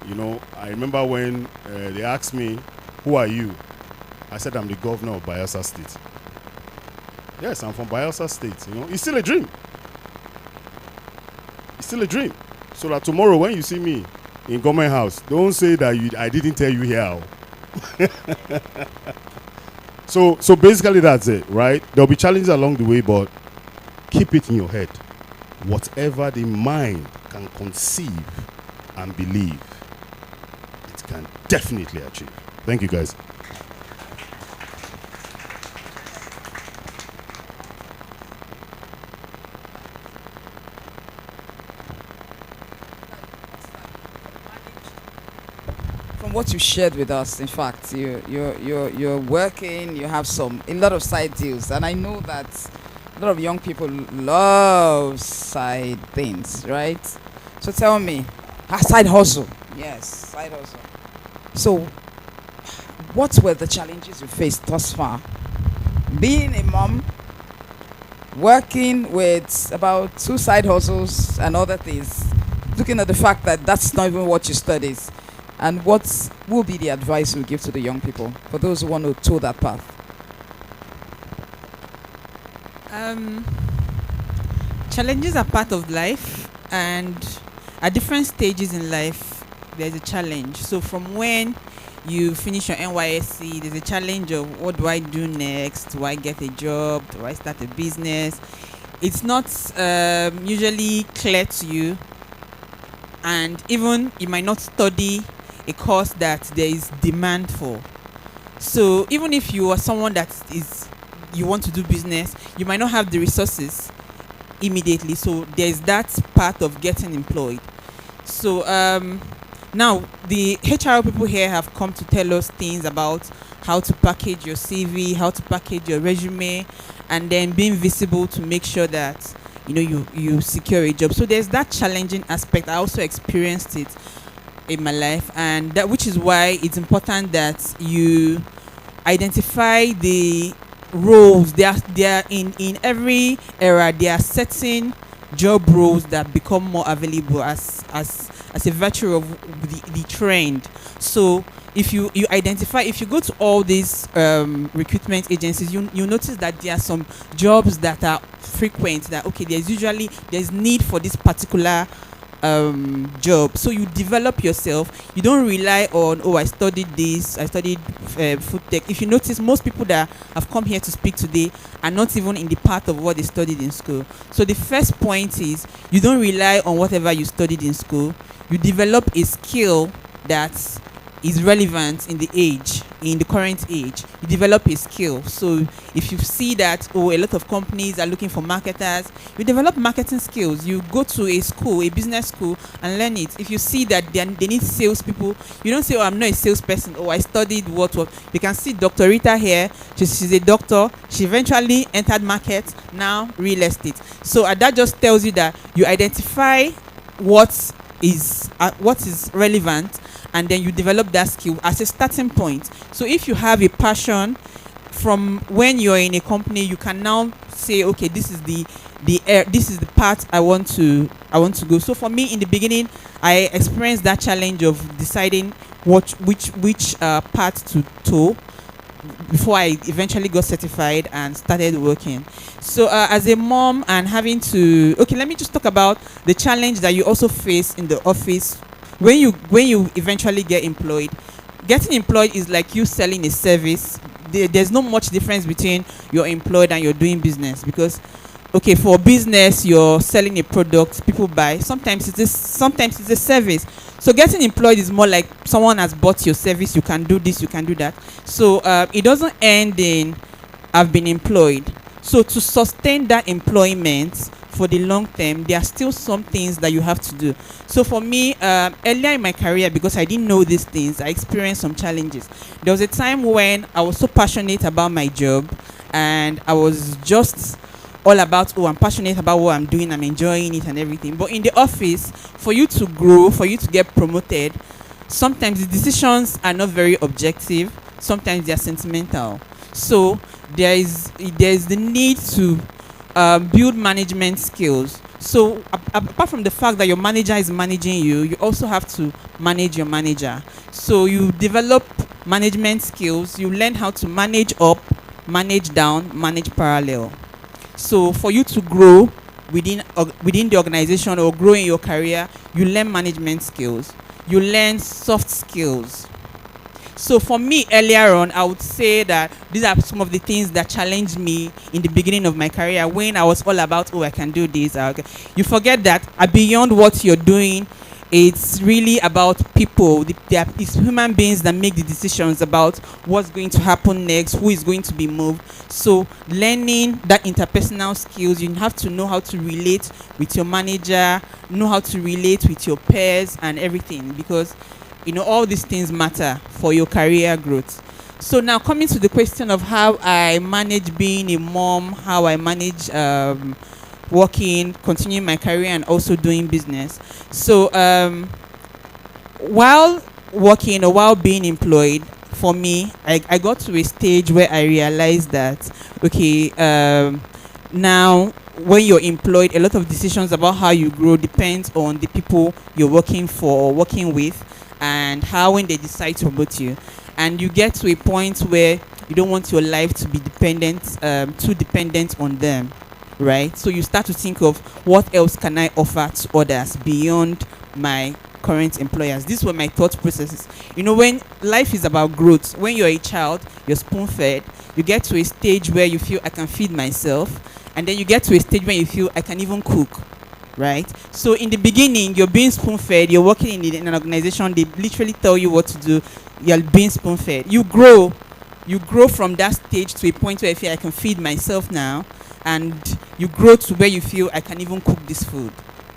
you know, I remember when they asked me, who are you? I said, I'm the governor of Bayelsa State. Yes, I'm from Bayelsa State. You know, it's still a dream. It's still a dream. So that tomorrow when you see me in government house, don't say that I didn't tell you here. So basically that's it, right? There'll be challenges along the way, but keep it in your head. Whatever the mind can conceive and believe, it can definitely achieve. Thank you, guys. From what you shared with us, in fact, you're working, you have a lot of side deals, and I know that a lot of young people love side things, right? So tell me, side hustle. Yes, side hustle. So, what were the challenges you faced thus far? Being a mom, working with about 2 side hustles and other things, looking at the fact that that's not even what you studied. And what will be the advice you give to the young people for those who want to toe that path? Challenges are part of life, and at different stages in life, there's a challenge. So from when you finish your NYSC, there's a challenge of what do I do next? Do I get a job? Do I start a business? It's not usually clear to you, and even you might not study a course that there is demand for. So even if you are someone you want to do business, you might not have the resources immediately. So there's that part of getting employed. So now the HR people here have come to tell us things about how to package your CV, how to package your resume, and then being visible to make sure that you secure a job. So there's that challenging aspect. I also experienced it in my life, and that which is why it's important that you identify the roles. They are in every era. There are certain job roles that become more available as a virtue of the trend. So if you identify, if you go to all these recruitment agencies, you notice that there are some jobs that are frequent, that okay, there's need for this particular job. So you develop yourself. You don't rely on, I studied this, I studied food tech. If you notice, most people that have come here to speak today are not even in the part of what they studied in school. So the first point is, you don't rely on whatever you studied in school. You develop a skill that is relevant in the current age. You develop a skill. So if you see that a lot of companies are looking for marketers, you develop marketing skills. You go to a business school, and learn it. If you see that they need salespeople, you don't say, I'm not a salesperson. I studied what. You can see Dr. Rita here. She's a doctor. She eventually entered market, now real estate. So that just tells you that you identify what is relevant, and then you develop that skill as a starting point. So if you have a passion from when you're in a company, you can now say, okay, this is the path I want to go. So for me, in the beginning, I experienced that challenge of deciding which path to toe before I eventually got certified and started working. So as a mom and having to, let me just talk about the challenge that you also face in the office when you eventually get employed. Getting employed is like you selling a service. There's not much difference between you're employed and you're doing business, because for business you're selling a product, people buy. Sometimes it's a service. So getting employed is more like someone has bought your service. You can do this, you can do that. So it doesn't end in I've been employed. So to sustain that employment for the long term, there are still some things that you have to do. So for me, earlier in my career, because I didn't know these things, I experienced some challenges. There was a time when I was so passionate about my job, and I was just all about, oh, I'm passionate about what I'm doing, I'm enjoying it and everything. But in the office, for you to grow, for you to get promoted, sometimes the decisions are not very objective, sometimes they are sentimental. So there is the need to build management skills. So apart from the fact that your manager is managing you, you also have to manage your manager. So you develop management skills, you learn how to manage up, manage down, manage parallel. So for you to grow within the organization or grow in your career, you learn management skills, you learn soft skills. So for me, earlier on, I would say that these are some of the things that challenged me in the beginning of my career, when I was all about, oh, I can do this. You forget that beyond what you're doing, it's really about people. It's human beings that make the decisions about what's going to happen next, who is going to be moved. So learning that interpersonal skills, you have to know how to relate with your manager, know how to relate with your peers and everything, because all these things matter for your career growth. So now coming to the question of how I manage being a mom, how I manage working, continuing my career, and also doing business. So while working or while being employed, for me, I got to a stage where I realized that, okay, now when you're employed, a lot of decisions about how you grow depends on the people you're working for or working with, and how when they decide to promote you. And you get to a point where you don't want your life to be too dependent on them, right? So you start to think of, what else can I offer to others beyond my current employers? These were my thought processes. When life is about growth, when you're a child, you're spoon-fed, you get to a stage where you feel I can feed myself, and then you get to a stage where you feel I can even cook. Right? So in the beginning, you're being spoon-fed, you're working in an organization, they literally tell you what to do, you're being spoon-fed. You grow from that stage to a point where you feel I can feed myself now, and you grow to where you feel I can even cook this food,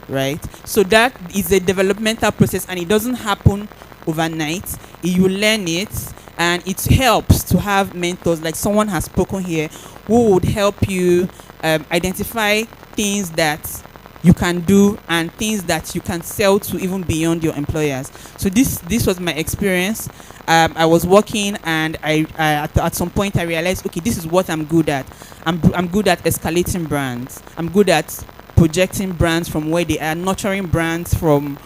right? So that is a developmental process, and it doesn't happen overnight. You learn it, and it helps to have mentors, like someone has spoken here, who would help you identify things that you can do and things that you can sell to even beyond your employers. So this was my experience. I was working, and I at some point I realized, okay, this is what I'm good at. I'm good at escalating brands. I'm good at projecting brands from where they are, nurturing brands from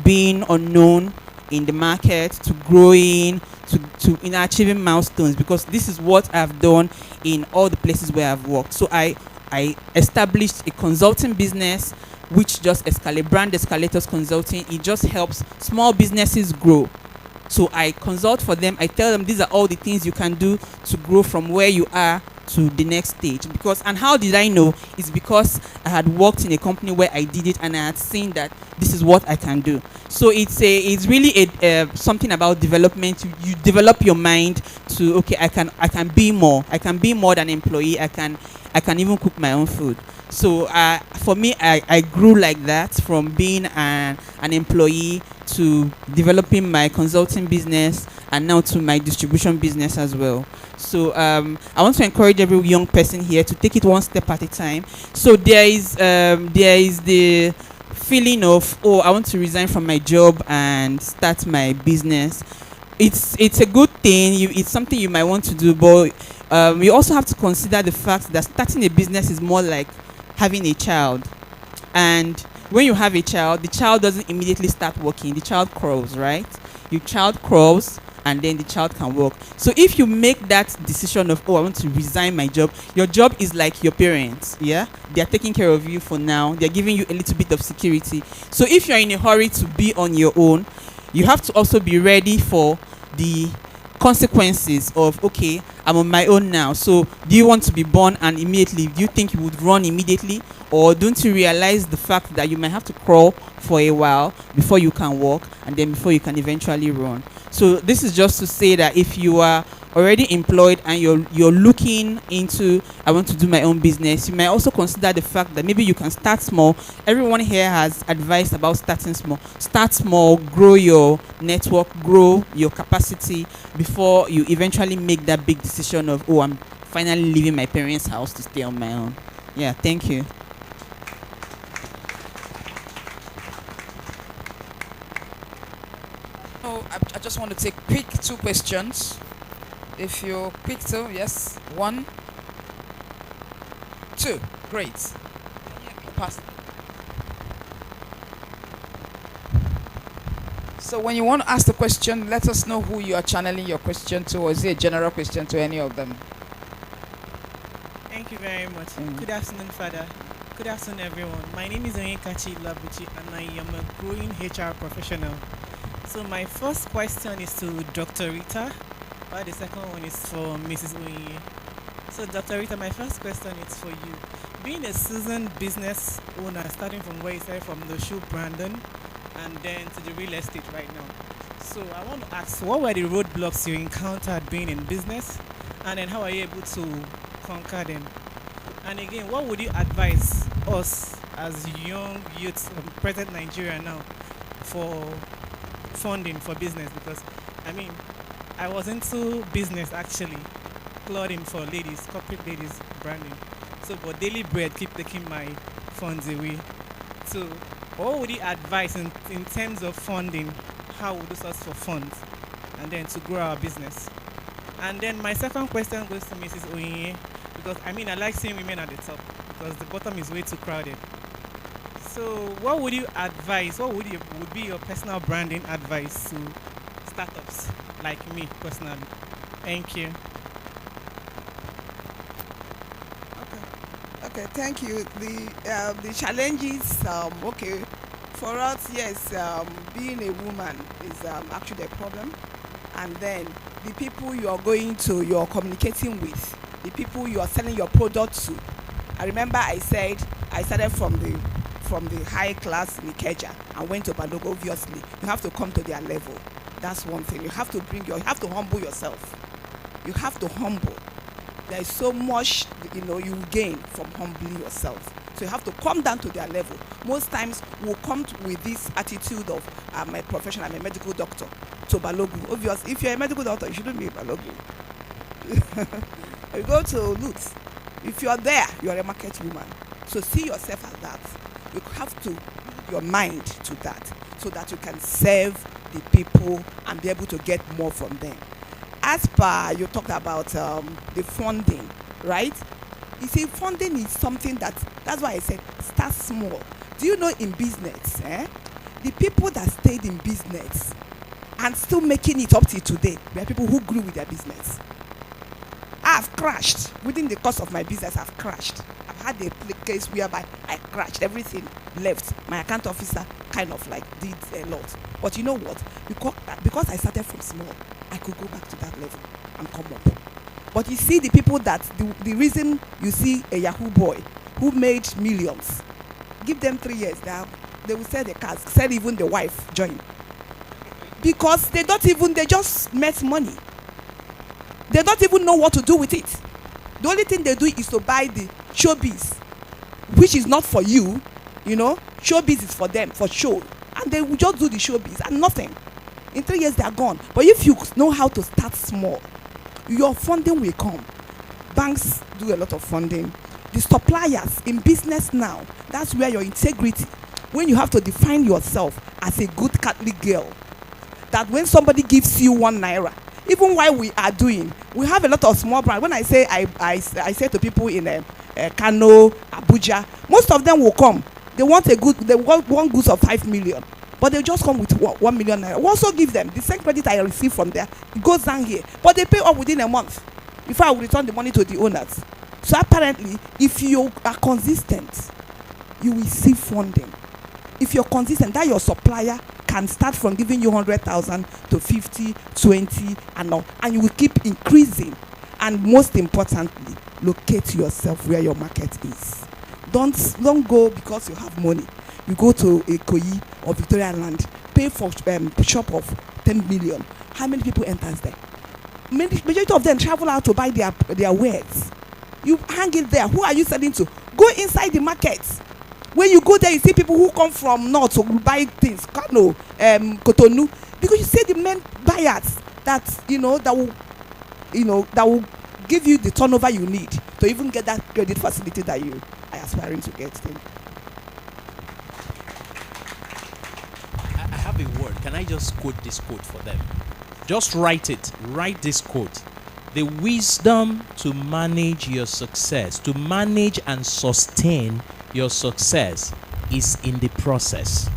being unknown in the market to growing to achieving milestones, because this is what I've done in all the places where I've worked. So I established a consulting business which just brand escalators consulting. It just helps small businesses grow. So I consult for them. I tell them these are all the things you can do to grow from where you are to the next stage. And how did I know? It's because I had worked in a company where I did it, and I had seen that this is what I can do. So it's really something about development. You develop your mind to, okay, I can be more. I can be more than an employee. I can even cook my own food. So for me, I grew like that, from being an employee to developing my consulting business, and now to my distribution business as well. So I want to encourage every young person here to take it one step at a time. So there is the feeling of, oh, I want to resign from my job and start my business. It's a good thing. It's something you might want to do, but we also have to consider the fact that starting a business is more like having a child. And when you have a child, the child doesn't immediately start working. The child crawls, right? Your child crawls, and then the child can walk. So if you make that decision of, oh, I want to resign my job, your job is like your parents, yeah? They're taking care of you for now. They're giving you a little bit of security. So if you're in a hurry to be on your own, you have to also be ready for the consequences of, okay, I'm on my own now. So do you want to be born and immediately, do you think you would run immediately? Or don't you realize the fact that you might have to crawl for a while before you can walk, and then before you can eventually run? So this is just to say that if you are already employed and you're looking into, I want to do my own business, you might also consider the fact that maybe you can start small. Everyone here has advice about starting small. Start small, grow your network, grow your capacity before you eventually make that big decision of, oh, I'm finally leaving my parents' house to stay on my own. Yeah, thank you. Oh, I just want to take quick 2 questions. If you quick 2, yes. 1, 2. Great. Pass. So when you want to ask the question, let us know who you are channeling your question to, or is it a general question to any of them? Thank you very much. Good afternoon, Father. Good afternoon, everyone. My name is Onyekachi Labuchi, and I am a growing HR professional. So my first question is to Dr. Rita, while the second one is for Mrs. Oyinye. So Dr. Rita, my first question is for you. Being a seasoned business owner, starting from where you started from the shoe Brandon, and then to the real estate right now. So I want to ask, what were the roadblocks you encountered being in business? And then how are you able to conquer them? And again, what would you advise us as young youths of present Nigeria now for funding for business? Because, I mean, I was into business actually, clothing for ladies, corporate ladies, branding. So, but daily bread keep taking my funds away. So, what would you advise in terms of funding? How would you source for funds and then to grow our business? And then my second question goes to Mrs. Oyinye, because I mean I like seeing women at the top because the bottom is way too crowded. So what would you advise? What would be your personal branding advice to startups like me personally? Thank you. Okay, thank you. The challenges, okay, for us, yes, being a woman is actually a problem, and then the people you're communicating with, the people you are selling your product to. I remember I said I started from the high class in Ikeja and went to Balogo. Obviously, you have to come to their level. That's one thing. You have to humble yourself. You have to humble. There is so much, you gain from humbling yourself. So you have to come down to their level. Most times we'll come with this attitude of, I'm a professional, I'm a medical doctor, to Balogu. Obviously, if you're a medical doctor, you shouldn't be a Balogu. You go to Lutz. If you're there, you're a market woman. So see yourself as that. You have to put your mind to that so that you can serve the people and be able to get more from them. As per you talked about the funding, right? You see, funding is something that's why I said start small. Do you know in business, the people that stayed in business and still making it up till today, there are people who grew with their business. I've crashed within the course of my business. I've crashed. I've had a case whereby I crashed, everything left. My account officer kind of like did a lot. But you know what? Because I started from small, I could go back to that level and come up. But you see the people that, the reason you see a Yahoo boy who made millions, give them 3 years, they will sell the cars, sell even the wife, join. Because they just met money. They don't even know what to do with it. The only thing they do is to buy the showbiz, which is not for you, showbiz is for them, for show. And they will just do the showbiz and nothing. In 3 years, they are gone. But if you know how to start small, your funding will come. Banks do a lot of funding. The suppliers in business now, that's where your integrity, when you have to define yourself as a good Catholic girl, that when somebody gives you 1 naira, even while we have a lot of small brands. When I say I say to people in Kano, Abuja, most of them will come. They want goods of 5 million. But they just come with 1 million naira. We also give them the same credit I receive from there. It goes down here. But they pay up within a month before I will return the money to the owners. So apparently, if you are consistent, you will see funding. If you're consistent, that your supplier can start from giving you 100,000 to 50, 20, and all. And you will keep increasing. And most importantly, locate yourself where your market is. Don't go because you have money. You go to Ikoyi or Victoria Land, pay for shop of 10 million. How many people enters there? Majority of them travel out to buy their wares. You hang it there. Who are you selling to? Go inside the market. When you go there, you see people who come from north to buy things, Kano, Cotonou, because you see the main buyers that will give you the turnover you need to even get that credit facility that aspiring to get. Thank you. I have a word. Can I just quote this quote for them? Just write it. Write this quote. The wisdom to manage your success, to manage and sustain your success, is in the process.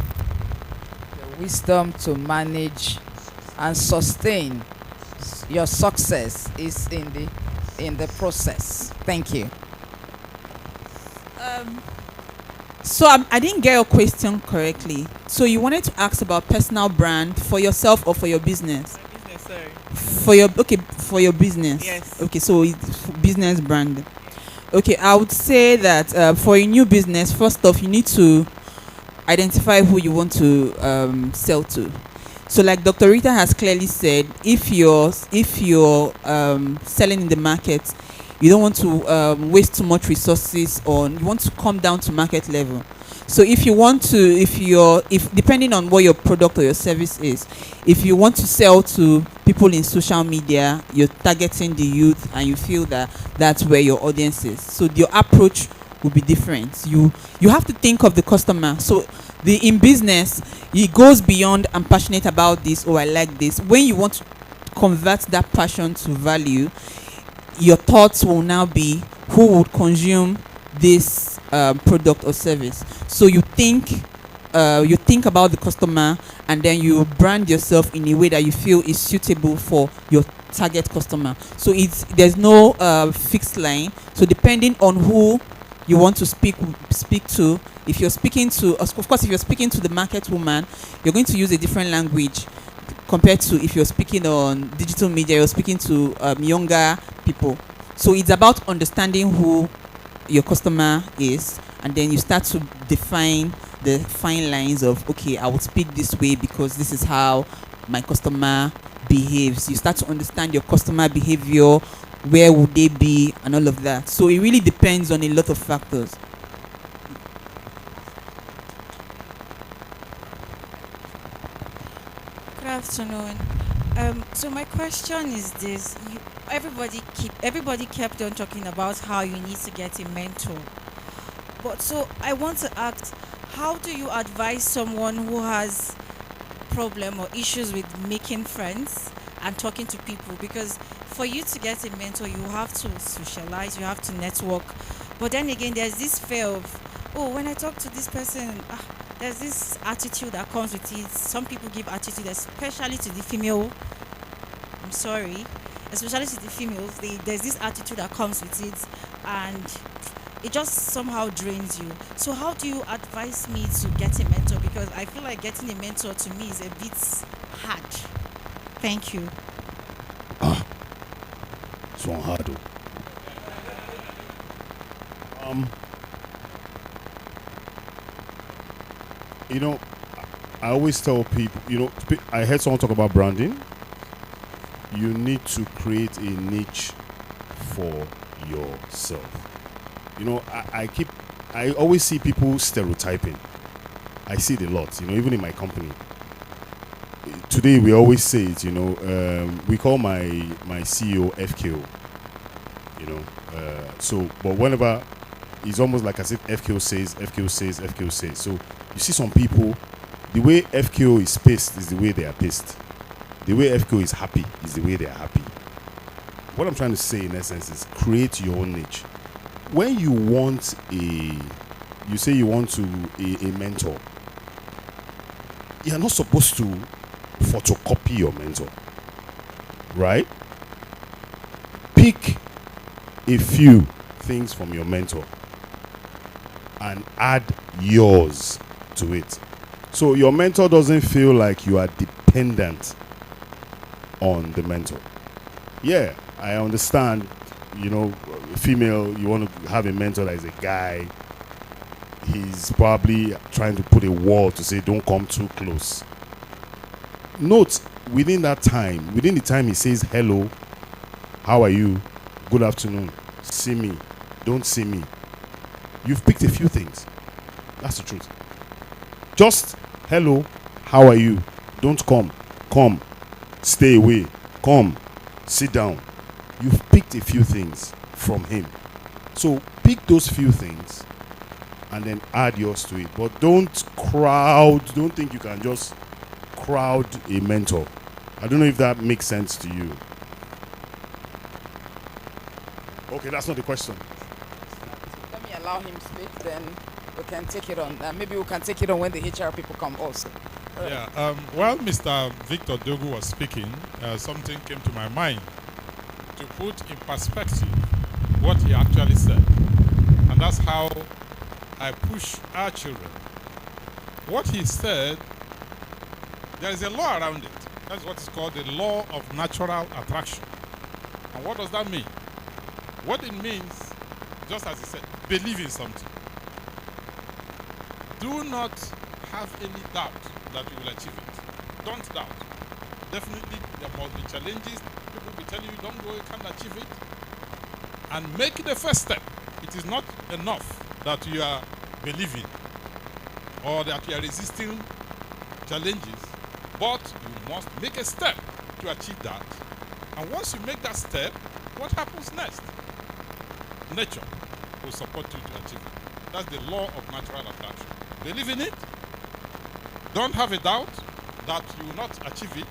The wisdom to manage and sustain your success is in the process. Thank you. So I didn't get your question correctly. So you wanted to ask about personal brand for yourself or for your business? Business, sorry. For your business. Yes. Okay, so it's business brand. Okay, I would say that for a new business, first off, you need to identify who you want to sell to. So, like Dr. Rita has clearly said, if you're selling in the market, you don't want to waste too much resources on. You want to come down to market level. So if depending on what your product or your service is, if you want to sell to people in social media, you're targeting the youth, and you feel that that's where your audience is. So your approach will be different. You have to think of the customer. So in business, it goes beyond I'm passionate about this or I like this. When you want to convert that passion to value, your thoughts will now be who would consume this product or service. So you think about the customer, and then you brand yourself in a way that you feel is suitable for your target customer. So there's no fixed line. So depending on who you want to speak to, if you're speaking to, of course, if you're speaking to the market woman, you're going to use a different language compared to if you're speaking on digital media, you're speaking to younger people. So it's about understanding who your customer is, and then you start to define the fine lines of, okay, I would speak this way because this is how my customer behaves. You start to understand your customer behavior, where would they be, and all of that. So it really depends on a lot of factors. Good afternoon. So my question is this: everybody kept on talking about how you need to get a mentor. But so I want to ask, how do you advise someone who has problem or issues with making friends and talking to people? Because for you to get a mentor, you have to socialize, you have to network. But then again, there's this fear of, when I talk to this person, there's this attitude that comes with it. Some people give attitude, especially to the female. I'm sorry. Especially to the females, there's this attitude that comes with it, and it just somehow drains you. So how do you advise me to get a mentor? Because I feel like getting a mentor to me is a bit hard. Thank you. It's one hard though. I always tell people, I heard someone talk about branding. You need to create a niche for yourself. I always see people stereotyping. I see it a lot, even in my company. Today we always say it, we call my CEO FKO, but whenever it's almost like as if FKO says. So you see some people, the way FKO is pissed is the way they are pissed. The way FKO is happy is the way they are happy. What I'm trying to say in essence is create your own niche. When you want a mentor, you're not supposed to photocopy your mentor, right? Pick a few things from your mentor and add yours to it. So your mentor doesn't feel like you are dependent on the mentor. Yeah, I understand, female, you want to have a mentor that is a guy. He's probably trying to put a wall to say don't come too close. Note, within the time he says hello, how are you, good afternoon, see me, don't see me, you've picked a few things. That's the truth. Just hello, how are you, don't come, stay away, come, sit down. You've picked a few things from him. So pick those few things and then add yours to it. But don't think you can just crowd a mentor. I don't know if that makes sense to you. Okay, that's not the question. Let me allow him speak, then we can take it on. Maybe we can take it on when the HR people come also. Yeah, while Mr. Victor Dogu was speaking, something came to my mind to put in perspective what he actually said. And that's how I push our children. What he said, there is a law around it. That's what is called the law of natural attraction. And what does that mean? What it means, just as he said, believe in something. Do not have any doubt that you will achieve it. Don't doubt. Definitely there must be challenges. People will tell you don't go, you can't achieve it. And make the first step. It is not enough that you are believing or that you are resisting challenges, but you must make a step to achieve that. And once you make that step, what happens next? Nature will support you to achieve it. That's the law of natural attraction. Believe in it. Don't have a doubt that you will not achieve it.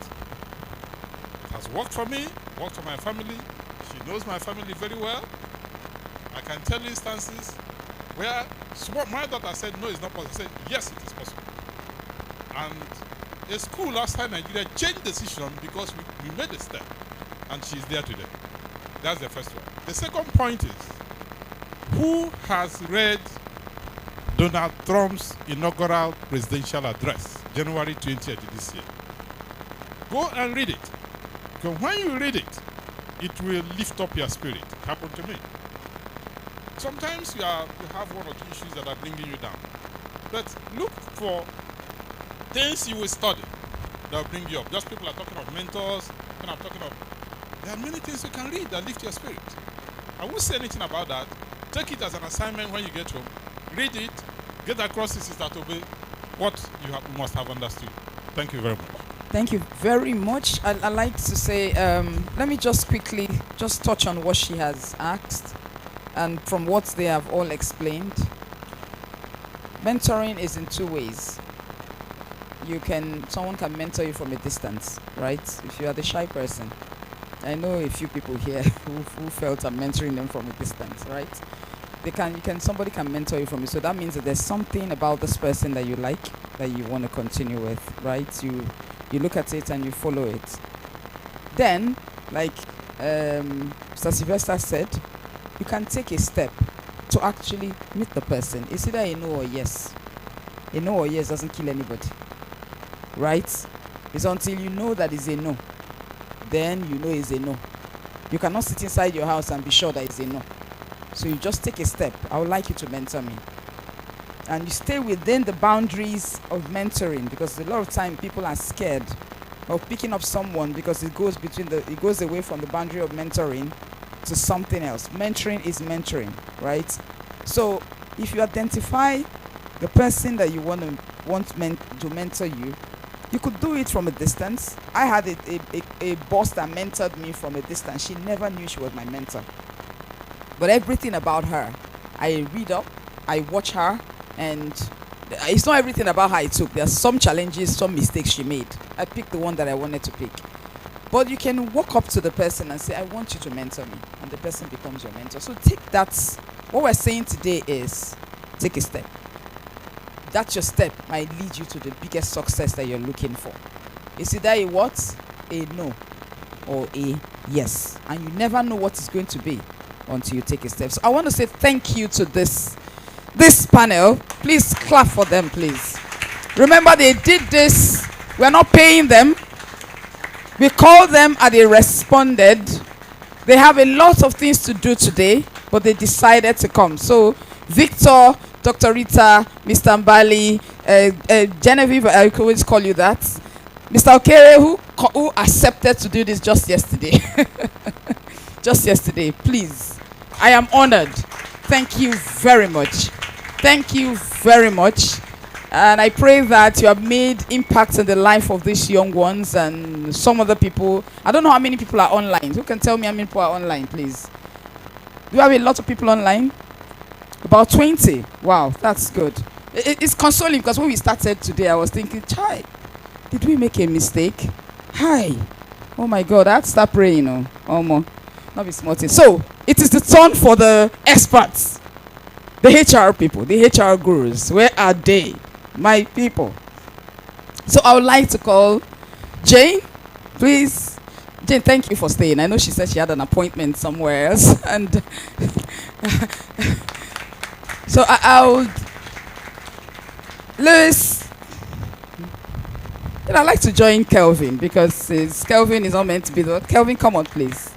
It has worked for me, worked for my family. She knows my family very well. I can tell you instances where my daughter said, no, it's not possible. I said, yes, it is possible. And a school outside Nigeria changed decision because we made a step. And she's there today. That's the first one. The second point is, who has read Donald Trump's inaugural presidential address, January 20th this year? Go and read it. Because when you read it, it will lift up your spirit. It happened to me. Sometimes you have one or two issues that are bringing you down. But look for things you will study that will bring you up. Just people are talking of mentors, when I'm talking of, there are many things you can read that lift your spirit. I won't say anything about that. Take it as an assignment when you get home. Read it, get across to Sister Tobe what you must have understood. Thank you very much. Thank you very much. I'd like to say, let me just quickly touch on what she has asked and from what they have all explained. Mentoring is in two ways. Someone can mentor you from a distance, right? If you are the shy person. I know a few people here who felt I'm mentoring them from a distance, right? Somebody can mentor you from it. So that means that there's something about this person that you like, that you want to continue with, right? You look at it and you follow it. Then, like Mr. Sylvester said, you can take a step to actually meet the person. It's either a no or yes. A no or yes doesn't kill anybody, right? It's until you know that it's a no, then you know it's a no. You cannot sit inside your house and be sure that it's a no. So you just take a step. I would like you to mentor me. And you stay within the boundaries of mentoring, because a lot of time people are scared of picking up someone because it goes away from the boundary of mentoring to something else. Mentoring is mentoring, right? So if you identify the person that you want to mentor you, you could do it from a distance. I had a boss that mentored me from a distance. She never knew she was my mentor. But everything about her, I read up, I watch her, and it's not everything about her I took. There are some challenges, some mistakes she made. I picked the one that I wanted to pick. But you can walk up to the person and say, I want you to mentor me. And the person becomes your mentor. So take that. What we're saying today is, take a step. That your step might lead you to the biggest success that you're looking for. It's either a what, a no, or a yes. And you never know what it's going to be until you take a step. So I want to say thank you to this panel. Please clap for them, please. Remember, they did this. We're not paying them. We called them and they responded. They have a lot of things to do today, but they decided to come. So Victor, Dr. Rita, Mr. Mbali, Genevieve, I could always call you that. Mr. Okere, who accepted to do this just yesterday. Just yesterday, please. I am honored. Thank you very much. Thank you very much. And I pray that you have made impact in the life of these young ones and some other people. I don't know how many people are online. Who can tell me how many people are online, please? Do you have a lot of people online? About 20. Wow, that's good. It's consoling because when we started today, I was thinking, Chai, did we make a mistake? Hi. Oh my God, I had to start praying. Oh, not be smarting. So, it is the turn for the experts, the HR people, the HR gurus. Where are they? My people. So, I would like to call Jane, please. Jane, thank you for staying. I know she said she had an appointment somewhere else. And so, I'll. Louis. I'd like to join Kelvin because Kelvin is not meant to be there. Kelvin, come on, please.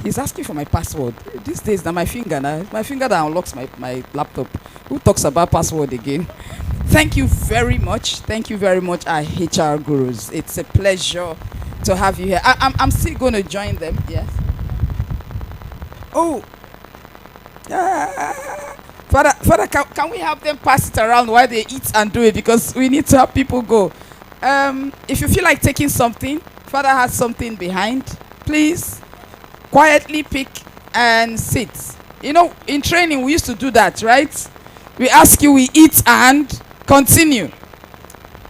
He's asking for my password. These days, my finger that unlocks my laptop. Who talks about password again? Thank you very much. Thank you very much, our HR gurus. It's a pleasure to have you here. I'm still going to join them. Yes. Oh. Father, can we have them pass it around while they eat and do it? Because we need to have people go. If you feel like taking something, Father has something behind. Please, quietly pick and sit. You know, in training, we used to do that, right? We ask you, we eat and continue.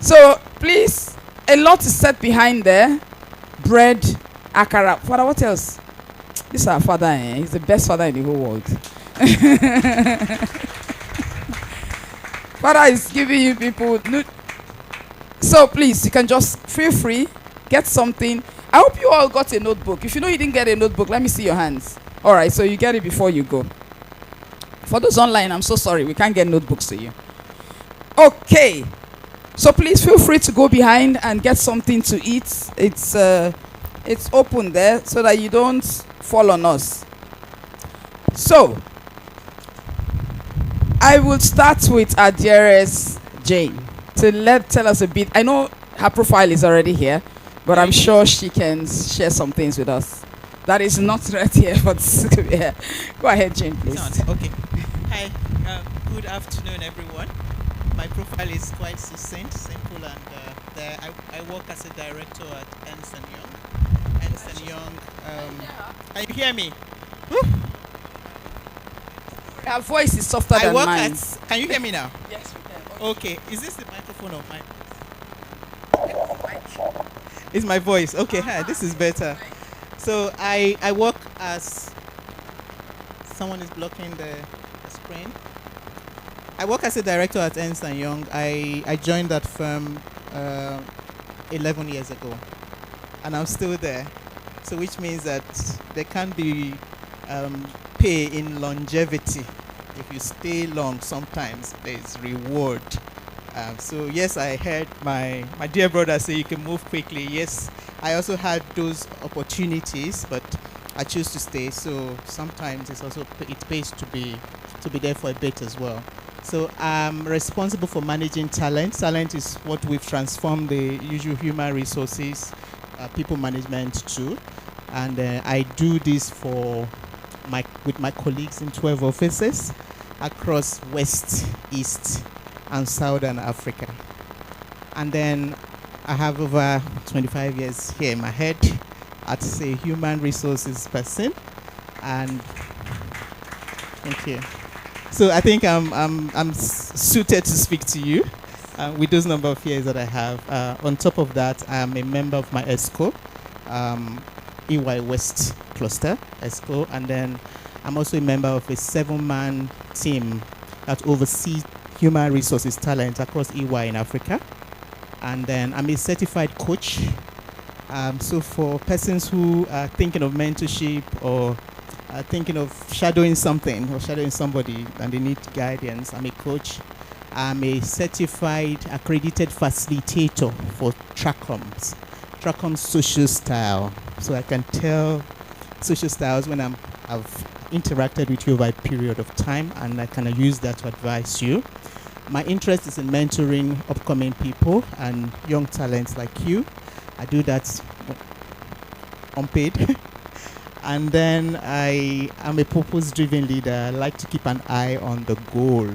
So, please, a lot is set behind there. Bread, akara. Father, what else? This is our father, eh? He's the best father in the whole world. Father is giving you people. So, please, you can just feel free, get something. I hope you all got a notebook. If you know you didn't get a notebook, let me see your hands. All right, so you get it before you go. For those online, I'm so sorry. We can't get notebooks to you. Okay. So please feel free to go behind and get something to eat. It's open there so that you don't fall on us. So, I will start with our dearest Jane to tell us a bit. I know her profile is already here, but I'm sure she can share some things with us. That is not right here, but yeah. Go ahead, Jane, please. Okay. Hi. Good afternoon, everyone. My profile is quite succinct, simple, and I work as a director at Ernst & Young. Ernst & Young. Can you hear me? Her voice is softer than mine. Can you hear me now? Yes, we can. Okay. Is this the microphone or my? It's my voice. Okay. Hi. This is better. So I work as someone is blocking the screen. I work as a director at Ernst & Young. I joined that firm 11 years ago, and I'm still there. So which means that there can be pay in longevity. If you stay long, sometimes there's reward. So yes, I heard my dear brother say you can move quickly. Yes, I also had those opportunities, but I choose to stay. So sometimes it pays to be there for a bit as well. So I'm responsible for managing talent. Talent is what we've transformed the usual human resources, people management to, and I do this with my colleagues in 12 offices across West, East, and Southern Africa. And then I have over 25 years here in my head as a human resources person. And thank you. So I think I'm suited to speak to you with those number of years that I have. On top of that, I'm a member of my ESCO, EY West Cluster, ESCO, and then I'm also a member of a 7-man team that oversees human resources talent across EY in Africa. And then I'm a certified coach. So for persons who are thinking of mentorship or are thinking of shadowing something or shadowing somebody and they need guidance, I'm a coach. I'm a certified accredited facilitator for Tracom's social style. So I can tell social styles when I've interacted with you over a period of time, and I can use that to advise you. My interest is in mentoring upcoming people and young talents like you. I do that unpaid. And then I am a purpose-driven leader. I like to keep an eye on the goal,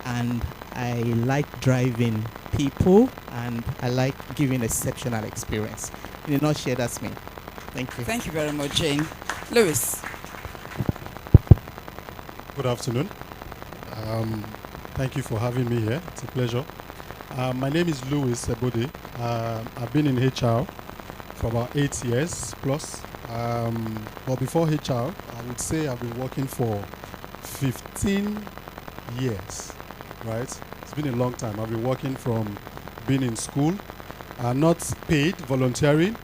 and I like driving people, and I like giving exceptional experience. In a nutshell, that's me. Thank you. Thank you very much, Jane. Lewis. Good afternoon. Thank you for having me here. It's a pleasure. My name is Louis Ebode. I've been in HR for about 8 years plus. But before HR, I would say I've been working for 15 years, right? It's been a long time. I've been working from being in school, not paid, volunteering,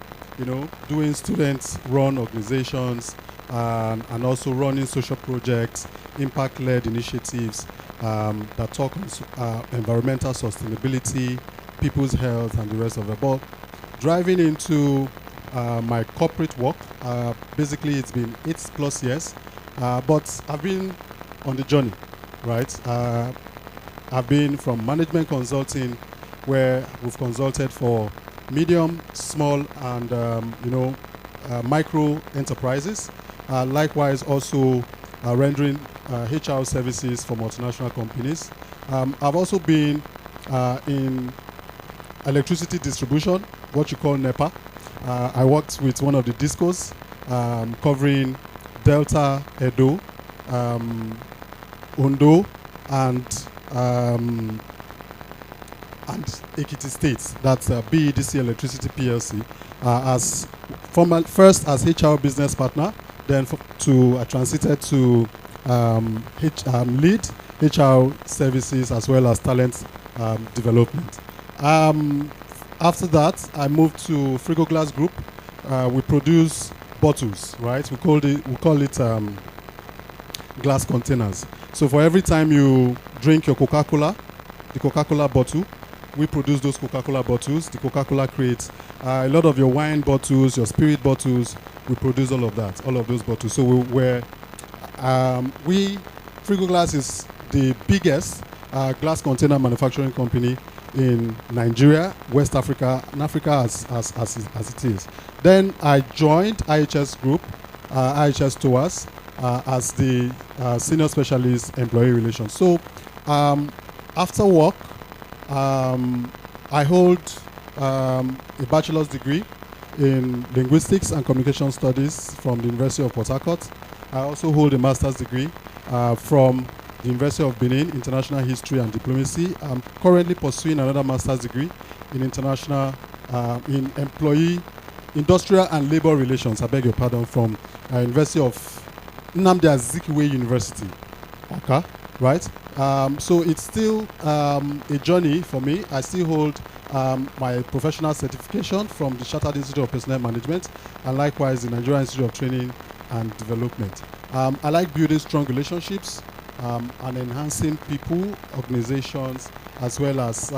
doing student-run organizations, and also running social projects, impact-led initiatives that talk on environmental sustainability, people's health, and the rest of it. But driving into my corporate work, basically it's been 8+ years, but I've been on the journey, right? I've been from management consulting, where we've consulted for medium, small, and micro enterprises. Likewise, also rendering HR services for multinational companies. I've also been in electricity distribution, what you call NEPA. I worked with one of the discos covering Delta, Edo, Ondo, and Ekiti State. That's BEDC Electricity PLC. First as HR business partner, then I transited to lead HR services as well as talent development. After that, I moved to Frigoglass Group. We produce bottles, right? We call it glass containers. So for every time you drink your Coca-Cola, the Coca-Cola bottle, we produce those Coca-Cola bottles. The Coca-Cola creates a lot of your wine bottles, your spirit bottles. We produce all of that, all of those bottles. So Frigoglass is the biggest glass container manufacturing company in Nigeria, West Africa, and Africa as it is. Then I joined IHS Group, IHS Towers, as the senior specialist employee relations. So after work, I hold a bachelor's degree in linguistics and communication studies from the University of Port Harcourt. I also hold a master's degree from the University of Benin, International History and Diplomacy. I'm currently pursuing another master's degree in in industrial and labor relations, I beg your pardon, from University of Nnamdi Azikiwe University. Okay, right? So it's still a journey for me. I still hold my professional certification from the Chartered Institute of Personnel Management, and likewise the Nigerian Institute of Training and Development. I like building strong relationships and enhancing people, organizations, as well as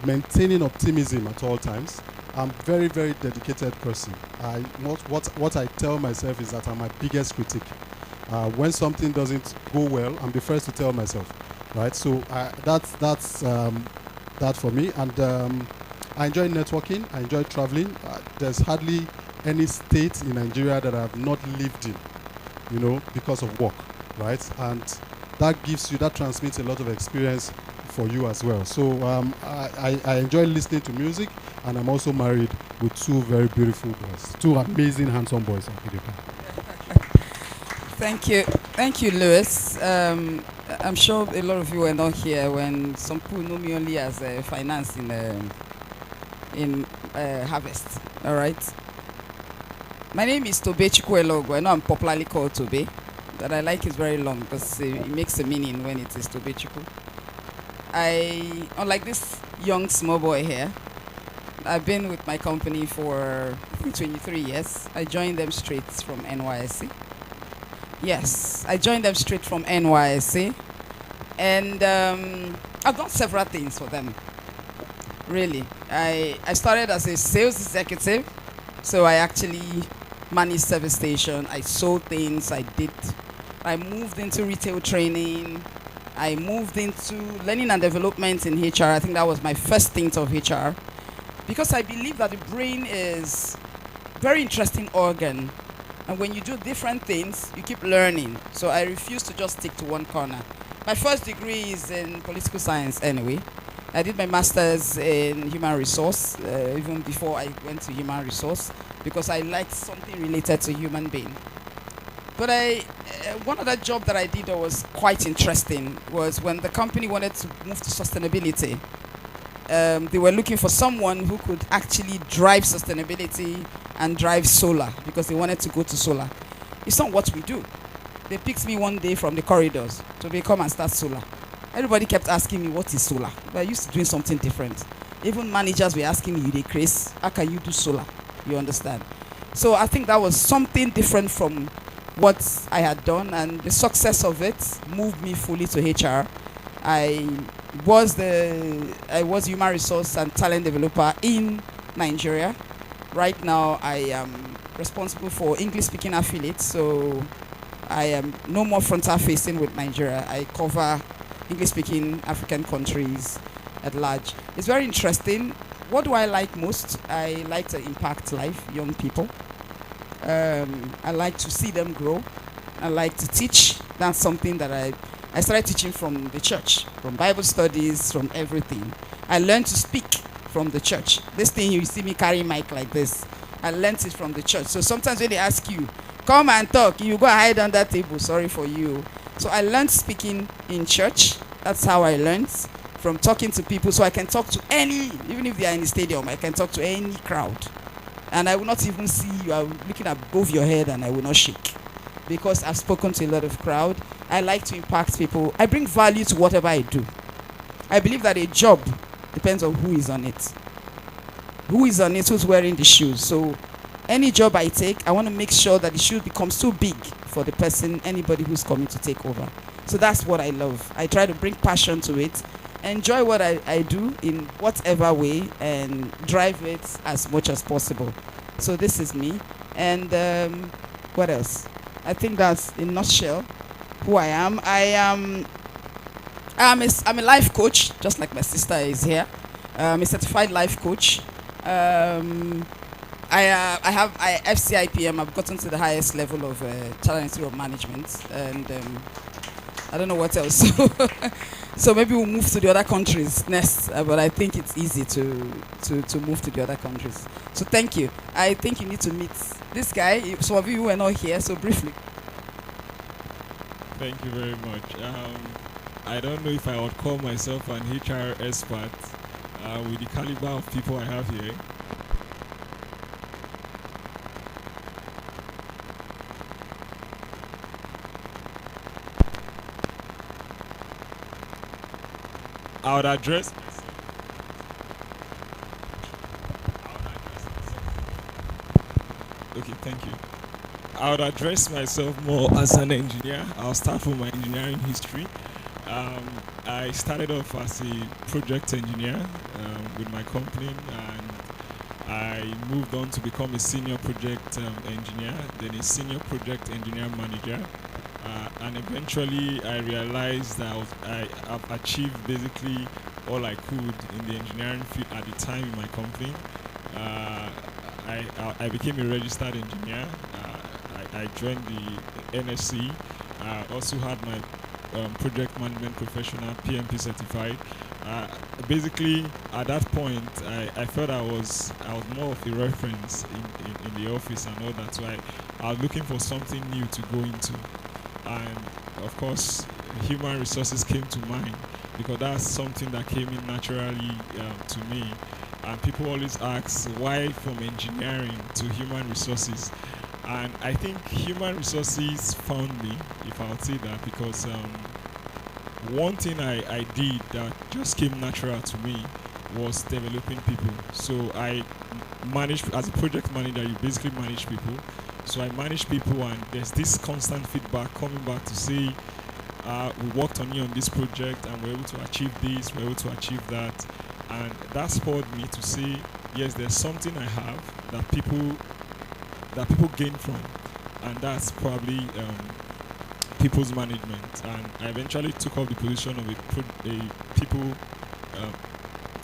maintaining optimism at all times. I'm a very, very dedicated person. What I tell myself is that I'm my biggest critic. When something doesn't go well, I'm the first to tell myself, right? So that's that for me. And I enjoy networking. I enjoy traveling. There's hardly any state in Nigeria that I've not lived in, because of work, right? And that transmits a lot of experience for you as well. So I enjoy listening to music, and I'm also married with two very beautiful boys, two amazing, handsome boys. Thank you, Lewis. I'm sure a lot of you were not here when some people know me only as finance in Harvest. All right. My name is Tobe Chukwuelogo. I know I'm popularly called Tobe, but I like it very long because it makes a meaning when it is Tobe Chukwu. Unlike this young small boy here, I've been with my company for I think 23 years. I joined them straight from NYSC. Yes, I joined them straight from NYSC, and I've done several things for them. Really, I started as a sales executive, so I actually managed service station. I sold things. I moved into retail training. I moved into learning and development in HR. I think that was my first stint of HR, because I believe that the brain is a very interesting organ And when you do different things, you keep learning. So I refuse to just stick to one corner. My first degree is in political science anyway. I did my master's in human resource, even before I went to human resource, because I liked something related to human being. But one other job that I did that was quite interesting was when the company wanted to move to sustainability. They were looking for someone who could actually drive sustainability and drive solar, because they wanted to go to solar. It's not what we do. They picked me one day from the corridors to come and start solar. Everybody kept asking me, what is solar? But I used to doing something different. Even managers were asking me, you dey craze? How can you do solar? You understand? So I think that was something different from what I had done, and the success of it moved me fully to HR. I was human resource and talent developer in Nigeria. Right now, I am responsible for English-speaking affiliates, so I am no more frontal-facing with Nigeria. I cover English-speaking African countries at large. It's very interesting. What do I like most? I like to impact life, young people. I like to see them grow. I like to teach. That's something that I started teaching from the church, from Bible studies, from everything. I learned to speak from the church. This thing you see me carrying mic like this, I learned it from the church. So sometimes when they ask you, come and talk, you go hide under that table, sorry for you. So I learned speaking in church. That's how I learned, from talking to people. So I can talk to any, even if they are in the stadium, I can talk to any crowd. And I will not even see you. I'm looking above your head and I will not shake, because I've spoken to a lot of crowd. I like to impact people. I bring value to whatever I do. I believe that a job depends on who is on it. Who is on it, who's wearing the shoes. So any job I take, I want to make sure that the shoe becomes too big for the person, anybody who's coming to take over. So that's what I love. I try to bring passion to it, enjoy what I do in whatever way, and drive it as much as possible. So this is me. And what else? I think that's in a nutshell who I am. I'm a life coach, just like my sister is here. I'm a certified life coach. I have FCIPM. I've gotten to the highest level of Talent Institute of Management, and I don't know what else. So maybe we'll move to the other countries next. But I think it's easy to move to the other countries. So thank you. I think you need to meet this guy. Some of you were not here, so briefly. Thank you very much. I don't know if I would call myself an HR expert with the caliber of people I have here. I would address Okay, thank you. I would address myself more as an engineer. I'll start from my engineering history. I started off as a project engineer with my company, and I moved on to become a senior project engineer, then a senior project engineer manager. And eventually I realized that I've achieved basically all I could in the engineering field at the time in my company. I became a registered engineer. I joined the NSC. I also had my project management professional PMP certified. Basically, at that point, I felt I was more of a reference in the office and all that. So I was looking for something new to go into. And of course, human resources came to mind, because that's something that came in naturally to me. And people always ask, why from engineering to human resources? And I think human resources found me, if I would say that, because one thing I did that just came natural to me was developing people. So I managed, as a project manager, you basically manage people. So I manage people, and there's this constant feedback coming back to say, we worked on you on this project and we're able to achieve this, we're able to achieve that. And that spurred me to say, yes, there's something I have that people gain from, and that's probably people's management. And I eventually took up the position of a people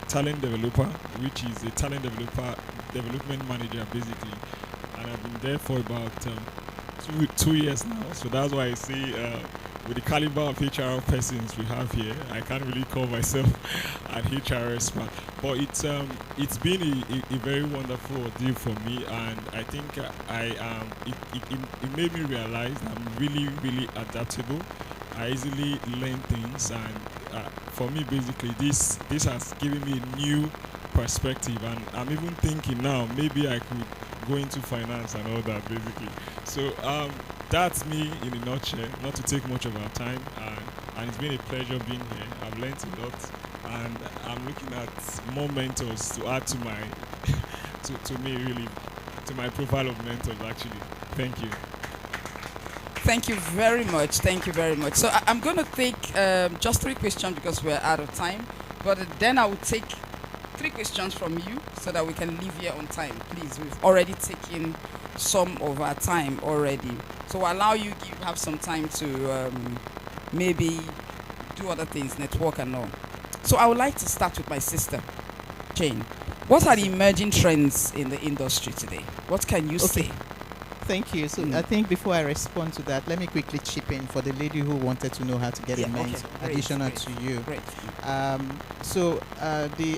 talent developer, which is a talent development manager basically. And I've been there for about two years now. So that's why I say, with the caliber of HR persons we have here, I can't really call myself an HR expert. But it's been a very wonderful ordeal for me, and I think it made me realize that I'm really adaptable. I easily learn things, and for me, basically, this has given me a new perspective, and I'm even thinking now maybe I could go into finance and all that, basically. So that's me in a nutshell. Not to take much of our time, and it's been a pleasure being here. I've learned a lot, and I'm looking at more mentors to add to my to me, really, to my profile of mentors, actually. Thank you. Thank you very much. Thank you very much. So I'm going to take just 3 questions because we're out of time. But then I will take 3 questions from you so that we can leave here on time. Please, we've already taken some of our time already. So we'll allow you have some time to maybe do other things, network and all. So I would like to start with my sister, Jane. What are the emerging trends in the industry today? What can you say? Thank you. So I think before I respond to that, let me quickly chip in for the lady who wanted to know how to get a mentor, additional to you. Great.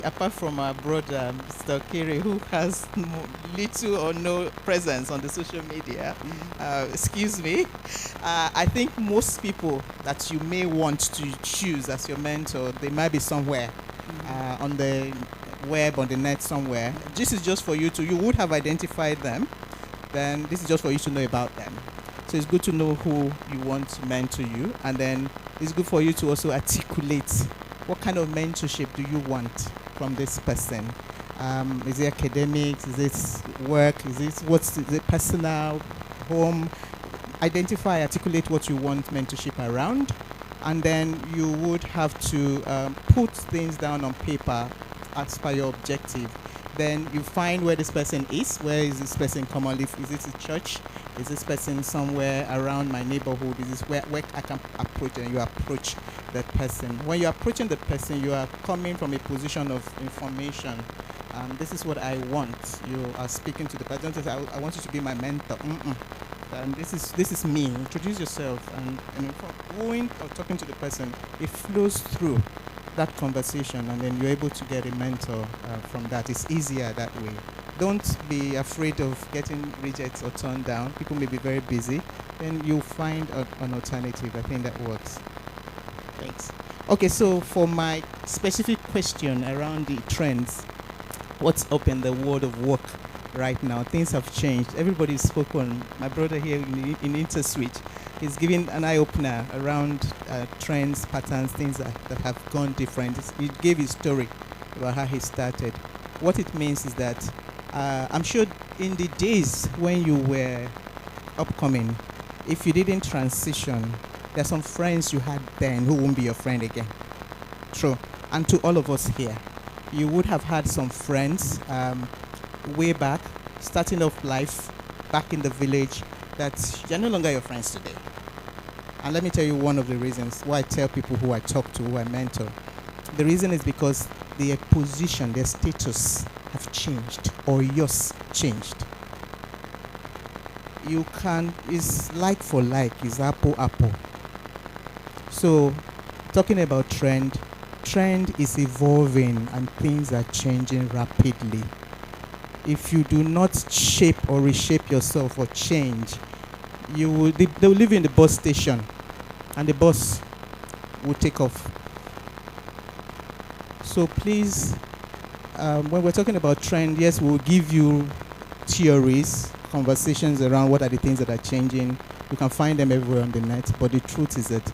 Apart from our brother, Mr. Kere, who has little or no presence on the social media, excuse me, I think most people that you may want to choose as your mentor, they might be somewhere on the web, on the net somewhere. This is just for you you would have identified them. Then this is just for you to know about them. So it's good to know who you want to mentor you, and then it's good for you to also articulate what kind of mentorship do you want from this person. Is it academics? Is it work? Is it personal, home? Identify, articulate what you want mentorship around, and then you would have to put things down on paper as per your objective. Then you find where this person is. Where is this person commonly? Is it a church? Is this person somewhere around my neighborhood? Is this where I can approach, and you approach that person. When you're approaching the person, you are coming from a position of information. This is what I want. You are speaking to the person. Don't say, I want you to be my mentor. And this is me. Introduce yourself, and from going or talking to the person, it flows through that conversation, and then you're able to get a mentor from that. It's easier that way. Don't be afraid of getting rejects or turned down. People may be very busy. Then you'll find an alternative. I think that works. Thanks. Okay, so for my specific question around the trends, what's up in the world of work right now? Things have changed. Everybody's spoken. My brother here in InterSwitch is giving an eye-opener around trends, patterns, things that have gone different. He gave his story about how he started. What it means is that I'm sure in the days when you were upcoming, if you didn't transition, there's some friends you had then who won't be your friend again. True. And to all of us here, you would have had some friends way back, starting off life back in the village, that you're no longer your friends today. And let me tell you one of the reasons why I tell people who I talk to, who I mentor. The reason is because their position, their status have changed, or yours changed. It's like for like, it's apple. So, talking about trend is evolving and things are changing rapidly. If you do not shape or reshape yourself or change, they'll leave you in the bus station and the bus will take off. So please, when we're talking about trend, yes, we'll give you theories, conversations around what are the things that are changing. You can find them everywhere on the net, but the truth is that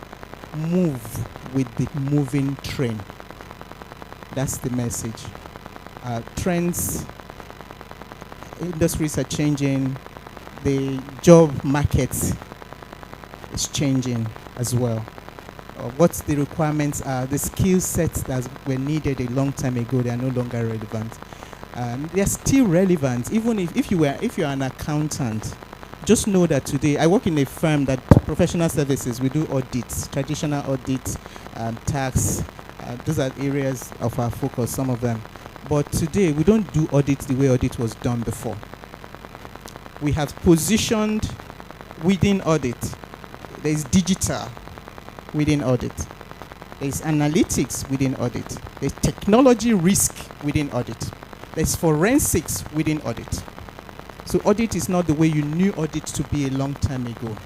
move with the moving train. That's the message. Trends, industries are changing. The job market is changing as well. What the requirements are, the skill sets that were needed a long time ago, they are no longer relevant. They're still relevant, even if you're an accountant. Just know that today, I work in a firm that professional services, we do audits, traditional audits, tax. Those are areas of our focus, some of them. But today, we don't do audits the way audit was done before. We have positioned within audit. There's digital within audit. There's analytics within audit. There's technology risk within audit. There's forensics within audit. So audit is not the way you knew audit to be a long time ago.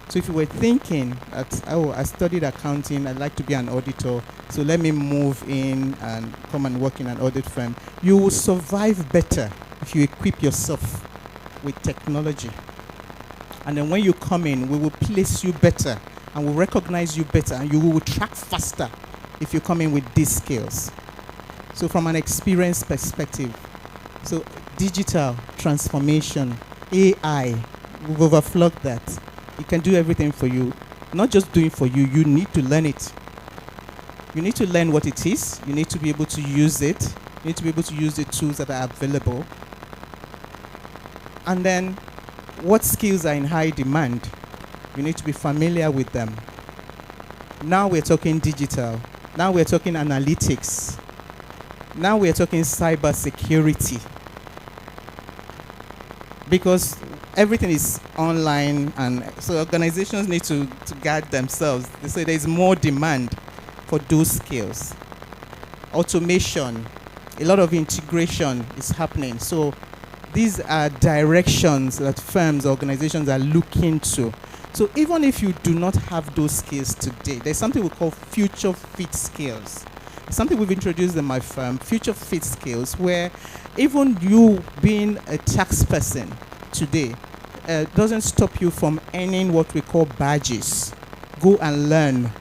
So if you were thinking that, oh, I studied accounting, I'd like to be an auditor, so let me move in and come and work in an audit firm, you will survive better if you equip yourself with technology. And then when you come in, we will place you better and will recognize you better, and you will track faster if you come in with these skills. So from an experience perspective, so digital transformation, AI, we've overflowed that. It can do everything for you. Not just doing for you, you need to learn it. You need to learn what it is. You need to be able to use it. You need to be able to use the tools that are available. And then, what skills are in high demand? You need to be familiar with them. Now we're talking digital. Now we're talking analytics. Now we're talking cyber security. Because everything is online, and so organizations need to guard themselves. So there's more demand for those skills. Automation, a lot of integration is happening. So these are directions that firms, organizations are looking to. So even if you do not have those skills today, there's something we call future fit skills. Something we've introduced in my firm, future fit skills, where even you being a tax person today doesn't stop you from earning what we call badges. Go and learn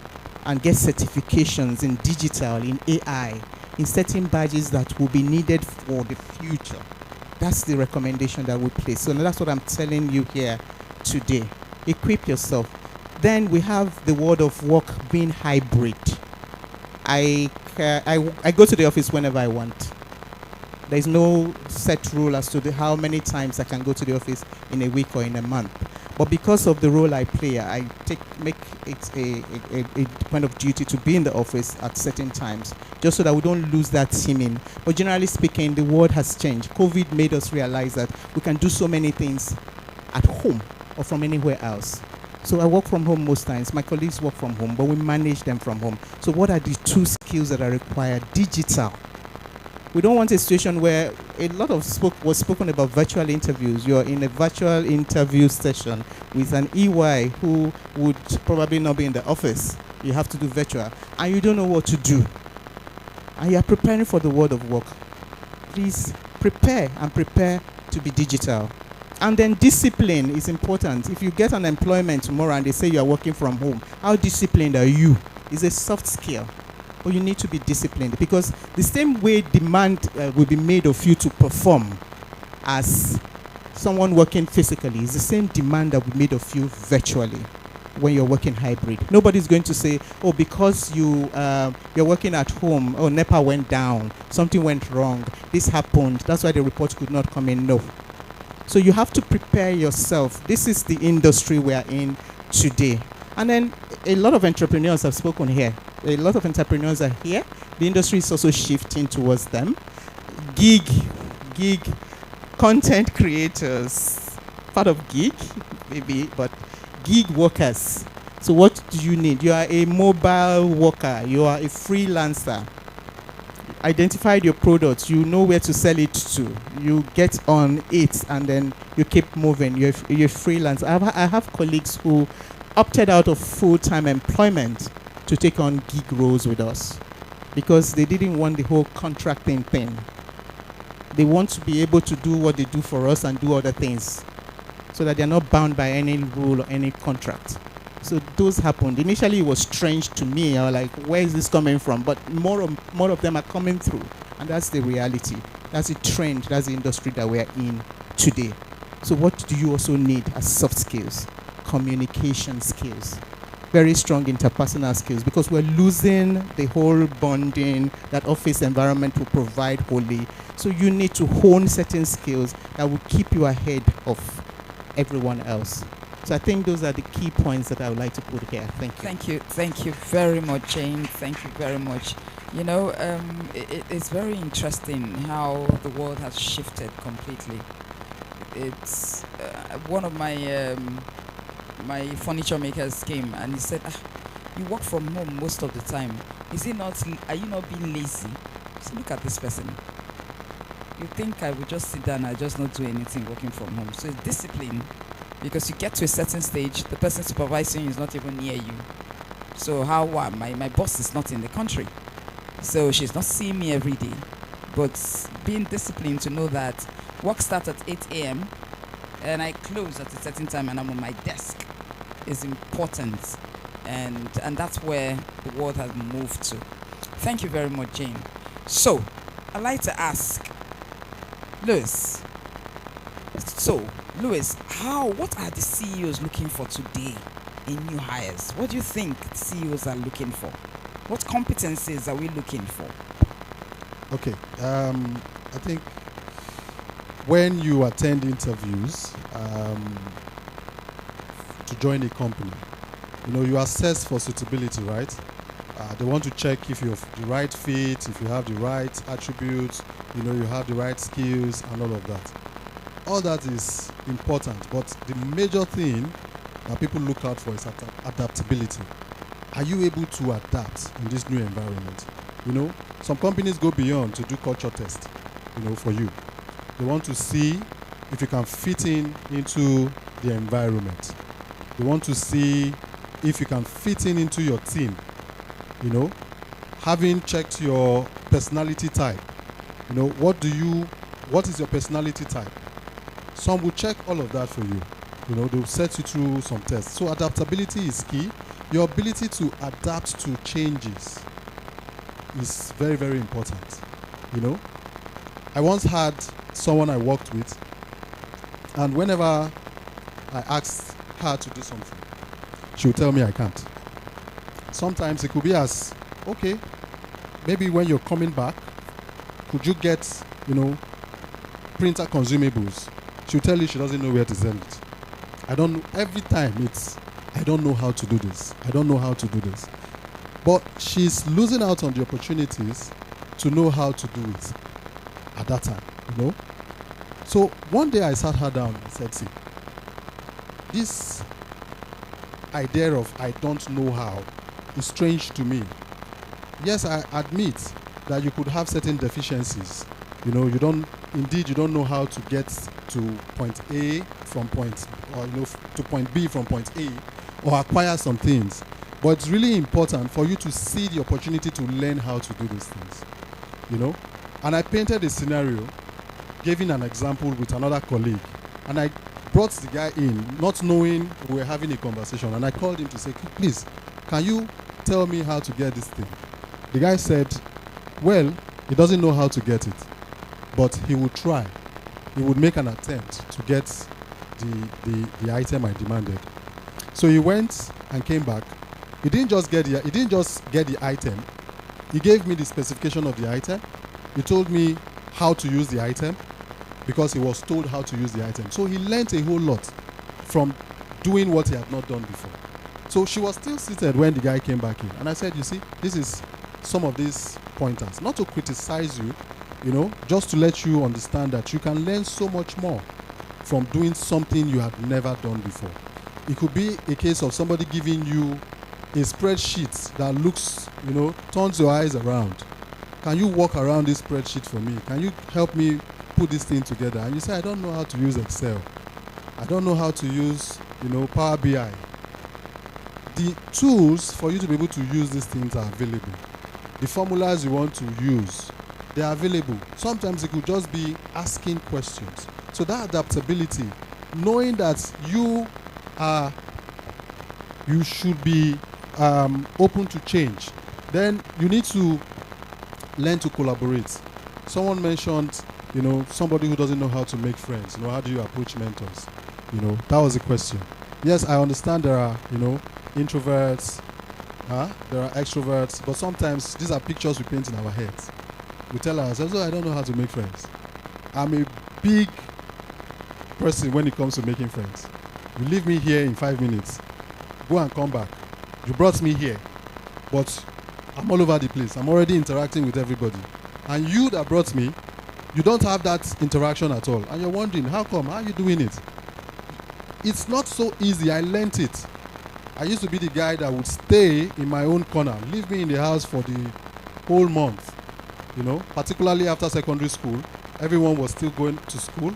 and get certifications in digital, in AI, in certain badges that will be needed for the future. That's the recommendation that we place. So that's what I'm telling you here today. Equip yourself. Then we have the world of work being hybrid. I go to the office whenever I want. There's no set rule as to how many times I can go to the office in a week or in a month. But because of the role I play, I make it a point of duty to be in the office at certain times, just so that we don't lose that teaming. But generally speaking, the world has changed. COVID made us realize that we can do so many things at home or from anywhere else. So I work from home most times. My colleagues work from home, but we manage them from home. So what are the two skills that are required? Digital. We don't want a situation where a lot of was spoken about virtual interviews. You're in a virtual interview session with an EY who would probably not be in the office. You have to do virtual, and you don't know what to do. And you are preparing for the world of work. Please prepare to be digital. And then discipline is important. If you get an employment tomorrow and they say you are working from home, how disciplined are you? It's a soft skill. But you need to be disciplined, because the same way demand will be made of you to perform as someone working physically is the same demand that will be made of you virtually when you're working hybrid. Nobody's going to say, oh, because you're working at home, oh, NEPA went down, something went wrong, this happened, that's why the report could not come in. No. So you have to prepare yourself. This is the industry we are in today. And then a lot of entrepreneurs have spoken here. A lot of entrepreneurs are here. The industry is also shifting towards them. Gig, content creators, part of gig, maybe, but gig workers. So what do you need? You are a mobile worker. You are a freelancer. Identified your product. You know where to sell it to. You get on it, and then you keep moving. You're freelance. I have colleagues who opted out of full-time employment to take on gig roles with us because they didn't want the whole contracting thing. They want to be able to do what they do for us and do other things so that they're not bound by any rule or any contract. So those happened. Initially, it was strange to me. I was like, where is this coming from? But more of them are coming through. And that's the reality. That's the trend. That's the industry that we're in today. So what do you also need as soft skills? Communication skills. Very strong interpersonal skills, because we're losing the whole bonding that office environment will provide wholly. So you need to hone certain skills that will keep you ahead of everyone else. So I think those are the key points that I would like to put here. Thank you. Thank you very much, Jane. Thank you very much. You know, it's very interesting how the world has shifted completely. It's one of my my furniture makers came and he said, you work from home most of the time. Are you not being lazy? So look at this person. You think I would just sit down and just not do anything working from home. So it's discipline, because you get to a certain stage, the person supervising you is not even near you. So how my boss is not in the country. So she's not seeing me every day. But being disciplined to know that work starts at 8 a.m. and I close at a certain time and I'm on my desk is important. And that's where the world has moved to. Thank you very much, Jane. So, I'd like to ask Louis. So, Louis, what are the CEOs looking for today in new hires? What do you think CEOs are looking for? What competencies are we looking for? Okay, I think when you attend interviews to join a company, you assess for suitability, right? They want to check if you have the right fit, if you have the right attributes, you have the right skills and all of that. All that is important, but the major thing that people look out for is adaptability. Are you able to adapt in this new environment? Some companies go beyond to do culture test, for you. They want to see if you can fit into the environment. They want to see if you can fit into your team. Having checked your personality type, what is your personality type? Some will check all of that for you. They'll set you through some tests. So adaptability is key. Your ability to adapt to changes is very, very important. I once had someone I worked with, and whenever I asked her to do something, she would tell me I can't. Sometimes it could be as, okay, maybe when you're coming back, could you get, printer consumables? She'll tell you she doesn't know where to send it. I don't know. Every time it's, I don't know how to do this. I don't know how to do this. But she's losing out on the opportunities to know how to do it at that time, So one day I sat her down and said, see, this idea of I don't know how is strange to me. Yes, I admit that you could have certain deficiencies. You don't know how to get to point A from point, or to point B from point A, or acquire some things. But it's really important for you to see the opportunity to learn how to do these things. And I painted a scenario, giving an example with another colleague, and I brought the guy in, not knowing we were having a conversation, and I called him to say, please, can you tell me how to get this thing? The guy said, well, he doesn't know how to get it, but he would try. He would make an attempt to get the item I demanded. So he went and came back. He didn't just get the item. He gave me the specification of the item. He told me how to use the item, because he was told how to use the item. So he learned a whole lot from doing what he had not done before. So she was still seated when the guy came back in. And I said, you see, this is some of these pointers. Not to criticize you, just to let you understand that you can learn so much more from doing something you had never done before. It could be a case of somebody giving you a spreadsheet that looks, turns your eyes around. Can you walk around this spreadsheet for me? Can you help me put this thing together? And you say, I don't know how to use Excel. I don't know how to use, Power BI. The tools for you to be able to use these things are available. The formulas you want to use, they are available. Sometimes it could just be asking questions. So that adaptability, knowing that you should be open to change, then you need to learn to collaborate. Someone mentioned, somebody who doesn't know how to make friends. How do you approach mentors? That was the question. Yes, I understand there are, introverts, there are extroverts, but sometimes these are pictures we paint in our heads. We tell ourselves, I don't know how to make friends. I'm a big person when it comes to making friends. You leave me here in 5 minutes, go and come back. You brought me here, but I'm all over the place. I'm already interacting with everybody. And you that brought me, you don't have that interaction at all. And you're wondering, how come? How are you doing it? it's not so easy. I learnt it. I used to be the guy that would stay in my own corner, leave me in the house for the whole month, particularly after secondary school. Everyone was still going to school.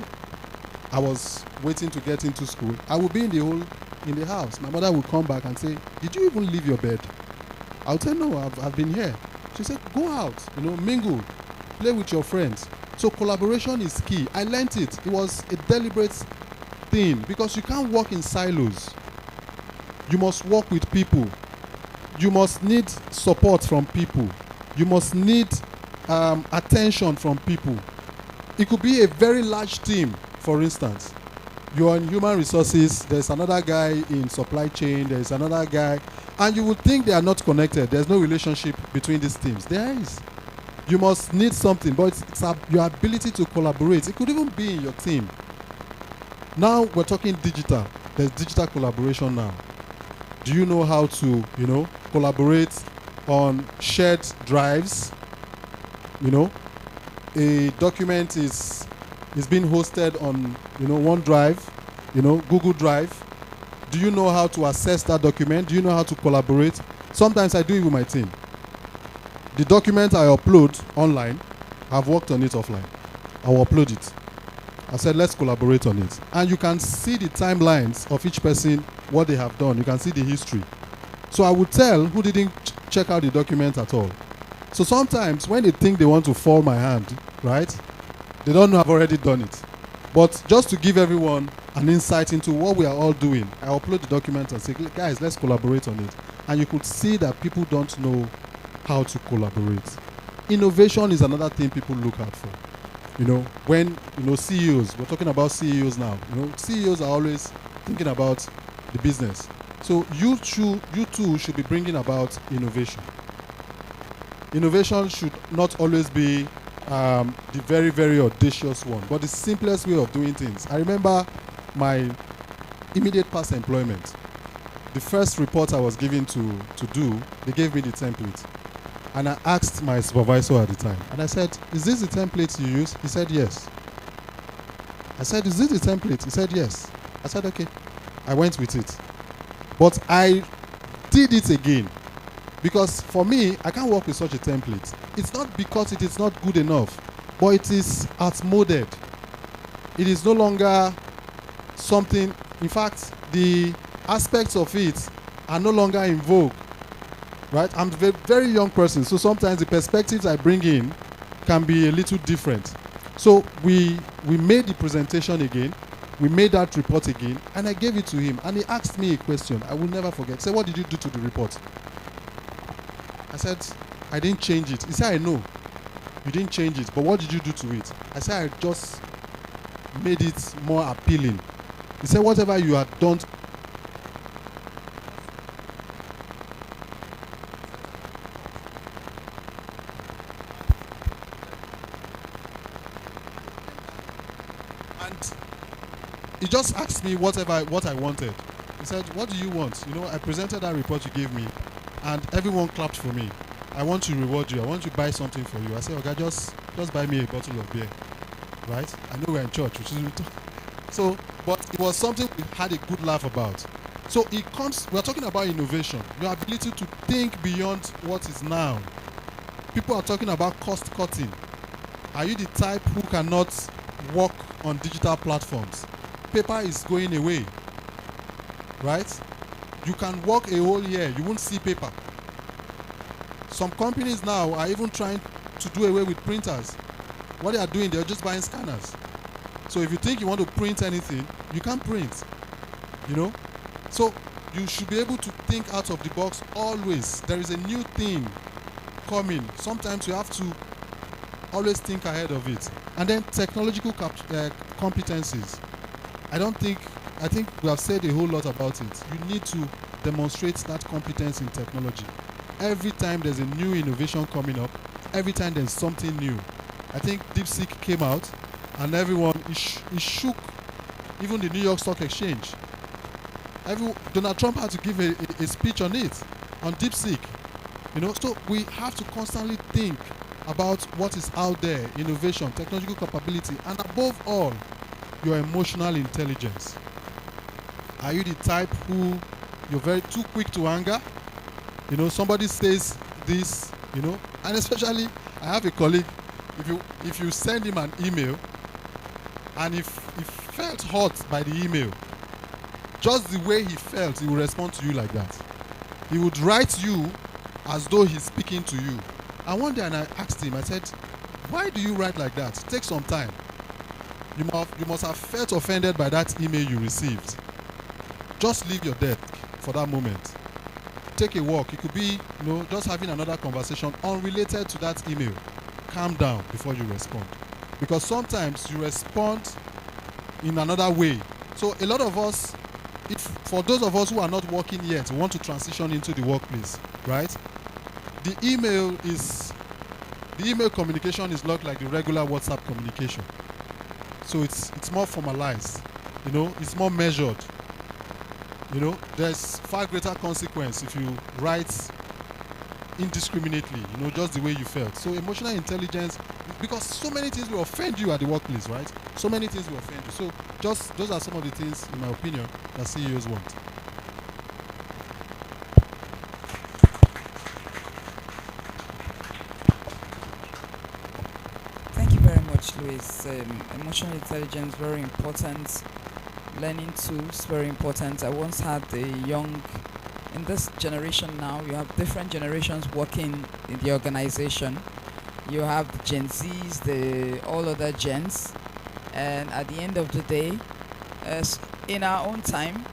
I was waiting to get into school. I would be in the house. My mother would come back and say, "Did you even leave your bed?" I would say, "No, I've been here." She said, "Go out, mingle, play with your friends." So collaboration is key. I learnt it. It was a deliberate thing because you can't work in silos. You must work with people. You must need support from people. You must need attention from people. It could be a very large team, for instance. You are in human resources, there's another guy in supply chain, there's another guy, and you would think they are not connected. There's no relationship between these teams. There is. You must need something, but it's your ability to collaborate. It could even be in your team. Now we're talking digital. There's digital collaboration now. Do you know how to, collaborate on shared drives? A document is being hosted on, OneDrive, Google Drive. Do you know how to access that document? Do you know how to collaborate? Sometimes I do it with my team. The document I upload online, I've worked on it offline. I'll upload it. I said, let's collaborate on it. And you can see the timelines of each person, what they have done. You can see the history. So I would tell who didn't check out the document at all. So sometimes when they think they want to fall my hand, right, they don't know I've already done it. But just to give everyone an insight into what we are all doing, I upload the document and say, guys, let's collaborate on it. And you could see that people don't know how to collaborate. Innovation is another thing people look out for. When CEOs, we're talking about CEOs now. CEOs are always thinking about the business. So you too should be bringing about innovation. Innovation should not always be the very, very audacious one, but the simplest way of doing things. I remember my immediate past employment. The first report I was given to do, they gave me the template. And I asked my supervisor at the time, and I said, "Is this the template you use?" He said, "Yes." I said, "Is this the template?" He said, "Yes." I said, "Okay." I went with it. But I did it again. Because for me, I can't work with such a template. It's not because it is not good enough, but it is outmoded. It is no longer something, in fact, the aspects of it are no longer in vogue. Right? I'm a very young person, so sometimes the perspectives I bring in can be a little different. So we made the presentation again, we made that report again, and I gave it to him. And he asked me a question I will never forget. He said, "What did you do to the report?" I said, "I didn't change it." He said, "I know. You didn't change it, but what did you do to it?" I said, "I just made it more appealing." He said, "Whatever you had done." He just asked me what I wanted. He said, "What do you want?" I presented that report you gave me, and everyone clapped for me. "I want to reward you. I want to buy something for you." I said, "Okay, just buy me a bottle of beer." Right? I know we're in church. So, but it was something we had a good laugh about. So we're talking about innovation, your ability to think beyond what is now. People are talking about cost cutting. Are you the type who cannot work on digital platforms? Paper is going away, right? You can work a whole year, you won't see paper. Some companies now are even trying to do away with printers. What they are doing, they're just buying scanners. So if you think you want to print anything, you can't print, So you should be able to think out of the box always. There is a new thing coming. Sometimes you have to always think ahead of it. And then technological competencies. I think we have said a whole lot about it. You need to demonstrate that competence in technology. Every time there's a new innovation coming up, every time there's something new. I think DeepSeek came out and everyone, it shook even the New York Stock Exchange. Donald Trump had to give a speech on it, on DeepSeek. So we have to constantly think about what is out there, innovation, technological capability, and above all, your emotional intelligence. Are you the type who you're very too quick to anger? You know, somebody says this, you know, and especially I have a colleague, if you send him an email and if he felt hot by the email, just the way he felt, he will respond to you like that. He would write you as though he's speaking to you. And one day I asked him, I said, why do you write like that? Take some time. You must have felt offended by that email you received. Just leave your desk for that moment. Take a walk. It could be, you know, just having another conversation unrelated to that email. Calm down before you respond. Because sometimes you respond in another way. So a lot of us, for those of us who are not working yet, want to transition into the workplace, right? The email communication is not like the regular WhatsApp communication. So it's more formalized, you know, it's more measured. You know, there's far greater consequence if you write indiscriminately, you know, just the way you felt. So emotional intelligence, because so many things will offend you at the workplace, right? So many things will offend you. So just those are some of the things, in my opinion, that CEOs want. Thank you very much, Louis. Emotional intelligence, very important. Learning tools, very important. I once had in this generation now, you have different generations working in the organization. You have the Gen Zs, all other gens. And at the end of the day, in our own time,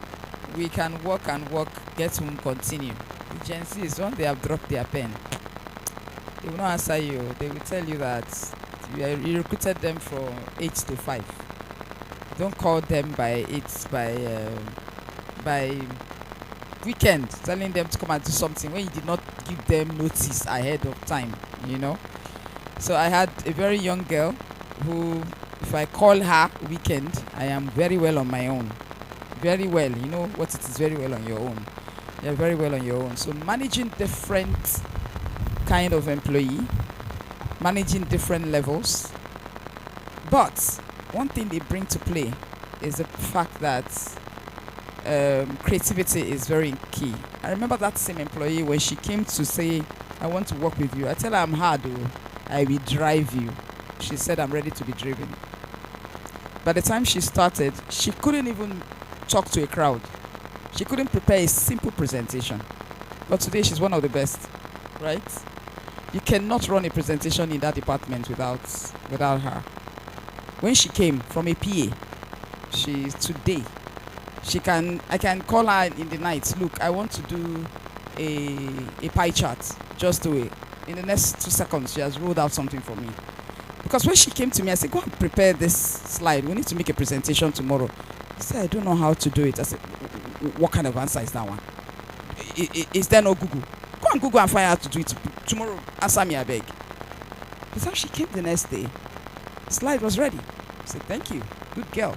we can work, get to continue. The Gen Zs, when they have dropped their pen, they will not answer you. They will tell you that you recruited them from 8 to 5. Don't call them by weekend, telling them to come and do something when you did not give them notice ahead of time, you know. So I had a very young girl who, if I call her weekend, I am very well on my own. Very well, you know what it is, very well on your own. You're very well on your own. So managing different kind of employee, managing different levels. But one thing they bring to play is the fact that creativity is very key. I remember that same employee when she came to say, I want to work with you. I tell her I'm hard, I will drive you. She said, I'm ready to be driven. By the time she started, she couldn't even talk to a crowd. She couldn't prepare a simple presentation. But today she's one of the best, right? You cannot run a presentation in that department without her. When she came from a PA, I can call her in the night. Look, I want to do a pie chart. Just do it. In the next 2 seconds, she has rolled out something for me. Because when she came to me, I said, go and prepare this slide. We need to make a presentation tomorrow. She said, I don't know how to do it. I said, what kind of answer is that one? Is there no Google? Go and Google and find out how to do it tomorrow. Answer me, I beg. By the time she came the next day, slide was ready. I said, thank you, good girl.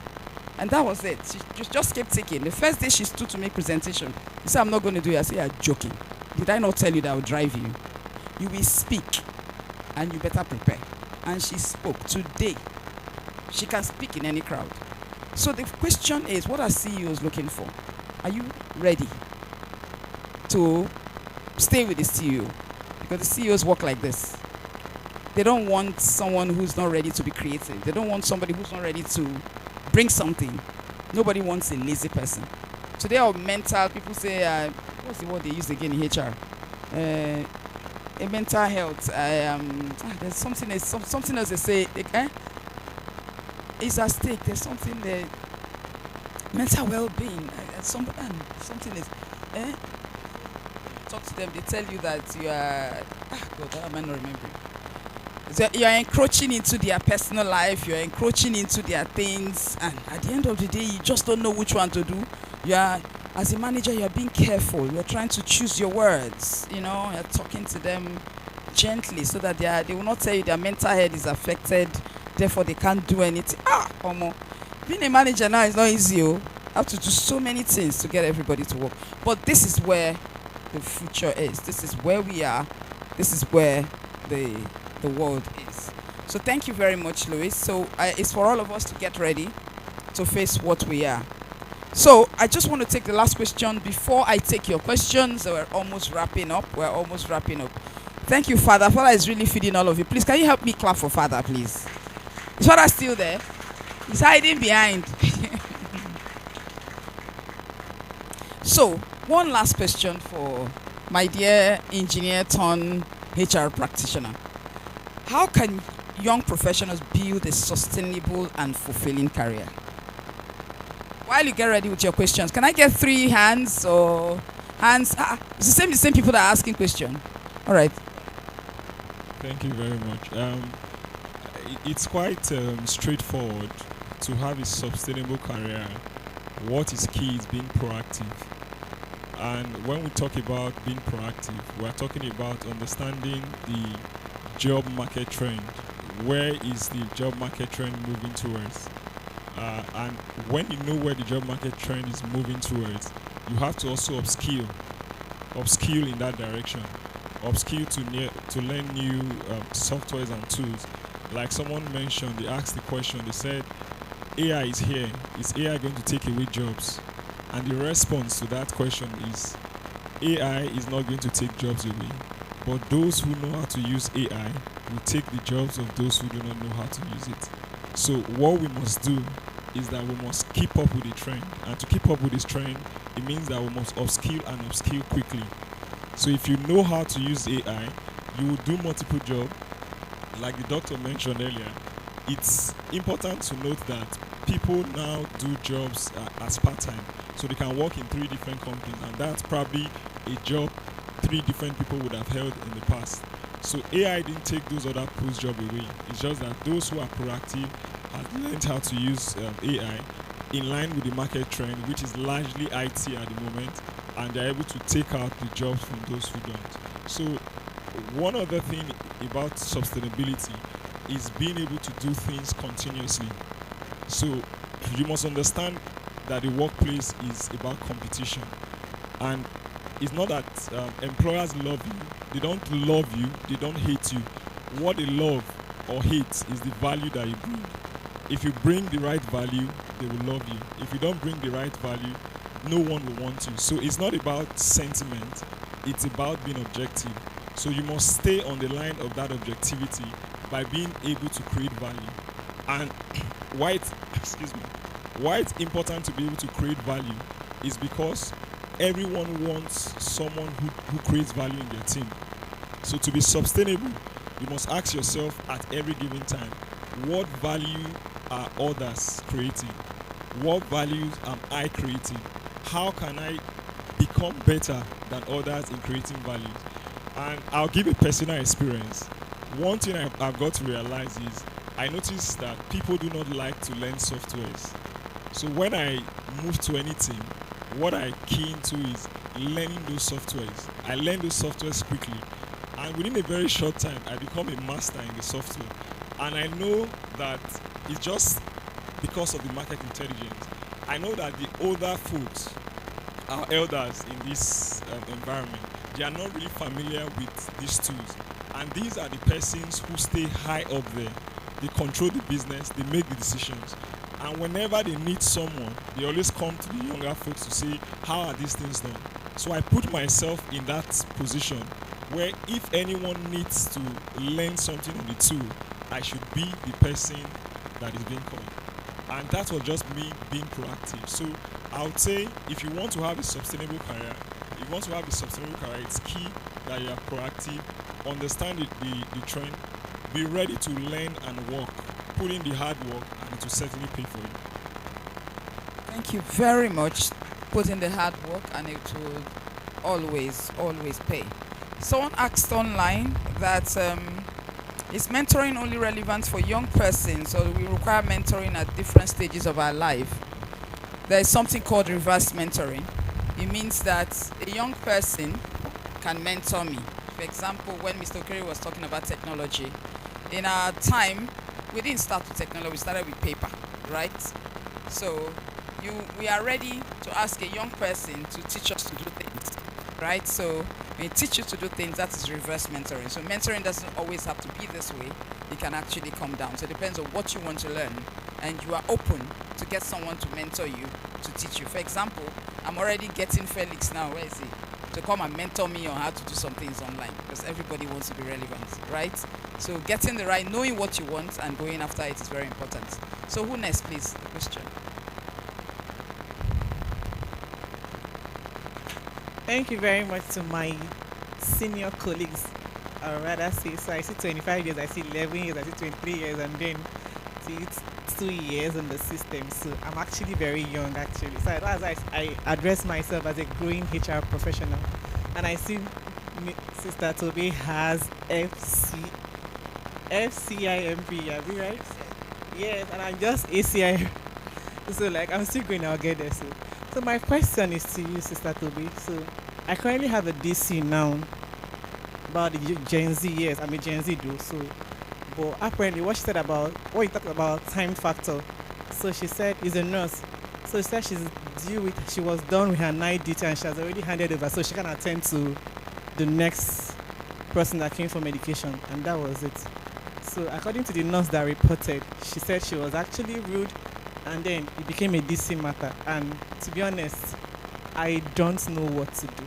And that was it. She just kept taking. The first day she stood to make presentation, she said, I'm not going to do it. I said, you're joking. Did I not tell you that I would drive you? You will speak, and you better prepare. And she spoke. Today, she can speak in any crowd. So the question is, what are CEOs looking for? Are you ready to stay with the CEO? Because the CEOs work like this. They don't want someone who's not ready to be creative. They don't want somebody who's not ready to bring something. Nobody wants a lazy person. Today, our mental, people say, what's the word they use again in HR? A mental health. There's something else they say. It's at stake. There's something there. Mental well-being. Something is. Talk to them. They tell you that you are. God, that am I not remembering? So you are encroaching into their personal life. You are encroaching into their things, and at the end of the day, you just don't know which one to do. As a manager, you are being careful. You are trying to choose your words. You know, you are talking to them gently so that they will not tell you their mental health is affected. Therefore, they can't do anything. Being a manager now is not easy. You have to do so many things to get everybody to work. But this is where the future is. This is where we are. This is where the world is. So thank you very much, Louis. So it's for all of us to get ready to face what we are. So I just want to take the last question before I take your questions. We're almost wrapping up. Thank you, Father. Father is really feeding all of you. Please, can you help me clap for Father, please? Is Father still there? He's hiding behind. So, one last question for my dear engineer turned HR practitioner. How can young professionals build a sustainable and fulfilling career? While you get ready with your questions, can I get 3 hands or hands? It's the same people that are asking questions. All right. Thank you very much. It's quite straightforward to have a sustainable career. What is key is being proactive. And when we talk about being proactive, we are talking about understanding the job market trend. Where is the job market trend moving towards? And when you know where the job market trend is moving towards, you have to also upskill in that direction, upskill to learn new softwares and tools. Like someone mentioned, they asked the question, they said, AI is here. Is AI going to take away jobs? And the response to that question is, AI is not going to take jobs away, but those who know how to use AI will take the jobs of those who do not know how to use it. So what we must do is that we must keep up with the trend. And to keep up with this trend, it means that we must upskill quickly. So if you know how to use AI, you will do multiple jobs. Like the doctor mentioned earlier, it's important to note that people now do jobs as part-time. So they can work in 3 different companies, and that's probably a job 3 different people would have held in the past. So AI didn't take those other people's job away. It's just that those who are proactive have learned how to use AI in line with the market trend, which is largely IT at the moment, and they're able to take out the jobs from those who don't. So one other thing about sustainability is being able to do things continuously. So you must understand that the workplace is about competition, and it's not that employers love you. They don't love you, they don't hate you. What they love or hate is the value that you bring. If you bring the right value, they will love you. If you don't bring the right value, no one will want you. So it's not about sentiment, it's about being objective. So you must stay on the line of that objectivity by being able to create value. And why it's important to be able to create value is because everyone wants someone who creates value in their team. So to be sustainable, you must ask yourself at every given time, what value are others creating? What values am I creating? How can I become better than others in creating values? And I'll give a personal experience. One thing I've got to realize is I noticed that people do not like to learn softwares. So when I move to any team, what I key into is learning those softwares. I learn those softwares quickly, and within a very short time, I become a master in the software. And I know that it's just because of the market intelligence. I know that the older folks, our elders in this environment, they are not really familiar with these tools. And these are the persons who stay high up there. They control the business, they make the decisions. And whenever they need someone, they always come to the younger folks to say, how are these things done? So I put myself in that position where if anyone needs to learn something on the tool, I should be the person that is being called. And that was just me being proactive. So I would say if you want to have a sustainable career, it's key that you are proactive, understand the trend, be ready to learn and work, put in the hard work, and it will certainly pay for you. Thank you very much. Put in the hard work and it will always pay. Someone asked online that is mentoring only relevant for young persons, or we require mentoring at different stages of our life? There is something called reverse mentoring. It means that a young person can mentor me. For example, when Mr. Okere was talking about technology, in our time, we didn't start with technology, we started with paper, right? So we are ready to ask a young person to teach us to do things, right? So when you teach you to do things, that is reverse mentoring. So mentoring doesn't always have to be this way. It can actually come down. So it depends on what you want to learn, and you are open to get someone to mentor you to teach you. For example, I'm already getting Felix now, where is he? To come and mentor me on how to do some things online because everybody wants to be relevant, right? So getting the right, knowing what you want and going after it is very important. So who next, please? The question. Thank you very much to my senior colleagues. I would rather say, so I see 25 years, I see 11 years, I see 23 years, and then see it's 2 years in the system. So I'm actually very young, actually. So as I address myself as a growing HR professional, and I see Sister Toby has FCIMP, are we right? Yes, and I'm just ACI. So like I'm still going, I'll get there. So my question is to you, Sister Toby. So I currently have a DC now about the Gen Z. Yes, I'm a Gen Z though. So, but apparently what she said about, what you talked about time factor. So she said is a nurse. So she said she was done with her night duty and she has already handed over, so she can attend to the next person that came for medication, and that was it. So according to the nurse that reported, she said she was actually rude, and then it became a DC matter. And to be honest, I don't know what to do.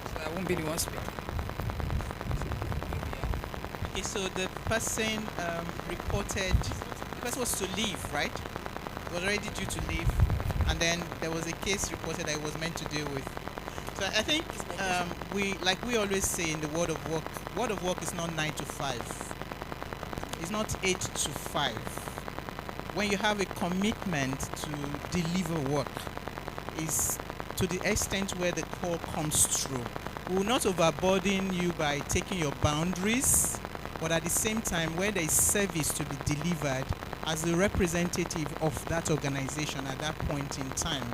So I won't be the one speaking. Okay, so the person reported, the person was to leave, right? It was already due to leave, and then there was a case reported that it was meant to deal with. So I think we always say in the word of work is not 9 to 5. It's not 8 to 5. When you have a commitment to deliver work, is to the extent where the call comes through. We will not overburden you by taking your boundaries, but at the same time, where there is service to be delivered, as the representative of that organization at that point in time,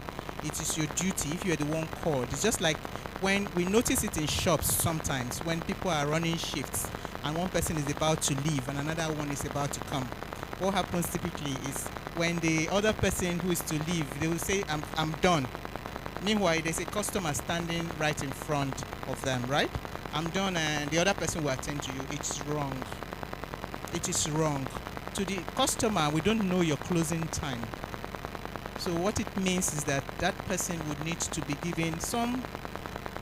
it is your duty, if you're the one called. It's just like when we notice it in shops sometimes, when people are running shifts and one person is about to leave and another one is about to come. What happens typically is when the other person who is to leave, they will say, I'm done. Meanwhile, there's a customer standing right in front of them, right? I'm done, and the other person will attend to you. It's wrong. It is wrong. To the customer, we don't know your closing time. So what it means is that that person would need to be given some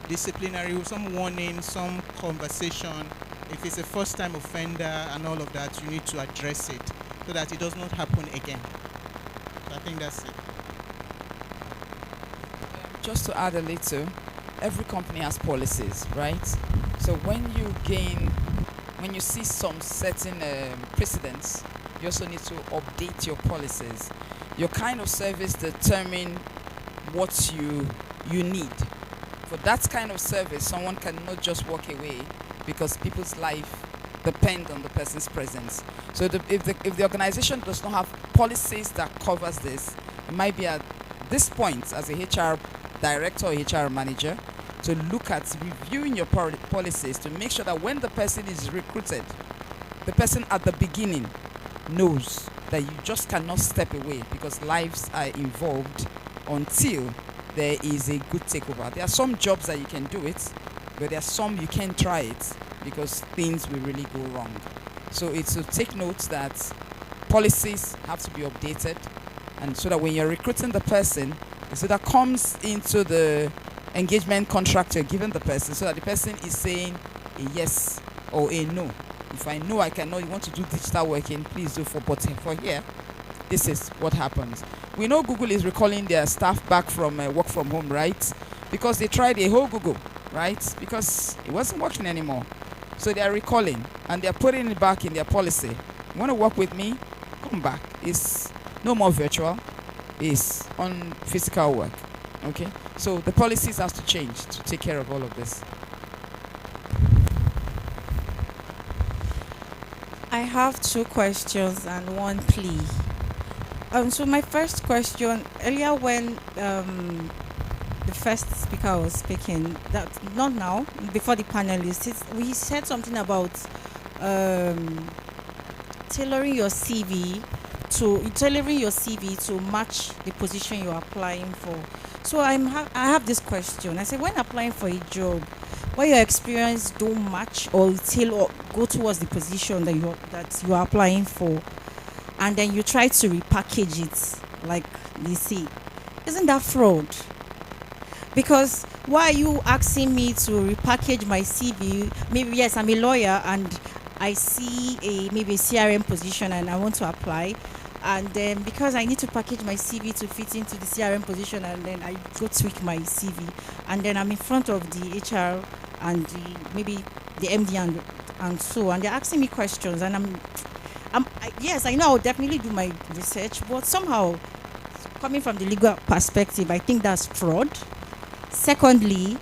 disciplinary, some warning, some conversation. If it's a first-time offender and all of that, you need to address it so that it does not happen again. So I think that's it. Just to add a little, every company has policies, right? So when you see some certain precedents, you also need to update your policies. Your kind of service determine what you need. For that kind of service, someone cannot just walk away because people's life depend on the person's presence. So if the organization does not have policies that covers this, it might be at this point as a HR director or HR manager to look at reviewing your policies to make sure that when the person is recruited, the person at the beginning knows that you just cannot step away because lives are involved until there is a good takeover. There are some jobs that you can do it, but there are some you can't try it because things will really go wrong. So it's to take note that policies have to be updated, and so that when you're recruiting the person, so that comes into the engagement contract you're giving the person, so that the person is saying a yes or a no. If I know I cannot, you want to do digital working, please do but for here, this is what happens. We know Google is recalling their staff back from work from home, right? Because they tried a whole Google, right? Because it wasn't working anymore. So they are recalling and they are putting it back in their policy. You want to work with me? Come back. It's no more virtual. It's on physical work. Okay? So the policies has to change to take care of all of this. I have 2 questions and 1 plea. So my first question, earlier when the first speaker was speaking, that not now, before the panelists, we said something about tailoring your CV to match the position you're applying for. So I have this question. I said, when applying for a job, where your experience don't match or go towards the position that you are applying for, and then you try to repackage it, like they say. Isn't that fraud? Because why are you asking me to repackage my CV? Maybe yes, I'm a lawyer and I see maybe a CRM position and I want to apply, and then because I need to package my CV to fit into the CRM position, and then I go tweak my CV, and then I'm in front of the HR and maybe the MD and so, and they're asking me questions, and yes, I know I'll definitely do my research, but somehow, coming from the legal perspective, I think that's fraud. Secondly,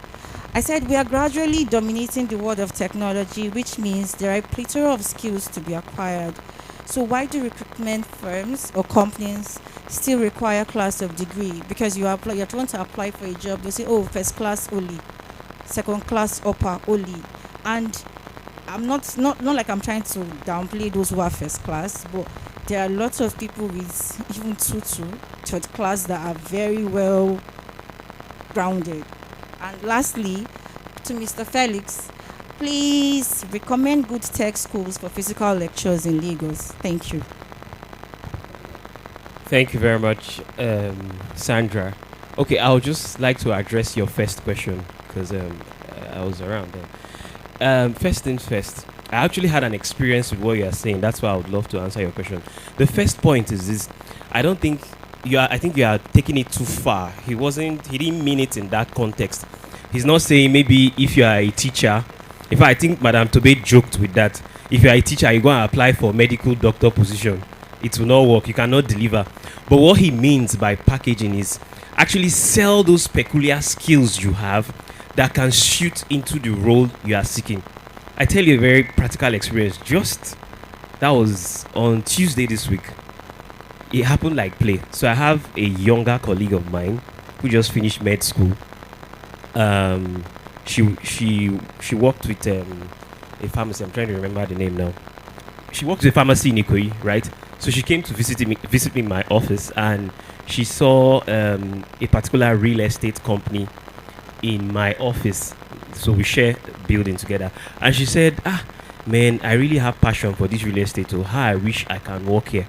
I said we are gradually dominating the world of technology, which means there are a plethora of skills to be acquired. So why do recruitment firms or companies still require class of degree? Because you want to apply for a job, they say, oh, first class only, second class upper only. And I'm not like I'm trying to downplay those who are first class, but there are lots of people with even third class that are very well grounded. And lastly, to Mr. Felix, please recommend good tech schools for physical lectures in Lagos. Thank you. Thank you very much, Sandra. Okay, I would just like to address your first question because I was around then. First things first, I actually had an experience with what you are saying. That's why I would love to answer your question. The first point is this: I think you are taking it too far. He didn't mean it in that context. He's not saying maybe if you are a teacher. In fact, I think Madam Tobe joked with that. If you are a teacher, you go and apply for medical doctor position. It will not work. You cannot deliver. But what he means by packaging is actually sell those peculiar skills you have that can shoot into the role you are seeking. I tell you a very practical experience. That was on Tuesday this week. It happened like play. So I have a younger colleague of mine who just finished med school. She worked with a pharmacy. I'm trying to remember the name now. She worked with a pharmacy in Ikoyi, right? So she came to visit me in my office, and she saw a particular real estate company in my office. So we share building together, and she said, man, I really have passion for this real estate. So how I wish I can work here.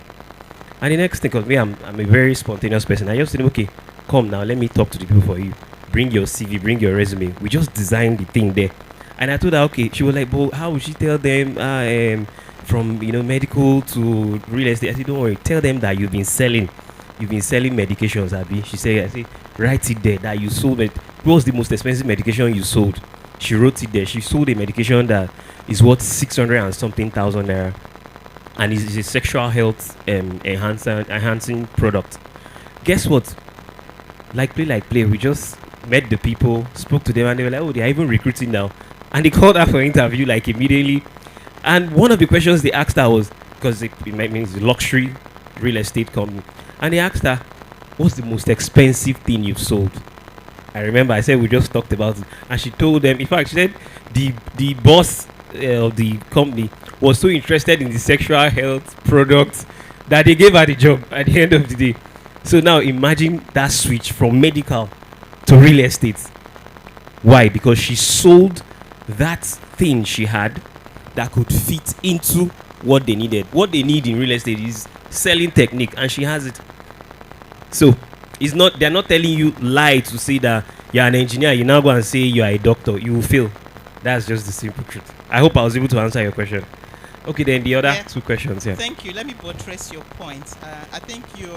And the next thing, because me, I'm a very spontaneous person. I just said, okay, come now, let me talk to the people for you. Bring your CV, bring your resume. We just designed the thing there. And I told her, okay. She was like, but how would she tell them from medical to real estate? I said, don't worry, tell them that you've been selling medications, Abby. She said, I said, write it there that you sold it. What was the most expensive medication you sold? She wrote it there. She sold a medication that is worth 600 and something thousand naira. And it's a sexual health enhancing product. Guess what? Like play, we just met the people, spoke to them, and they were like, oh, they're even recruiting now. And they called her for interview like immediately. And one of the questions they asked her was, because it means luxury real estate company, and they asked her, what's the most expensive thing you've sold? I remember I said we just talked about it, and she told them, in fact, she said the boss of the company was so interested in the sexual health products that they gave her the job at the end of the day. So now imagine that switch from medical to real estate. Why? Because she sold that thing she had that could fit into what they needed. What they need in real estate is selling technique, and she has it. So they're not telling you lie to say that you're an engineer, you now go and say you are a doctor. You will fail. That's just the simple truth. I hope I was able to answer your question. Okay, then the other two questions. Yeah. Thank you. Let me buttress your point. I think you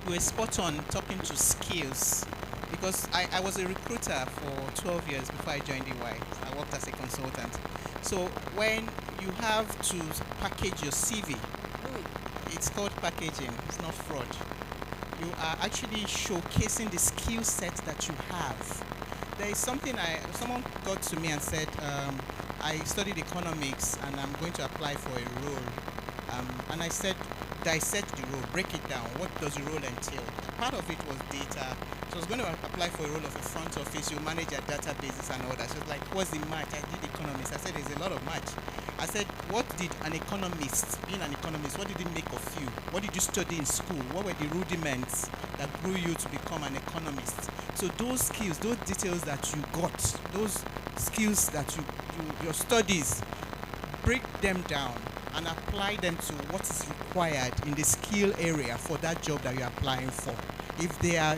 were spot on talking to skills, because I was a recruiter for 12 years before I joined EY. I worked as a consultant. So when you have to package your CV, it's called packaging. It's not fraud. You are actually showcasing the skill set that you have. There is something someone got to me and said, I studied economics and I'm going to apply for a role. And I said, dissect the role, break it down. What does the role entail? Part of it was data. So I was going to apply for a role of a front office. You manage your databases and all that. So it's like, what's the match? I did economics. I said, there's a lot of match. I said, what did an economist, being an economist, what did it make of you? What did you study in school? What were the rudiments that grew you to become an economist? So those skills, those details that you got, those skills that your studies, break them down and apply them to what is required in the skill area for that job that you're applying for. If they are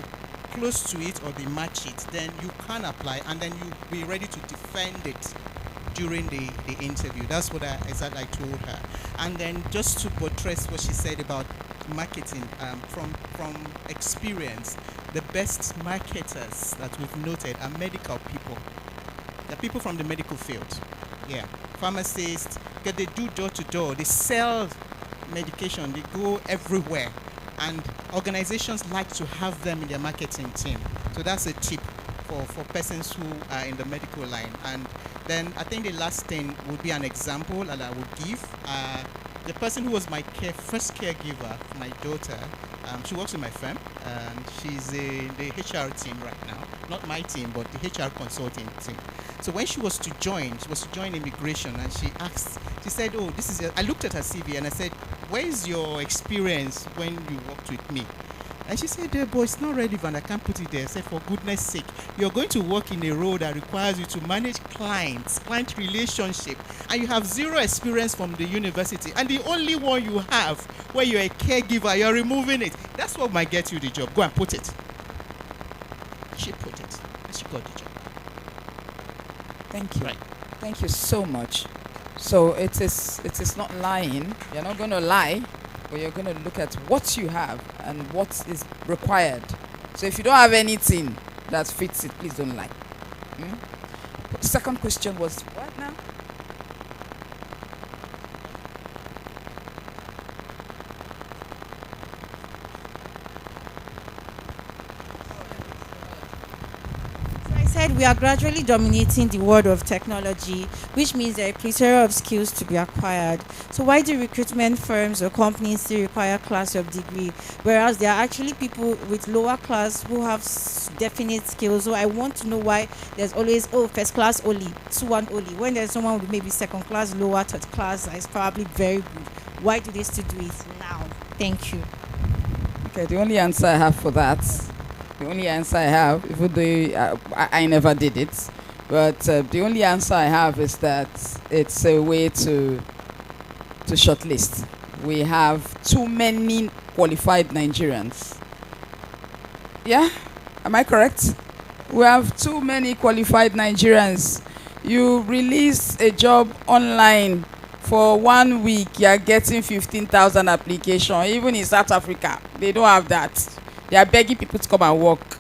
close to it or they match it, then you can apply, and then you be ready to defend it during the interview. That's what I told her. And then just to buttress what she said about marketing, from experience, the best marketers that we've noted are medical people. The people from the medical field. Yeah. Pharmacists, because they do door to door, they sell medication, they go everywhere. And organizations like to have them in their marketing team. So that's a tip for persons who are in the medical line. And then I think the last thing would be an example that I would give. The person who was my first caregiver for my daughter, she works in my firm, and she's in the HR team right now. Not my team, but the HR consulting team. So when she was to join immigration, and she said, oh, this is, I looked at her CV and I said, where is your experience when you worked with me? And she said, boy, it's not relevant, I can't put it there. I said, for goodness sake, you're going to work in a role that requires you to manage client relationship, and you have zero experience from the university, and the only one you have where you're a caregiver, you're removing it. That's what might get you the job. Go and put it. She put it, and she got the job. Thank you. Right. Thank you so much. So it is not lying. You're not going to lie, but you're going to look at what you have and what is required. So if you don't have anything that fits it, please don't lie. The second question was what now? Said we are gradually dominating the world of technology, which means there are a plethora of skills to be acquired. So why do recruitment firms or companies still require class of degree, whereas there are actually people with lower class who have definite skills? So I want to know why there's always first class only, 2-1 only, when there's someone with maybe second class, lower, third class that is probably very good. Why do they still do it now? Thank you. Okay, the only answer I have for that, even though I never did it, but the only answer I have is that it's a way to shortlist. We have too many qualified Nigerians. Yeah? Am I correct? We have too many qualified Nigerians. You release a job online for 1 week, you are getting 15,000 applications. Even in South Africa, they don't have that. They are begging people to come and work.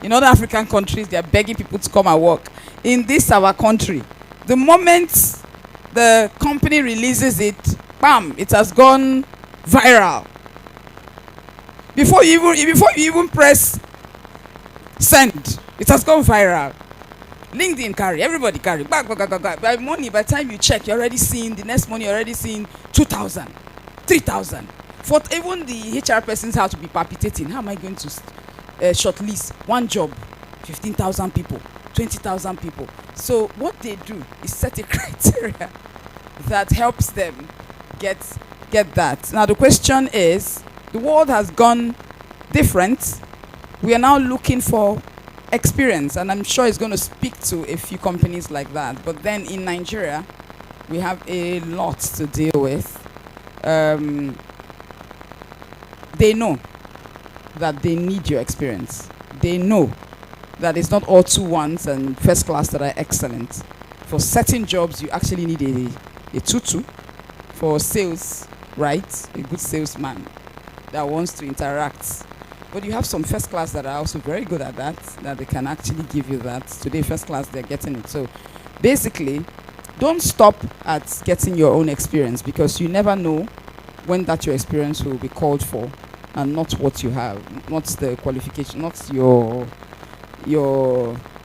In other African countries, they are begging people to come and work. In this our country, the moment the company releases it, bam, it has gone viral. Before you even press send, it has gone viral. LinkedIn carry, everybody carry. By money, by the time you check, you're already seeing, the next money, you're already seeing 2,000, 3,000. For even the HR persons have to be palpitating. How am I going to shortlist one job, 15,000 people, 20,000 people? So what they do is set a criteria that helps them get that. Now the question is, the world has gone different. We are now looking for experience, and I'm sure it's going to speak to a few companies like that. But then in Nigeria, we have a lot to deal with. They know that they need your experience. They know that it's not all 2-1s and first class that are excellent. For certain jobs, you actually need a 2-2. For sales, right? A good salesman that wants to interact. But you have some first class that are also very good at that they can actually give you that. Today, first class, they're getting it. So basically, don't stop at getting your own experience, because you never know when that your experience will be called for, and not what you have, not the qualification, not your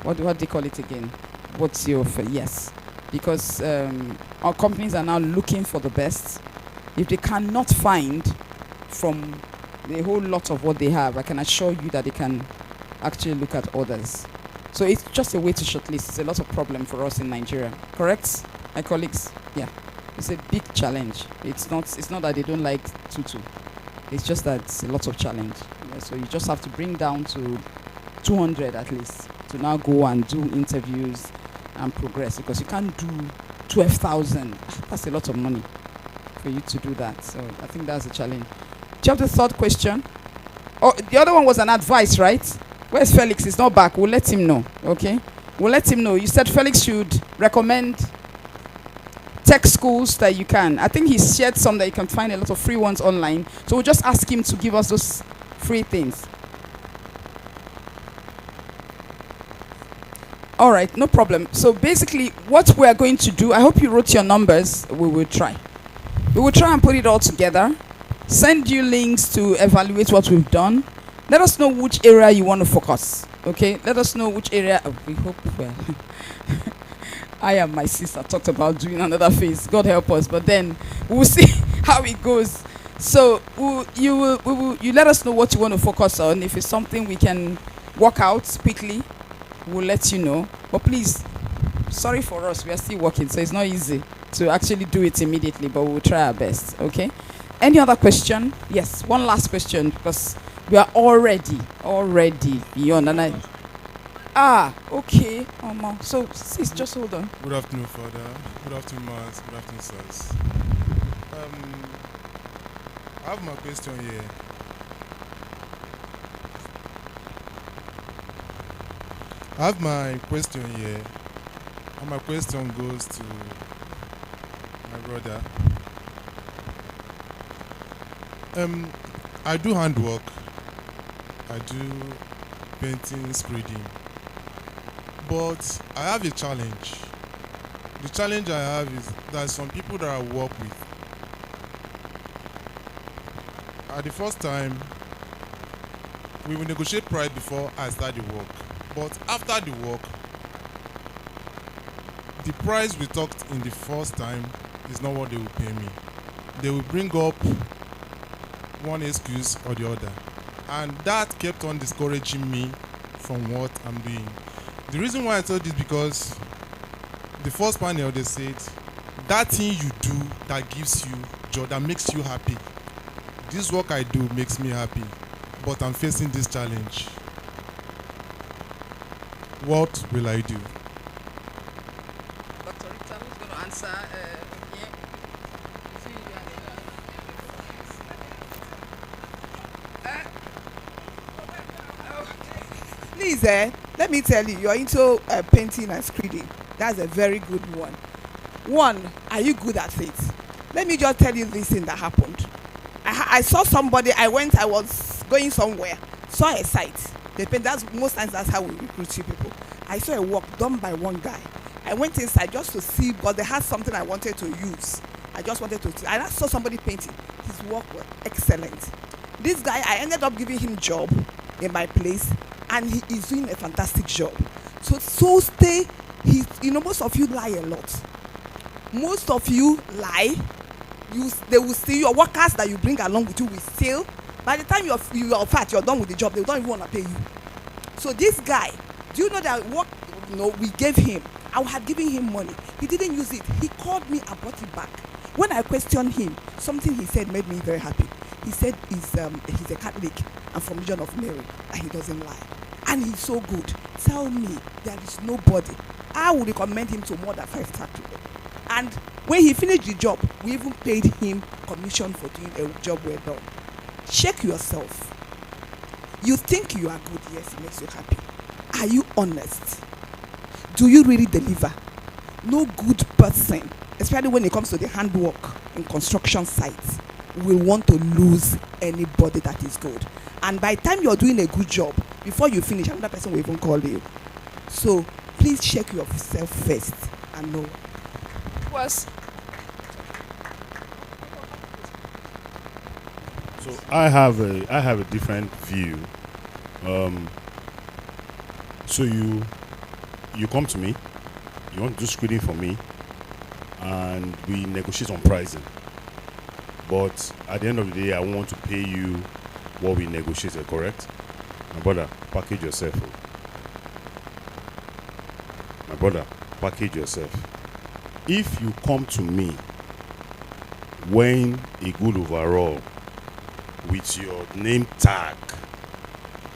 what do they call it again? What's your yes? Because our companies are now looking for the best. If they cannot find from the whole lot of what they have, I can assure you that they can actually look at others. So it's just a way to shortlist. It's a lot of problem for us in Nigeria. Correct, my colleagues? Yeah, it's a big challenge. It's not that they don't like 2-2. It's just that it's a lot of challenge. Yeah, so you just have to bring down to 200 at least to now go and do interviews and progress, because you can't do 12,000. That's a lot of money for you to do that. So I think that's a challenge. Do you have the third question? Oh, the other one was an advice, right? Where's Felix? He's not back. We'll let him know, okay? We'll let him know. You said Felix should recommend tech schools that you can. I think he shared some that you can find a lot of free ones online. So we'll just ask him to give us those free things. All right, no problem. So basically, what we're going to do, I hope you wrote your numbers. We will try. We will try and put it all together. Send you links to evaluate what we've done. Let us know which area you want to focus. Okay? Let us know which area. Oh, we hope well. I and my sister talked about doing another phase. God help us. But then we'll see how it goes. So you let us know what you want to focus on. If it's something we can work out quickly, we'll let you know. But please, sorry for us. We are still working, so it's not easy to actually do it immediately. But we'll try our best. Okay? Any other question? Yes, one last question because we are already beyond. And okay. So sis, just hold on. Good afternoon, Father. Good afternoon, Mass. Good afternoon, sirs. I have my question here. And my question goes to my brother. I do handwork. I do painting, screeding. But I have a challenge. The challenge I have is that some people that I work with, at the first time, we will negotiate price before I start the work. But after the work, the price we talked in the first time is not what they will pay me. They will bring up one excuse or the other. And that kept on discouraging me from what I'm doing. The reason why I told this because the first panel they said that thing you do that gives you joy, that makes you happy. This work I do makes me happy, but I'm facing this challenge. What will I do? Dr. Rita, who's going to answer? Please, let me tell you, you're into painting and screeding. That's a very good one. One, are you good at it? Let me just tell you this thing that happened. I saw somebody, I was going somewhere, saw a site. They paint, most times that's how we recruit you people. I saw a work done by one guy. I went inside just to see, but they had something I wanted to use. I just wanted to see. I saw somebody painting. His work was excellent. This guy, I ended up giving him job in my place, and he is doing a fantastic job. So stay. Most of you lie a lot. Most of you lie. They will steal your workers that you bring along with you. Will steal. By the time you're fat, you're done with the job. They don't even want to pay you. So this guy, do you know that what? We gave him. I had given him money. He didn't use it. He called me and brought it back. When I questioned him, something he said made me very happy. He said he's a Catholic and from Legion of Mary, and he doesn't lie. And he's so good. Tell me, there is nobody. I would recommend him to more than 5-star people. And when he finished the job, we even paid him commission for doing a job well done. Check yourself. You think you are good, yes, it makes you happy. Are you honest? Do you really deliver? No good person, especially when it comes to the handwork in construction sites, will want to lose anybody that is good. And by the time you're doing a good job, before you finish, another person will even call you. So please check yourself first and know. Was So I have a different view. So you come to me, you want to do screening for me, and we negotiate on pricing. But at the end of the day, I want to pay you what we negotiated, correct? My brother, package yourself. My brother, package yourself. If you come to me wearing a good overall with your name tag,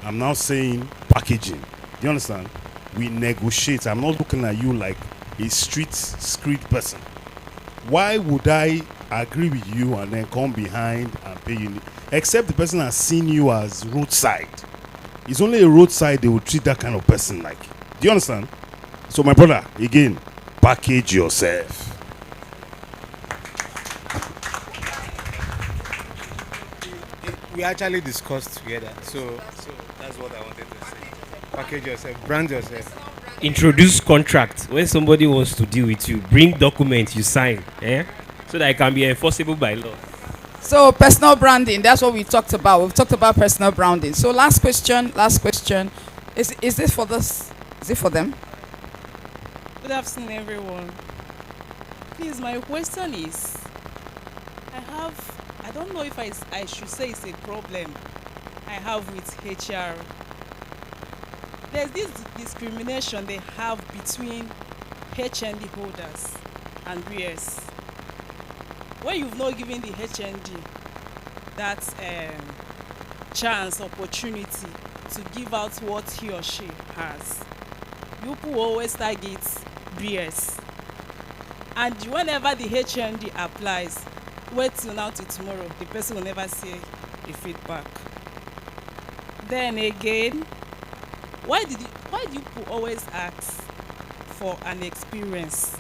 I'm now saying packaging. Do you understand? We negotiate. I'm not looking at you like a street person. Why would I agree with you and then come behind and pay you, except the person has seen you as roadside. It's only a roadside they will treat that kind of person like. Do you understand? So my brother, again, package yourself. We actually discussed together, so that's what I wanted to say. Package yourself, brand yourself. Introduce contract. When somebody wants to deal with you, bring documents you sign, so that it can be enforceable by law. So personal branding, that's what we talked about. We've talked about personal branding. So last question. Is this for this? Is it for them? Good afternoon, everyone. Please, my question is, I don't know if I should say it's a problem I have with HR. There's this discrimination they have between HND holders and BS. When you've not given the HND that chance, opportunity to give out what he or she has, you people always target BS. And whenever the HND applies, wait till now till tomorrow, the person will never say a feedback. Then again, why do you people always ask for an experience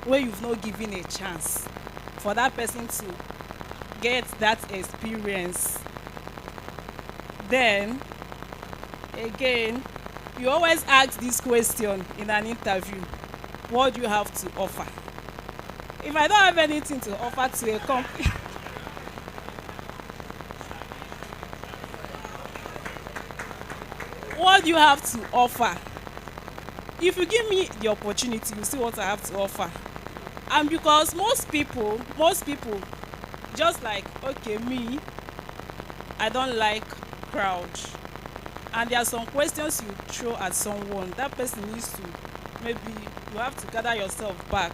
when you've not given a chance for that person to get that experience? Then again, you always ask this question in an interview: what do you have to offer? If I don't have anything to offer to a company, what do you have to offer? If you give me the opportunity, you see what I have to offer. And because most people, just like, okay, me, I don't like crowd. And there are some questions you throw at someone, that person needs to, maybe you have to gather yourself back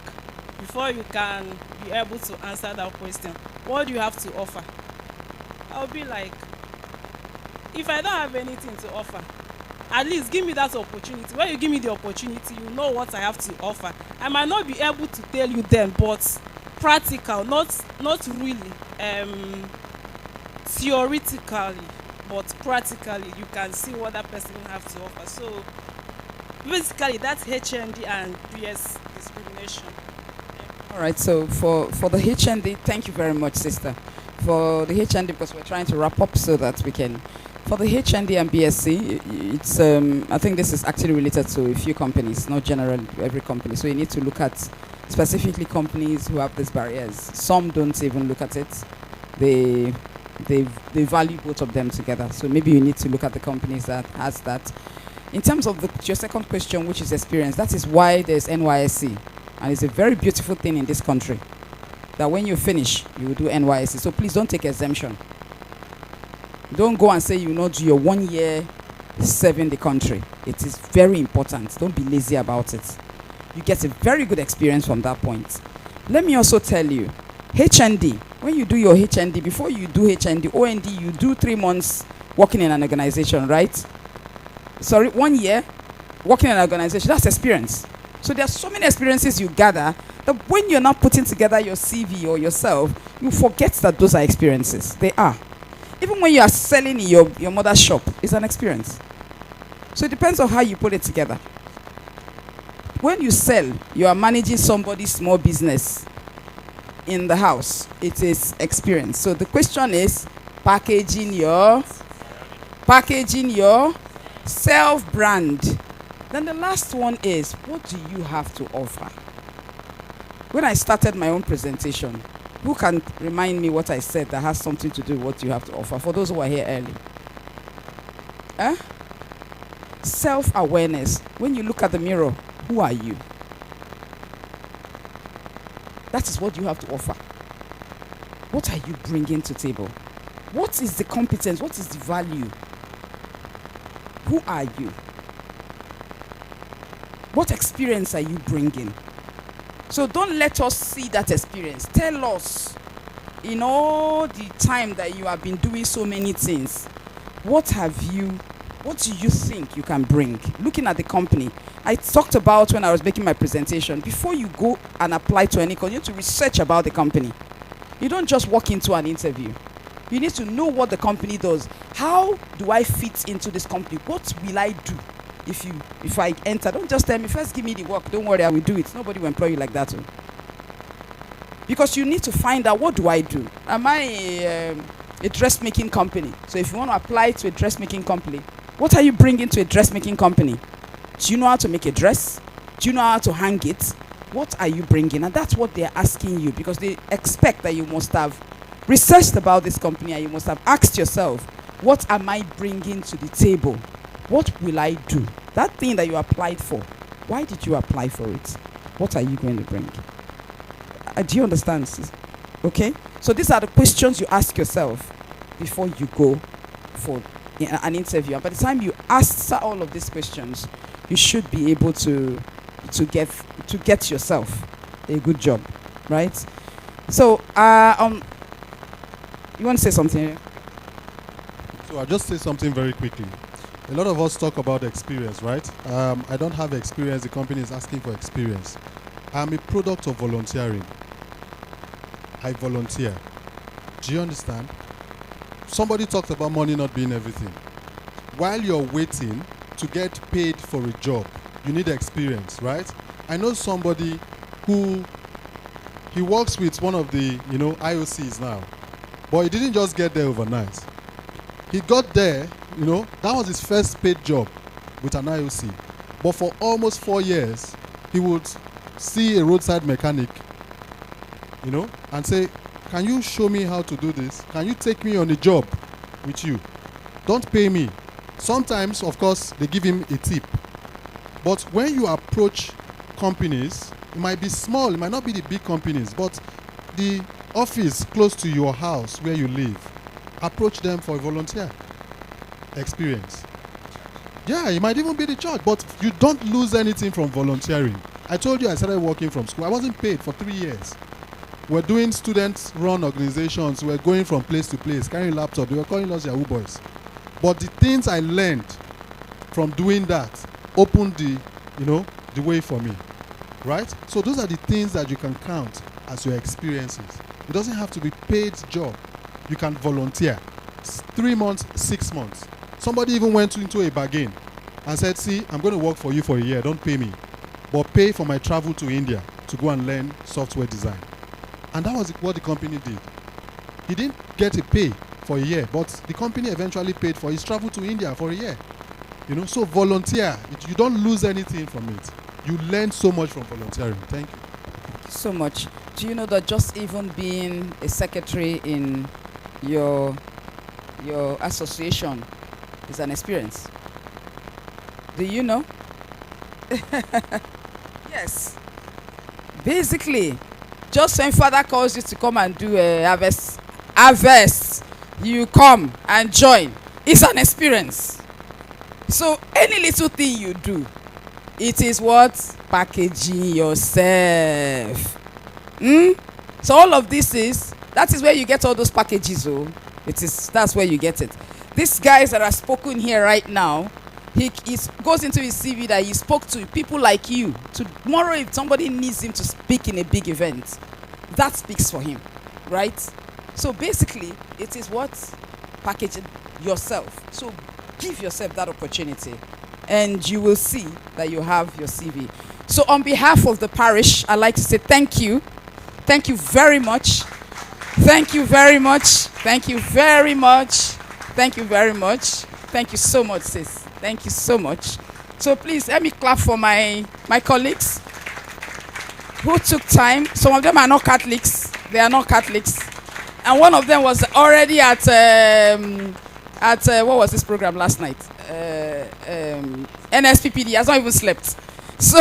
before you can be able to answer that question. What do you have to offer? I'll be like, if I don't have anything to offer, at least give me that opportunity. When you give me the opportunity, you know what I have to offer. I might not be able to tell you then, but practical, not really theoretically, but practically, you can see what that person have to offer. So basically, that's HND and BS discrimination. All right, so for the HND, thank you very much, sister. For the HND, because we're trying to wrap up so that we can, for the HND and BSc, it's I think this is actually related to a few companies, not general every company. So you need to look at specifically companies who have these barriers. Some don't even look at it. They value both of them together. So maybe you need to look at the companies that has that. In terms of your second question, which is experience, that is why there's NYSC. And it's a very beautiful thing in this country that when you finish, you will do NYSC. So please don't take exemption. Don't go and say you not do your 1 year serving the country. It is very important. Don't be lazy about it. You get a very good experience from that point. Let me also tell you, HND, when you do your HND, before you do HND, OND, you do 3 months working in an organization, right? Sorry, 1 year working in an organization, that's experience. So there are so many experiences you gather that when you're not putting together your CV or yourself, you forget that those are experiences. They are. Even when you are selling in your mother's shop, it's an experience. So it depends on how you put it together. When you sell, you are managing somebody's small business in the house. It is experience. So the question is packaging your self-brand. Then the last one is, what do you have to offer? When I started my own presentation, who can remind me what I said that has something to do with what you have to offer? For those who are here early. Self-awareness. When you look at the mirror, who are you? That is what you have to offer. What are you bringing to the table? What is the competence? What is the value? Who are you? What experience are you bringing? So don't let us see that experience. Tell us, in all the time that you have been doing so many things, what do you think you can bring? Looking at the company, I talked about when I was making my presentation, before you go and apply to any company, you need to research about the company. You don't just walk into an interview. You need to know what the company does. How do I fit into this company? What will I do if I enter? Don't just tell me, first give me the work. Don't worry, I will do it. Nobody will employ you like that. Because you need to find out, what do I do? Am I a dressmaking company? So if you want to apply to a dressmaking company, what are you bringing to a dressmaking company? Do you know how to make a dress? Do you know how to hang it? What are you bringing? And that's what they're asking you, because they expect that you must have researched about this company and you must have asked yourself, what am I bringing to the table? What will I do? That thing that you applied for, why did you apply for it? What are you going to bring? Do you understand, sis? Okay? So these are the questions you ask yourself before you go for an interview. And by the time you answer all of these questions, you should be able to get yourself a good job, right? So, you want to say something? So I'll just say something very quickly. A lot of us talk about experience, right? I don't have experience. The company is asking for experience. I'm a product of volunteering. I volunteer. Do you understand? Somebody talked about money not being everything. While you're waiting to get paid for a job, you need experience, right? I know somebody who he works with one of the IOCs now, but he didn't just get there overnight. He got there, that was his first paid job with an IOC. But for almost 4 years, he would see a roadside mechanic, and say, can you show me how to do this? Can you take me on a job with you? Don't pay me. Sometimes, of course, they give him a tip. But when you approach companies, it might be small, it might not be the big companies, but the office close to your house where you live, approach them for a volunteer experience. Yeah, it might even be the church, but you don't lose anything from volunteering. I told you I started working from school. I wasn't paid for 3 years. We're doing student-run organizations. We're going from place to place, carrying laptops. They were calling us Yahoo boys. But the things I learned from doing that opened the way for me, right? So those are the things that you can count as your experiences. It doesn't have to be paid job. You can volunteer. 3 months, 6 months. Somebody even went into a bargain and said, see, I'm going to work for you for a year. Don't pay me. But pay for my travel to India to go and learn software design. And that was what the company did. He didn't get a pay for a year, but the company eventually paid for his travel to India for a year. So volunteer. You don't lose anything from it. You learn so much from volunteering. Thank you. So much. Do you know that just even being a secretary in your association is an experience? Do you know? Yes. Basically, just when father calls you to come and do a harvest, you come and join. It's an experience. So any little thing you do, it is what? Packaging yourself. So all of this that is where you get all those packages. That's where you get it. These guys that are spoken here right now, he goes into his CV that he spoke to people like you. Tomorrow, if somebody needs him to speak in a big event, that speaks for him, right? So basically, it is what? Packaging yourself. So give yourself that opportunity, and you will see that you have your CV. So on behalf of the parish, I'd like to say thank you. Thank you very much. Thank you very much. Thank you very much. Thank you very much. Thank you so much, sis. Thank you so much. So please let me clap for my colleagues who took time. Some of them are not Catholics. They are not Catholics. And one of them was already at what was this program last night? NSPPD. He has not even slept. So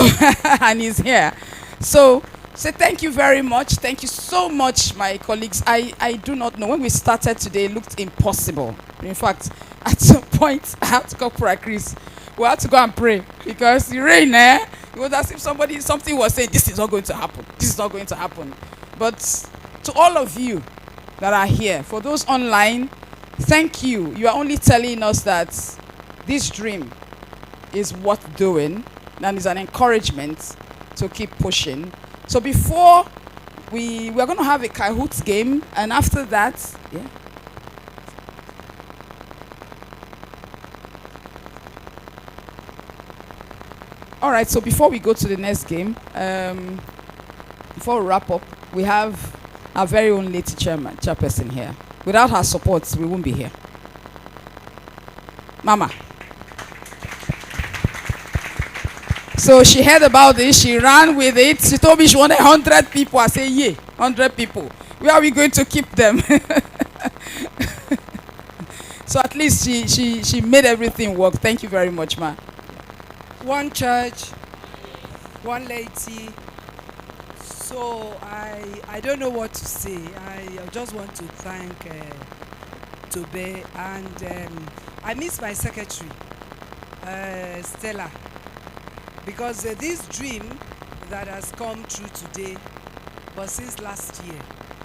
and he's here. So say thank you very much. Thank you so much, my colleagues. I do not know. When we started today, it looked impossible. In fact, at some point, I had to call Chris. We had to go and pray because the rain, it was as if something was saying, this is not going to happen. This is not going to happen. But to all of you that are here, for those online, thank you. You are only telling us that this dream is worth doing and is an encouragement to keep pushing. So before we are going to have a Kahoot game, and after that, yeah. All right. So before we go to the next game, before we wrap up, we have our very own lady chairperson here. Without her support, we won't be here. Mama. So she heard about this, she ran with it. She told me she wanted 100 people. I say, yeah, 100 people. Where are we going to keep them? So at least she made everything work. Thank you very much, ma. One church, one lady. So I don't know what to say. I just want to thank Tobe, and I miss my secretary, Stella, because this dream that has come true today was since last year.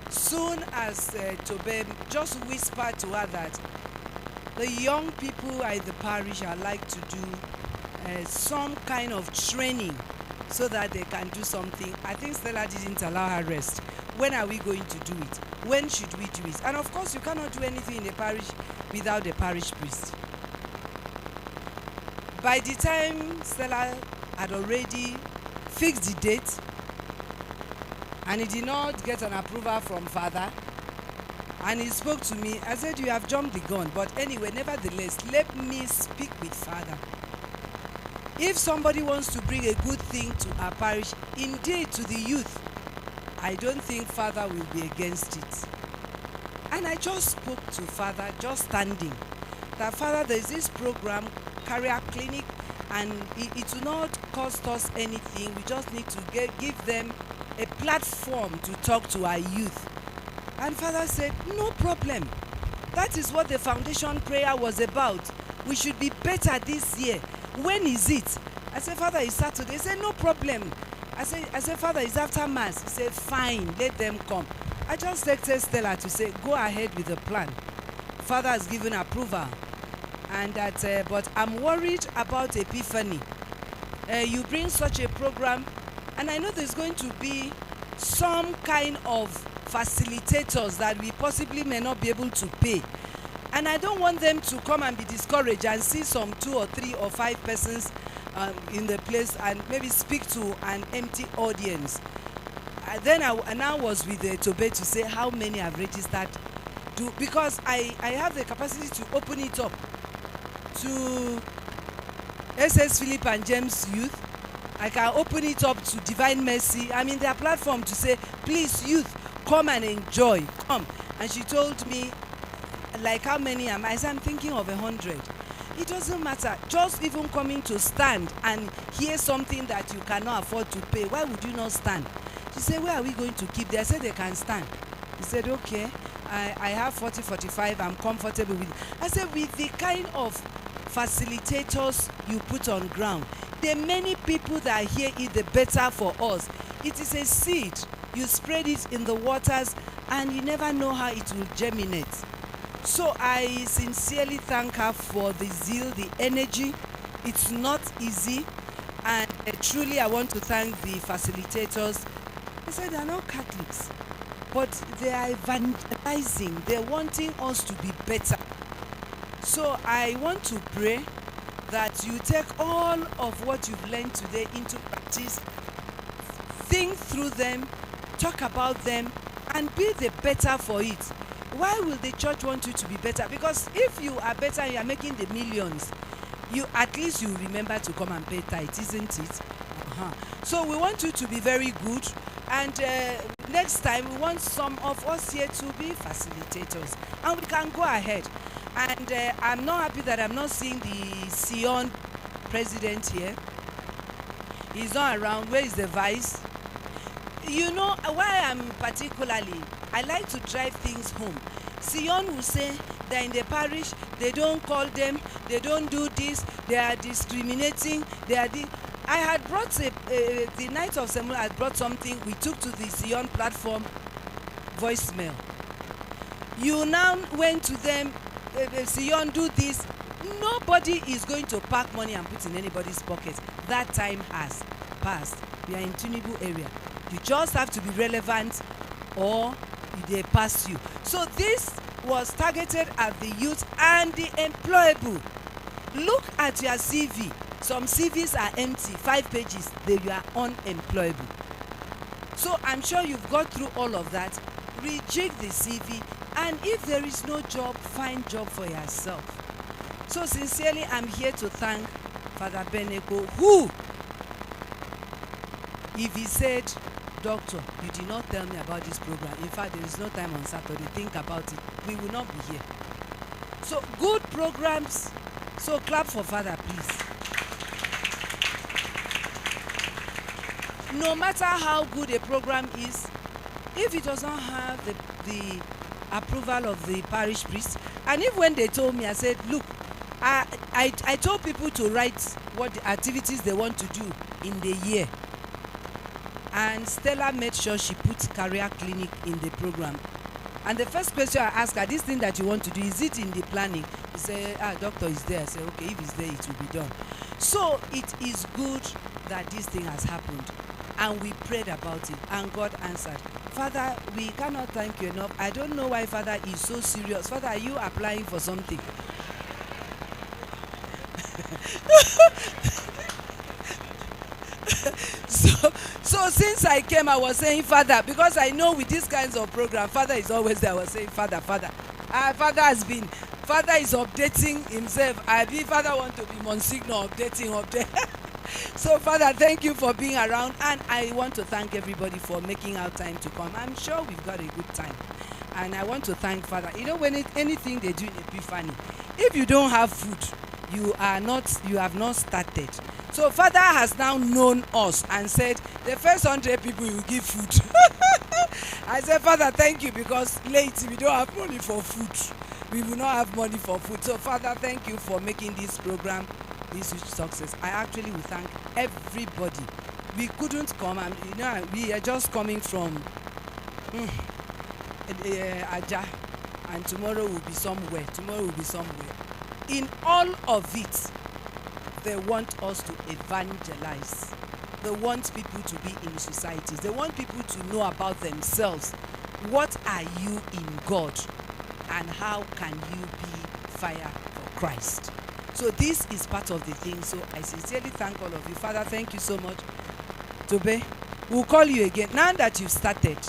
Soon as Tobe just whispered to her that the young people at the parish are like to do some kind of training so that they can do something. I think Stella didn't allow her rest. When are we going to do it? When should we do it? And of course, you cannot do anything in a parish without a parish priest. By the time Stella had already fixed the date, and he did not get an approval from Father, and he spoke to me, I said, you have jumped the gun. But anyway, nevertheless, let me speak with Father. If somebody wants to bring a good thing to our parish, indeed to the youth, I don't think Father will be against it. And I just spoke to Father, just standing, that Father, there is this program, career clinic, and it will not cost us anything. We just need to give them a platform to talk to our youth. And Father said, no problem. That is what the foundation prayer was about. We should be better this year. When is it? I said, Father, it's Saturday. He said, no problem. I said, Father, it's after Mass. He said, fine, let them come. I just texted Stella to say, go ahead with the plan. Father has given approval. And that, but I'm worried about Epiphany. You bring such a program, and I know there's going to be some kind of facilitators that we possibly may not be able to pay. And I don't want them to come and be discouraged and see some 2 or 3 or 5 persons in the place and maybe speak to an empty audience. Then I was with Tobe to say how many have registered, because I have the capacity to open it up to SS Philip and James Youth. I can open it up to Divine Mercy. I mean, their platform to say, please, youth, come and enjoy, come. And she told me, like, how many am I? I said, I'm thinking of 100. It doesn't matter. Just even coming to stand and hear something that you cannot afford to pay, why would you not stand? She said, where are we going to keep them? I said, they can stand. He said, okay, I have 40, 45, I'm comfortable with it. I said, with the kind of facilitators you put on ground, the many people that hear it, the better for us. It is a seed. You spread it in the waters and you never know how it will germinate. So I sincerely thank her for the zeal, the energy. It's not easy. And truly I want to thank the facilitators. They said they are not Catholics, but they are evangelizing. They're wanting us to be better. So I want to pray that you take all of what you've learned today into practice, think through them, talk about them, and be the better for it. Why will the church want you to be better? Because if you are better and you are making the millions, you at least you remember to come and pay tithe, isn't it? So we want you to be very good, and next time we want some of us here to be facilitators, and we can go ahead. And I'm not happy that I'm not seeing the Sion president here. He's not around. Where is the vice? You know why I'm particularly, I like to drive things home. Sion will say they're in the parish, they don't call them, they don't do this, they are discriminating, they are I had brought the night of Semula, I brought something we took to the Sion platform, voicemail. You now went to them, Sion, do this. Nobody is going to pack money and put in anybody's pocket. That time has passed. We are in Tinubu area. You just have to be relevant or they pass you. So this was targeted at the youth and the employable. Look at your CV. Some CVs are empty, 5 pages, they are unemployable. So I'm sure you've got through all of that. Rejig the CV, and if there is no job, find job for yourself. So sincerely, I'm here to thank Father Beneko, who, if he said, "Doctor, you did not tell me about this program. In fact, there is no time on Saturday. Think about it." We will not be here. So good programs. So clap for Father, please. No matter how good a program is, if it does not have the approval of the parish priest, and if when they told me, I said, look, I told people to write what the activities they want to do in the year. And Stella made sure she put career clinic in the program. And the first question I asked her, this thing that you want to do, is it in the planning? He said, doctor is there. I said, okay, if it's there, it will be done. So it is good that this thing has happened. And we prayed about it, and God answered. Father, we cannot thank you enough. I don't know why Father is so serious. Father, are you applying for something? So since I came, I was saying, Father, because I know with these kinds of programs, Father is always there. I was saying, Father. Father is updating himself. Father want to be Monsignor, update. So Father, thank you for being around, and I want to thank everybody for making out time to come. I'm sure we've got a good time, and I want to thank Father. You know, when anything they do in Epiphany, if you don't have food, you have not started. So Father has now known us and said, the first 100 people you will give food. I said, Father, thank you, because late we don't have money for food. We will not have money for food. So Father, thank you for making this program this huge success. I actually will thank everybody. We couldn't come, and we are just coming from Aja, and tomorrow will be somewhere. In all of it, they want us to evangelize. They want people to be in societies. They want people to know about themselves. What are you in God? And how can you be fire for Christ? So this is part of the thing. So I sincerely thank all of you. Father, thank you so much. Tobe, we'll call you again. Now that you've started,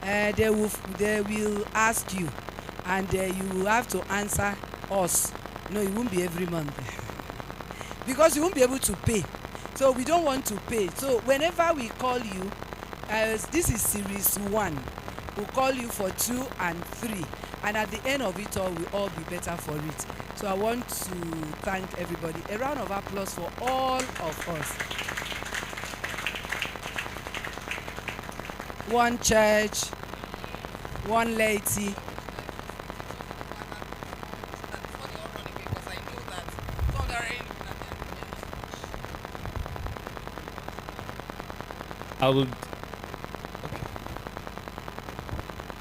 they will ask you, and you will have to answer us. No, it won't be every month. Because you won't be able to pay. So we don't want to pay. So whenever we call you, this is series 1. We'll call you for 2 and 3. And at the end of it all, we'll all be better for it. So I want to thank everybody. A round of applause for all of us. One church, one laity. I would.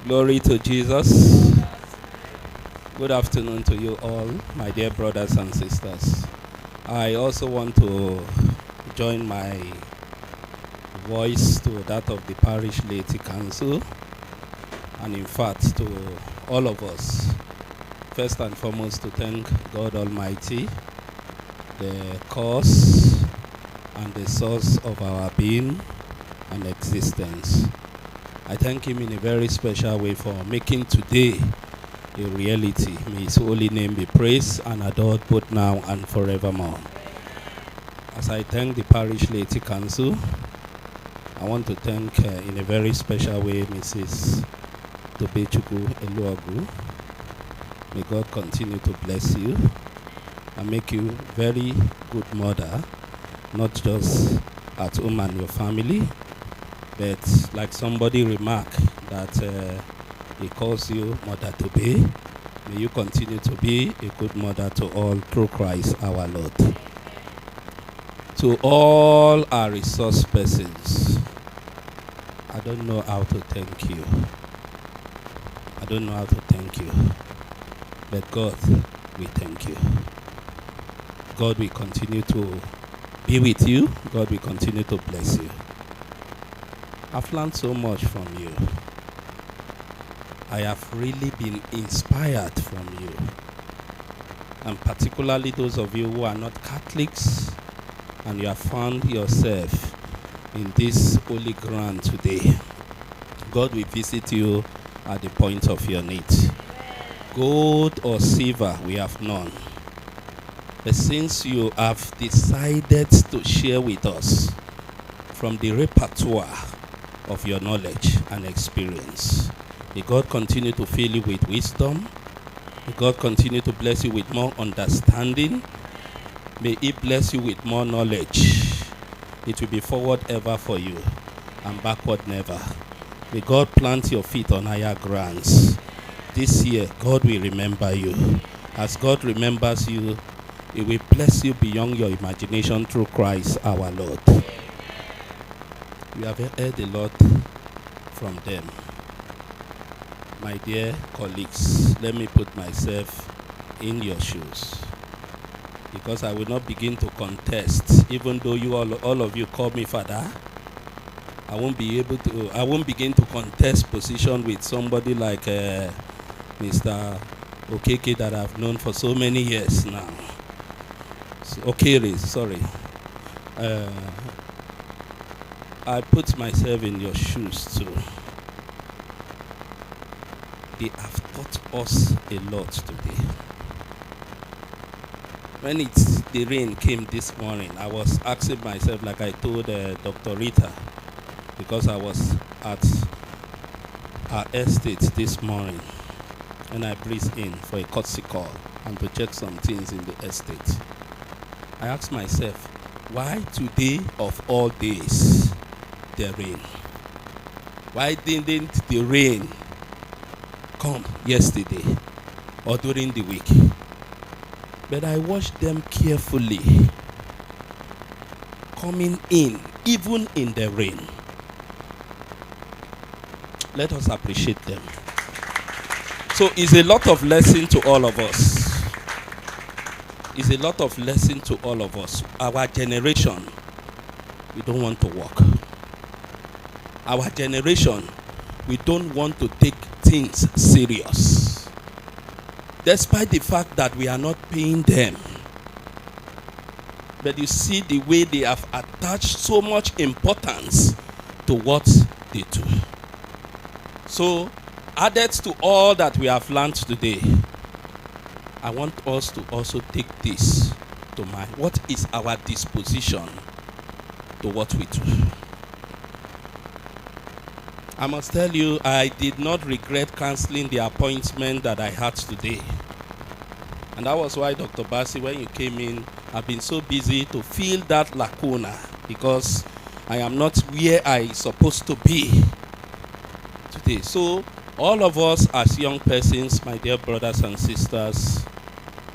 Glory to Jesus. Good afternoon to you all, my dear brothers and sisters. I also want to join my voice to that of the Parish Laity Council, and in fact to all of us. First and foremost, to thank God Almighty, the cause and the source of our being and existence. I thank Him in a very special way for making today a reality. May His holy name be praised and adored both now and forevermore. As I thank the Parish Laity Council, I want to thank in a very special way Mrs. Tobechukwu Eluogu. May God continue to bless you and make you very good mother, not just at home and your family, but like somebody remarked that he calls you Mother to be. May you continue to be a good mother to all through Christ our Lord. To all our resource persons, I don't know how to thank you. I don't know how to thank you. But God, we thank you. God will continue to be with you. God will continue to bless you. I've learned so much from you. I have really been inspired from you. And particularly those of you who are not Catholics and you have found yourself in this holy ground today. God will visit you at the point of your need. Gold or silver we have none. But since you have decided to share with us from the repertoire of your knowledge and experience, may God continue to fill you with wisdom. May God continue to bless you with more understanding. May He bless you with more knowledge. It will be forward ever for you and backward never. May God plant your feet on higher grounds. This year, God will remember you. As God remembers you, He will bless you beyond your imagination through Christ our Lord. You have heard a lot from them. My dear colleagues, let me put myself in your shoes, because I will not begin to contest. Even though you all of you call me father, I won't begin to contest position with somebody like Mr. Okeke that I've known for so many years now. Okere, sorry. I put myself in your shoes too. They have taught us a lot today. When the rain came this morning, I was asking myself, like I told Dr. Rita, because I was at our estate this morning, and I breathed in for a courtesy call and to check some things in the estate. I asked myself, why today of all days the rain? Why didn't the rain come yesterday or during the week? But I watched them carefully coming in, even in the rain. Let us appreciate them. So it's a lot of lesson to all of us. It's a lot of lesson to all of us. Our generation, we don't want to work. Our generation, we don't want to take things serious. Despite the fact that we are not paying them. But you see the way they have attached so much importance to what they do. So, added to all that we have learned today, I want us to also take this to mind. What is our disposition to what we do? I must tell you, I did not regret canceling the appointment that I had today. And that was why, Dr. Bassi, when you came in, I've been so busy to fill that lacuna, because I am not where I'm supposed to be today. So, all of us as young persons, my dear brothers and sisters,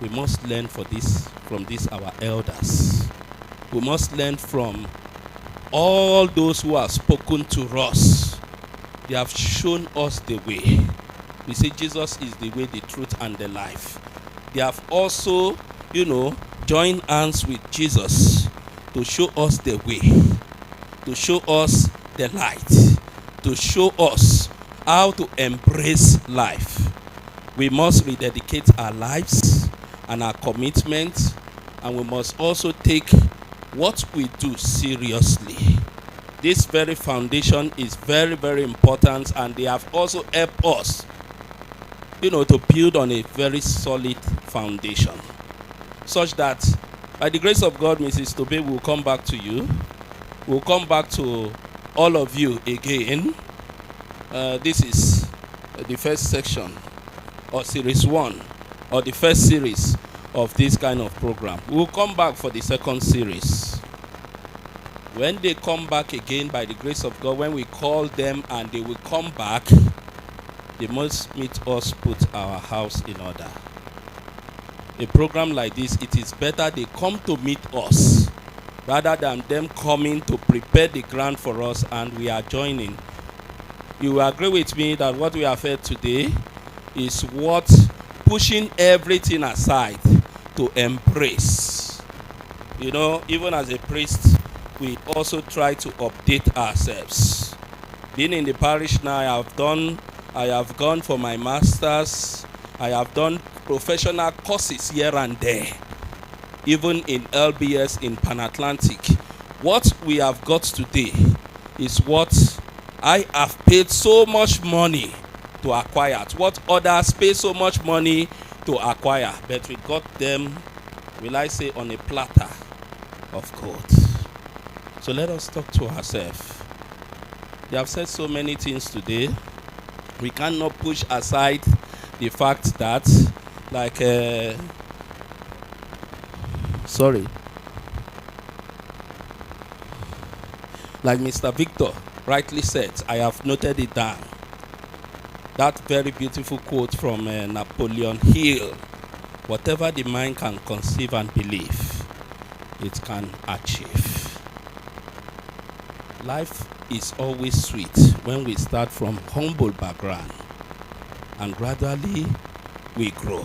we must learn from this our elders. We must learn from all those who have spoken to us. They have shown us the way. We say Jesus is the way, the truth, and the life. They have also, joined hands with Jesus to show us the way, to show us the light, to show us how to embrace life. We must rededicate our lives and our commitment, and we must also take what we do seriously. This very foundation is very, very important, and they have also helped us, to build on a very solid foundation, such that by the grace of God, Mrs. Tobe, will come back to you. We'll come back to all of you again. This is the first section, or series 1, or the first series of this kind of program. We'll come back for the second series. When they come back again, by the grace of God, when we call them and they will come back, they must meet us, put our house in order. A program like this, it is better they come to meet us rather than them coming to prepare the ground for us and we are joining. You will agree with me that what we have heard today is what pushing everything aside to embrace. Even as a priest, we also try to update ourselves. Being in the parish now, I have done I have gone for my master's. I have done professional courses here and there, even in LBS in Pan-Atlantic. What we have got today is what I have paid so much money to acquire, what others pay so much money to acquire, but we got them, will I say, on a platter of gold. So let us talk to ourselves. You have said so many things today. We cannot push aside the fact that, like, like Mr. Victor rightly said, I have noted it down. That very beautiful quote from Napoleon Hill: whatever the mind can conceive and believe, it can achieve. Life is always sweet when we start from humble background and gradually we grow.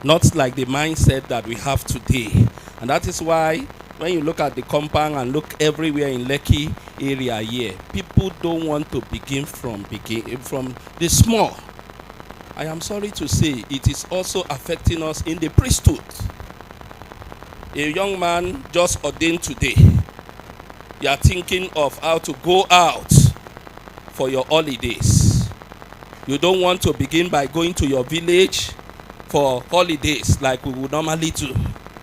Not like the mindset that we have today. And that is why when you look at the compound and look everywhere in Lekki area here, people don't want to begin from the small. I am sorry to say it is also affecting us in the priesthood. A young man just ordained today. You are thinking of how to go out for your holidays. You don't want to begin by going to your village for holidays like we would normally do,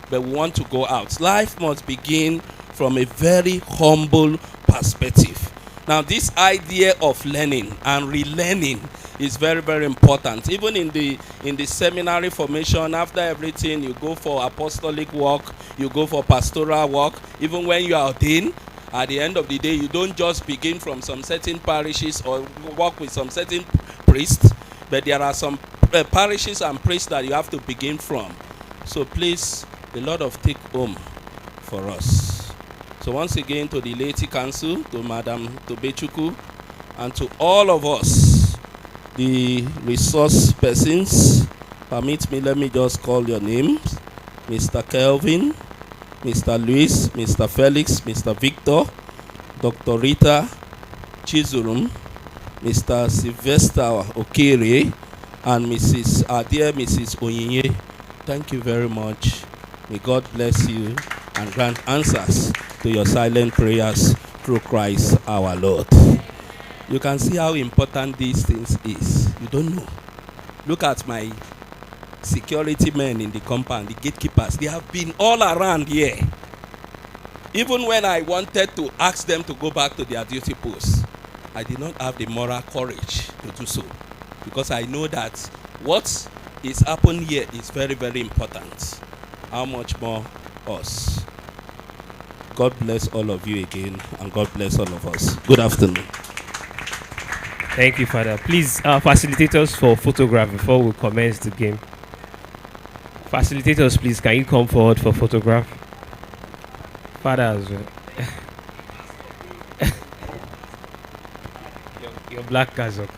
but we want to go out. Life must begin from a very humble perspective. Now, this idea of learning and relearning is very, very important. Even in the seminary formation, after everything, you go for apostolic work, you go for pastoral work. Even when you are ordained, at the end of the day, you don't just begin from some certain parishes or work with some certain priests, but there are some parishes and priests that you have to begin from. So please, a lot of take home for us. So once again, to the Laity Council, to Madam Tobechuku, and to all of us, the resource persons, permit me, let me just call your names: Mr. Kelvin, Mr. Luis, Mr. Felix, Mr. Victor, Dr. Rita Chizurum, Mr. Sylvester Okere, and dear Mrs. Onyinye. Thank you very much. May God bless you and grant answers to your silent prayers through Christ our Lord. You can see how important these things is. You don't know. Look at my security men in the compound, the gatekeepers. They have been all around here. Even when I wanted to ask them to go back to their duty posts, I did not have the moral courage to do so, because I know that what is happening here is very, very important. How much more us? God bless all of you again, and God bless all of us. Good afternoon. Thank you, Father. Please, facilitators for photograph before we commence the game. Facilitators, please, can you come forward for photograph? Father as well. your black cassock.